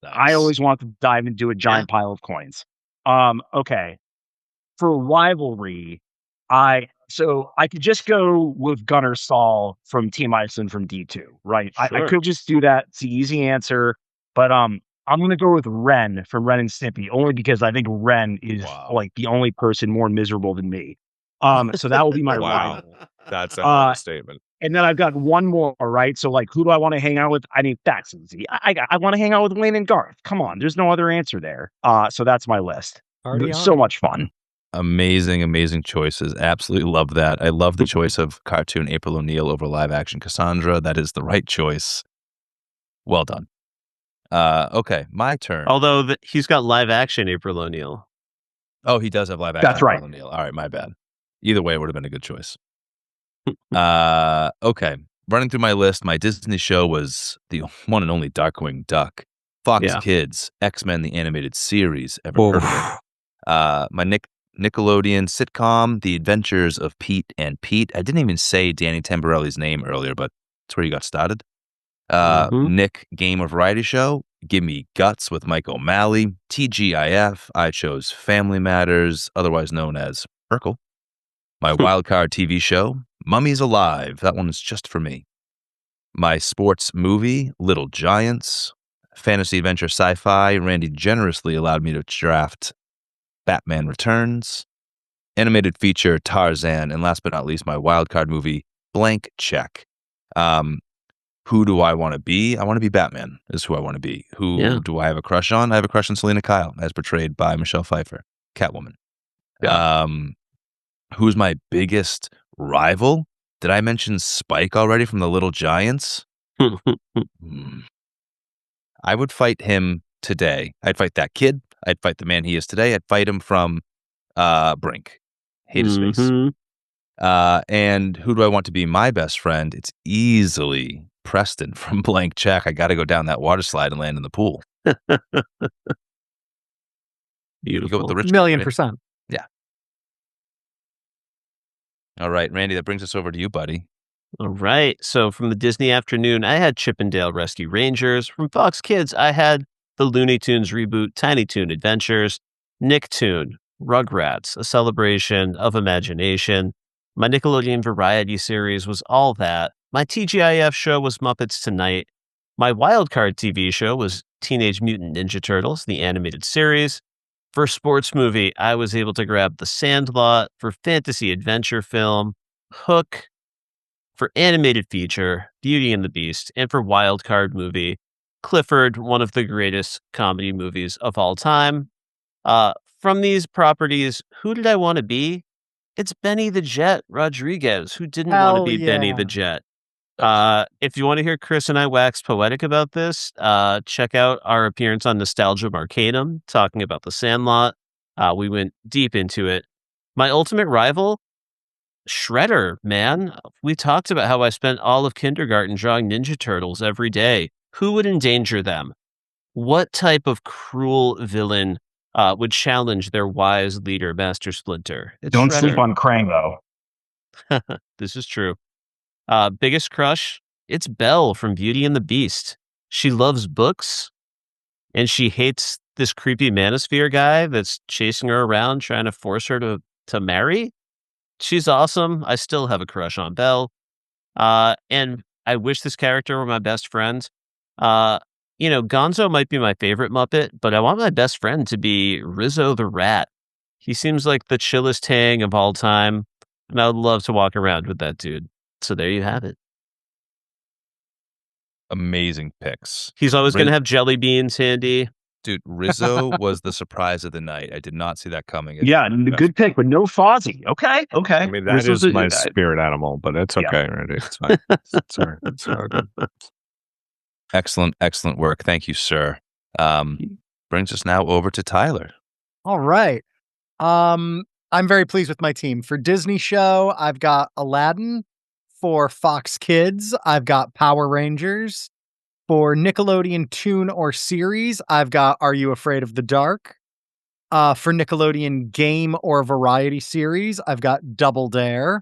Nice. I always want to dive into a giant pile of coins. Okay, for rivalry, I could just go with Gunnar Saul from Team Iceland from D2, right? Sure. I could just do that. It's the easy answer, but I'm going to go with Ren from Ren and Stimpy, only because I think Ren is like the only person more miserable than me. So that will be my rival. That's a statement. And then I've got one more, right? So like, who do I want to hang out with? I mean, that's easy. I want to hang out with Wayne and Garth. Come on, there's no other answer there. So that's my list. So much fun. Amazing choices. Absolutely love that. I love the choice of cartoon April O'Neil over live action Cassandra. That is the right choice. Well done. Okay, my turn. Although he's got live action April O'Neil. Oh, he does have live action. That's right. April O'Neil. All right, my bad. Either way, it would have been a good choice. Okay. Running through my list, my Disney show was the one and only Darkwing Duck. Fox Kids, X-Men the Animated Series. Ever heard of it? My Nickelodeon sitcom, The Adventures of Pete and Pete. I didn't even say Danny Tamborelli's name earlier, but that's where you got started. Nick Game of Variety Show, Give Me Guts with Mike O'Malley. TGIF, I chose Family Matters, otherwise known as Urkel. My wildcard TV show, Mummies Alive. That one is just for me. My sports movie, Little Giants. Fantasy adventure sci-fi, Randy generously allowed me to draft Batman Returns. Animated feature, Tarzan. And last but not least, my wildcard movie, Blank Check. Who do I want to be? I want to be Batman, is who I want to be. Who do I have a crush on? I have a crush on Selena Kyle, as portrayed by Michelle Pfeiffer, Catwoman. Yeah. Who's my biggest rival? Did I mention Spike already from the Little Giants? I would fight him today. I'd fight that kid. I'd fight the man he is today. I'd fight him from Brink. Hate his face. And who do I want to be my best friend? It's easily Preston from Blank Check. I got to go down that water slide and land in the pool. Beautiful. You go with the rich 1,000,000%. Yeah. All right, Randy, that brings us over to you, buddy. All right. So from the Disney afternoon, I had Chippendale Rescue Rangers. From Fox Kids, I had the Looney Tunes reboot, Tiny Toon Adventures, Nicktoon, Rugrats, A Celebration of Imagination. My Nickelodeon variety series was All That. My TGIF show was Muppets Tonight. My wildcard TV show was Teenage Mutant Ninja Turtles, the animated series. For sports movie, I was able to grab The Sandlot. For fantasy adventure film, Hook. For animated feature, Beauty and the Beast. And for wildcard movie, Clifford, one of the greatest comedy movies of all time. From these properties, who did I want to be? It's Benny the Jet Rodriguez. Who didn't want to be Benny the Jet? If you want to hear Chris and I wax poetic about this, check out our appearance on Nostalgia Arcanum, talking about The Sandlot. We went deep into it. My ultimate rival, Shredder, man. We talked about how I spent all of kindergarten drawing Ninja Turtles every day. Who would endanger them? What type of cruel villain would challenge their wise leader, Master Splinter? It's Don't Shredder. sleep on Krang, though. This is true. Biggest crush? It's Belle from Beauty and the Beast. She loves books, and she hates this creepy manosphere guy that's chasing her around, trying to force her to marry. she's awesome. I still have a crush on Belle. And I wish this character were my best friend. Gonzo might be my favorite Muppet, but I want my best friend to be Rizzo the Rat. He seems like the chillest hang of all time, and I would love to walk around with that dude. So there you have it. Amazing picks. He's always going to have jelly beans handy. Dude, Rizzo was the surprise of the night. I did not see that coming. Yeah, good pick, but no Fozzie. Okay. I mean, that is my spirit animal, but it's okay, Randy. It's fine. It's all right. It's all good. Excellent work. Thank you, sir. Brings us now over to Tyler. All right. I'm very pleased with my team. For Disney show, I've got Aladdin. For Fox Kids, I've got Power Rangers. For Nickelodeon tune or series, I've got Are You Afraid of the Dark? For Nickelodeon game or variety series, I've got Double Dare.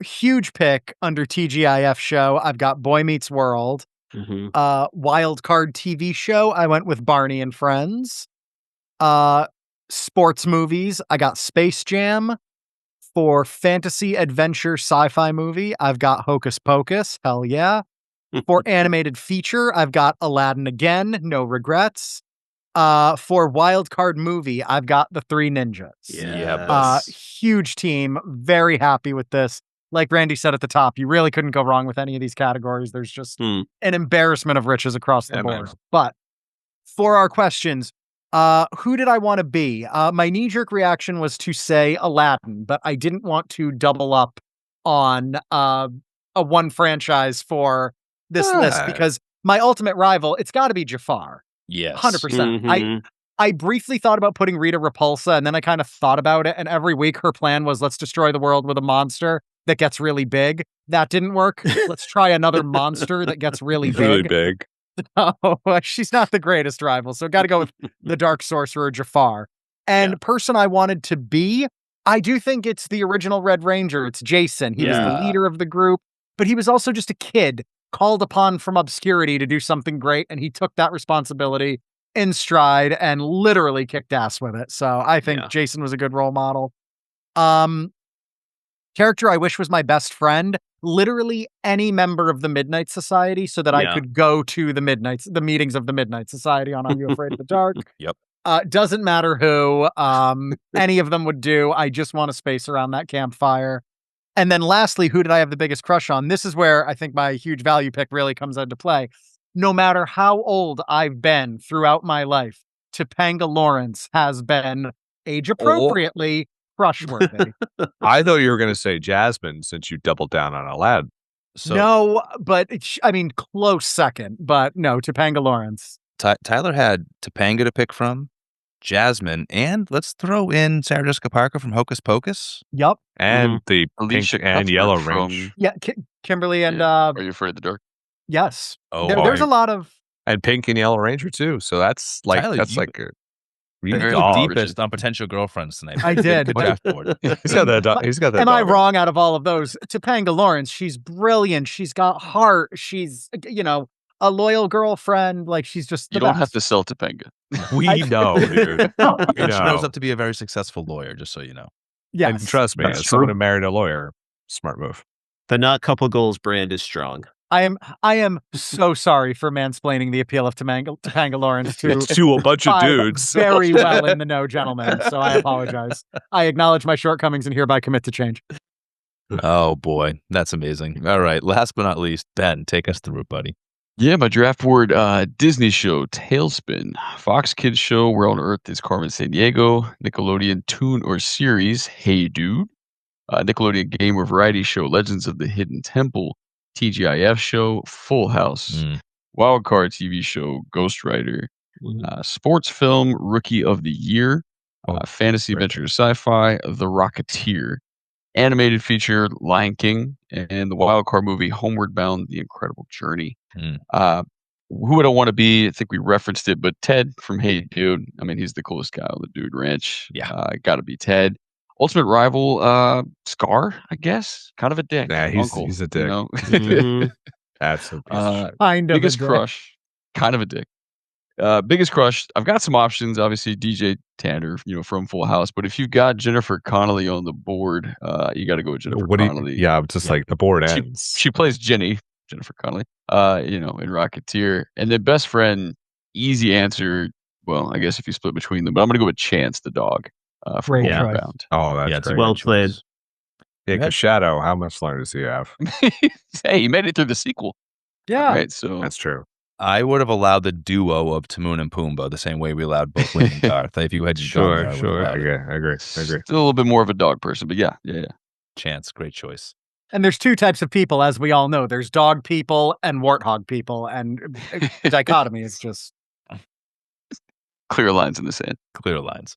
Huge pick under TGIF show, I've got Boy Meets World. Wild card TV show, I went with Barney and Friends. Sports movies, I got Space Jam. For fantasy adventure sci-fi movie, I've got Hocus Pocus. Hell yeah. For animated feature, I've got Aladdin again. No regrets. For wild card movie, I've got The Three Ninjas. Yeah. Huge team. Very happy with this. Like Randy said at the top, you really couldn't go wrong with any of these categories. There's just an embarrassment of riches across the board. Man. But for our questions, who did I want to be? My knee-jerk reaction was to say Aladdin, but I didn't want to double up on a one franchise for this list because my ultimate rival, it's got to be Jafar. Yes. 100%. I briefly thought about putting Rita Repulsa, and then I kind of thought about it, and every week her plan was, let's destroy the world with a monster that gets really big. That didn't work. Let's try another monster that gets really big. Really big. Oh, she's not the greatest rival, so got to go with the Dark Sorcerer Jafar. And person I wanted to be, I do think it's the original Red Ranger. It's Jason. He was the leader of the group, but he was also just a kid called upon from obscurity to do something great, and he took that responsibility in stride and literally kicked ass with it. So I think Jason was a good role model. Character I wish was my best friend, literally any member of the Midnight Society, so that I could go to the meetings of the Midnight Society on Are You Afraid of the Dark? Yep. Doesn't matter who, any of them would do. I just want a space around that campfire. And then lastly, who did I have the biggest crush on? This is where I think my huge value pick really comes into play. No matter how old I've been throughout my life, Topanga Lawrence has been age appropriately crush-worthy. I thought you were going to say Jasmine since you doubled down on Aladdin. So, no, but I mean, close second, but no, Topanga Lawrence. Tyler had Topanga to pick from, Jasmine, and let's throw in Sarah Jessica Parker from Hocus Pocus. Yep. And the Alicia Pink and Yellow Range. Yeah, Kimberly and... Are You Afraid of the Dark? Yes. There's a lot of... And Pink and Yellow Ranger, too. So that's like... Tyler, you the deepest on potential girlfriends tonight. I did. Good draft board. He's got that. Am I wrong out of all of those? Topanga Lawrence, she's brilliant. She's got heart. She's, a loyal girlfriend. Like, she's just You don't have to sell Topanga. We know, dude. She knows up to be a very successful lawyer, just so you know. Yes. And trust me, as someone who married a lawyer, smart move. The Not Couple Goals brand is strong. I am so sorry for mansplaining the appeal of Topanga Lawrence to a bunch of dudes. Very well in the know, gentlemen. So I apologize. I acknowledge my shortcomings and hereby commit to change. Oh boy, that's amazing. All right, last but not least, Ben, take us through it, buddy. Yeah, my draft board, Disney show, Tailspin. Fox Kids show, Where on Earth is Carmen Sandiego? Nickelodeon tune or series, Hey Dude. Nickelodeon game or variety show, Legends of the Hidden Temple. TGIF show, Full House. Wildcard TV show, Ghost Rider. Sports film, Rookie of the Year. Fantasy adventure sci-fi, The Rocketeer. Animated feature, Lion King. And the wildcard movie, Homeward Bound, The Incredible Journey. Who would I want to be? I think we referenced it, but Ted from Hey Dude. I mean, he's the coolest guy on the Dude Ranch. Yeah. Gotta be Ted. Ultimate rival, Scar, I guess. Kind of a dick. Yeah, Uncle, he's a dick. You know? Absolutely. Kind of biggest a dick. crush, kind of a dick. Biggest crush. I've got some options. Obviously, DJ Tanner, from Full House. But if you've got Jennifer Connelly on the board, you got to go with Jennifer Connelly. Yeah, just like the board ends. She plays Jennifer Connelly. In Rocketeer, and then best friend. Easy answer. Well, I guess if you split between them, but I'm gonna go with Chance the dog. For Great Golden choice. Round. Oh, that's it's a great. Well great played. choice. Yeah, because Shadow, how much longer does he have? Hey, he made it through the sequel. Yeah. Right. So That's true. I would have allowed the duo of Timon and Pumbaa the same way we allowed both Wayne and Garth. If you had Sure, gone there, sure. I would have allowed it. I agree. still a little bit more of a dog person, but yeah. Chance, great choice. And there's two types of people, as we all know. There's dog people and warthog people, and the dichotomy is just Clear lines in the sand. Clear lines.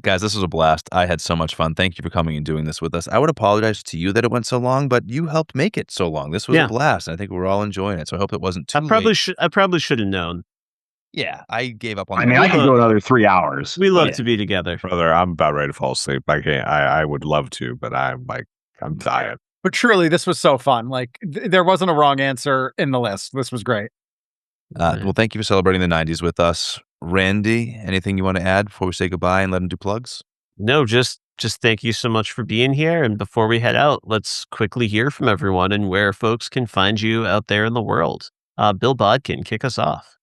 Guys, this was a blast. I had so much fun. Thank you for coming and doing this with us. I would apologize to you that it went so long, but you helped make it so long. This was a blast. And I think we're all enjoying it. So I hope it wasn't too late. I probably should have known. Yeah, I gave up on. I mean, I could go another 3 hours. We love to be together, brother. I'm about ready to fall asleep. I can't. I would love to, but I'm dying. But truly, this was so fun. Like, there wasn't a wrong answer in the list. This was great. Well, thank you for celebrating the 90s with us. Randy, anything you want to add before we say goodbye and let him do plugs? No, just thank you so much for being here. And before we head out, let's quickly hear from everyone and where folks can find you out there in the world. Bill Bodkin, kick us off.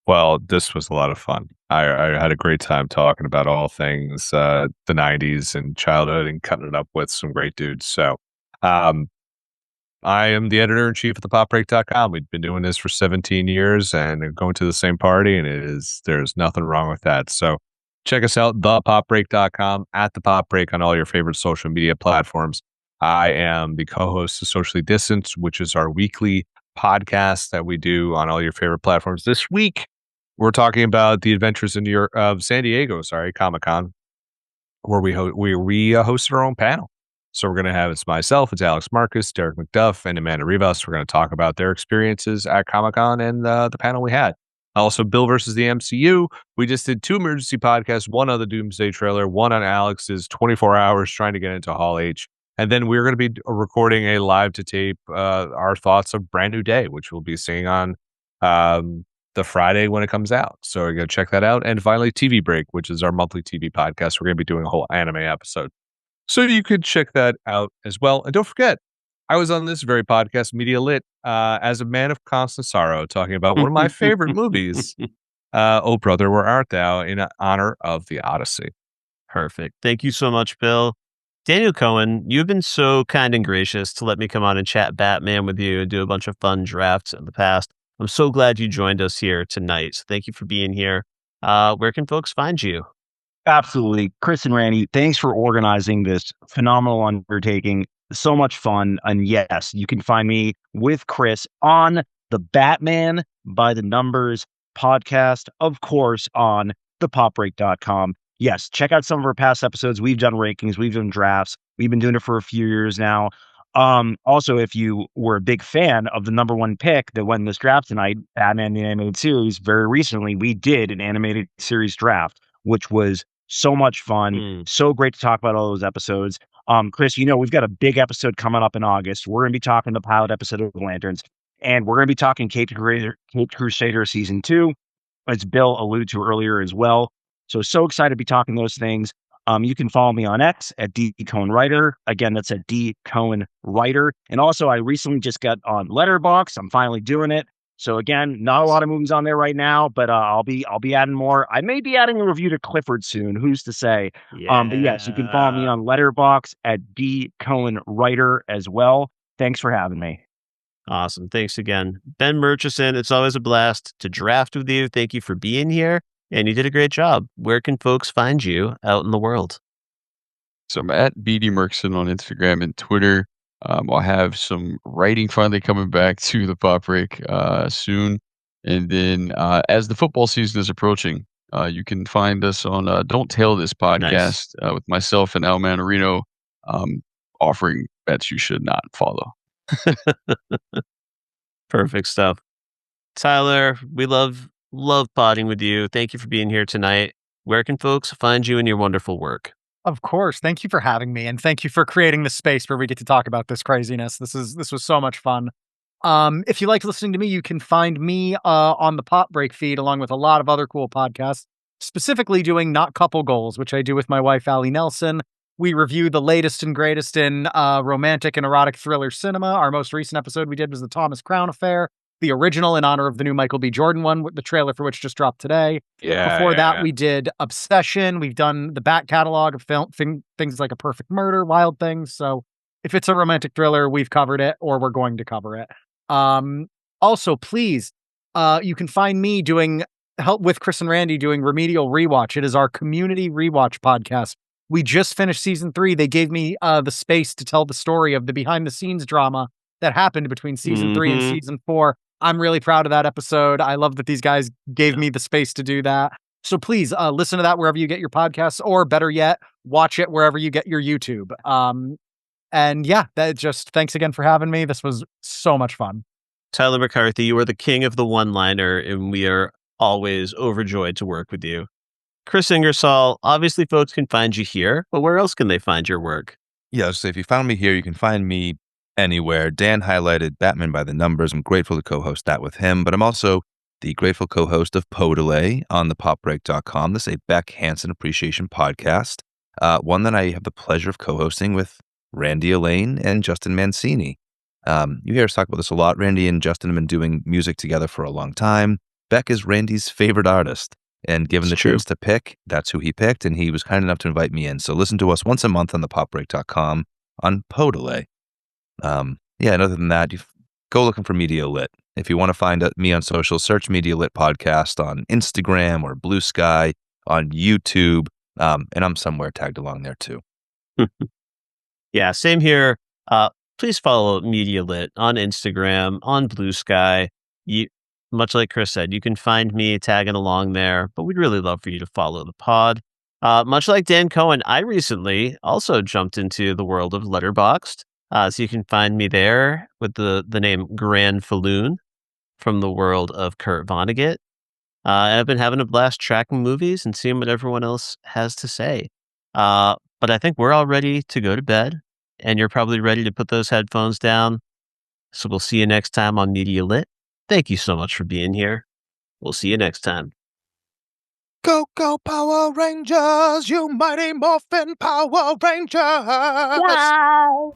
Well, this was a lot of fun. I had a great time talking about all things the 90s and childhood and cutting it up with some great dudes. So I am the editor-in-chief of thepopbreak.com. We've been doing this for 17 years and going to the same party, and there's nothing wrong with that. So check us out, thepopbreak.com, at thepopbreak on all your favorite social media platforms. I am the co-host of Socially Distanced, which is our weekly podcast that we do on all your favorite platforms. This week, we're talking about the adventures in San Diego, Comic-Con, where we hosted our own panel. So we're going to have, it's myself, it's Alex Marcus, Derek McDuff, and Amanda Rivas. We're going to talk about their experiences at Comic-Con and the panel we had. Also, Bill versus the MCU. We just did 2 emergency podcasts, one on the Doomsday trailer, one on Alex's 24 hours trying to get into Hall H. And then we're going to be recording a live to tape our thoughts of Brand New Day, which we'll be seeing on the Friday when it comes out. So we're going to check that out. And finally, TV Break, which is our monthly TV podcast. We're going to be doing a whole anime episode. So you could check that out as well. And don't forget, I was on this very podcast, Media Lit, as a man of constant sorrow, talking about one of my favorite movies, Oh Brother, Where Art Thou, in honor of the Odyssey. Perfect. Thank you so much, Bill. Daniel Cohen, you've been so kind and gracious to let me come on and chat Batman with you and do a bunch of fun drafts in the past. I'm so glad you joined us here tonight. So thank you for being here. Where can folks find you? Absolutely. Chris and Randy, thanks for organizing this phenomenal undertaking. So much fun. And yes, you can find me with Chris on the Batman by the Numbers podcast, of course, on thepopbreak.com. Yes, check out some of our past episodes. We've done rankings, we've done drafts. We've been doing it for a few years now. Also, if you were a big fan of the number one pick that won this draft tonight, Batman the Animated Series, very recently, we did an animated series draft, which was so much fun. So great to talk about all those episodes. Chris, we've got a big episode coming up in August. We're going to be talking the pilot episode of Lanterns, and we're going to be talking Caped Crusader Season 2, as Bill alluded to earlier as well. So excited to be talking those things. You can follow me on X at DCohenWriter. Again, that's at DCohenWriter. And also, I recently just got on Letterboxd. I'm finally doing it. So again, not a lot of movies on there right now, but I'll be adding more. I may be adding a review to Clifford soon. Who's to say? Yeah. But yes, you can follow me on Letterboxd at DCohenWriter as well. Thanks for having me. Awesome. Thanks again. Ben Murchison, it's always a blast to draft with you. Thank you for being here. And you did a great job. Where can folks find you out in the world? So I'm at BD Murchison on Instagram and Twitter. I'll have some writing finally coming back to the Pop Break soon. And then as the football season is approaching, you can find us on Don't Tell This podcast with myself and Al Manarino offering bets you should not follow. Perfect stuff. Tyler, we love potting with you. Thank you for being here tonight. Where can folks find you and your wonderful work? Of course. Thank you for having me, and thank you for creating the space where we get to talk about this craziness. This was so much fun. If you like listening to me, you can find me on the Pop Break feed along with a lot of other cool podcasts, specifically doing Not Couple Goals, which I do with my wife, Allie Nelson. We review the latest and greatest in romantic and erotic thriller cinema. Our most recent episode we did was the Thomas Crown Affair, the original in honor of the new Michael B. Jordan one, the trailer for which just dropped today. Before that, we did Obsession. We've done the back catalog of things like A Perfect Murder, Wild Things. So if it's a romantic thriller, we've covered it or we're going to cover it. Also, please, you can find me doing help with Chris and Randy doing Remedial Rewatch. It is our community rewatch podcast. We just finished season 3. They gave me the space to tell the story of the behind the scenes drama that happened between season 3 and season 4. I'm really proud of that episode. I love that these guys gave me the space to do that. So please listen to that wherever you get your podcasts, or better yet, watch it wherever you get your YouTube. And yeah, thanks again for having me. This was so much fun. Tyler McCarthy, you are the king of the one-liner, and we are always overjoyed to work with you. Chris Ingersoll, obviously folks can find you here, but where else can they find your work? Yeah, so if you found me here, you can find me anywhere. Dan highlighted Batman by the Numbers. I'm grateful to co-host that with him, but I'm also the grateful co-host of Podolay on the popbreak.com. This is a Beck Hansen appreciation podcast, one that I have the pleasure of co-hosting with Randy Elaine and Justin Mancini. You hear us talk about this a lot. Randy and Justin have been doing music together for a long time. Beck is Randy's favorite artist, and given the chance to pick, that's who he picked, and he was kind enough to invite me in. So listen to us once a month on the popbreak.com on Podolay. And other than that, you go looking for Media Lit. If you want to find me on social, search Media Lit Podcast on Instagram or Blue Sky, on YouTube, and I'm somewhere tagged along there too. Yeah, same here. Please follow Media Lit on Instagram, on Blue Sky. Much like Chris said, you can find me tagging along there, but we'd really love for you to follow the pod. Much like Dan Cohen, I recently also jumped into the world of Letterboxd. So you can find me there with the name Grand Falloon from the world of Kurt Vonnegut. And I've been having a blast tracking movies and seeing what everyone else has to say. But I think we're all ready to go to bed, and you're probably ready to put those headphones down. So we'll see you next time on Media Lit. Thank you so much for being here. We'll see you next time. Go, go, Power Rangers, you mighty morphin' Power Rangers! Wow!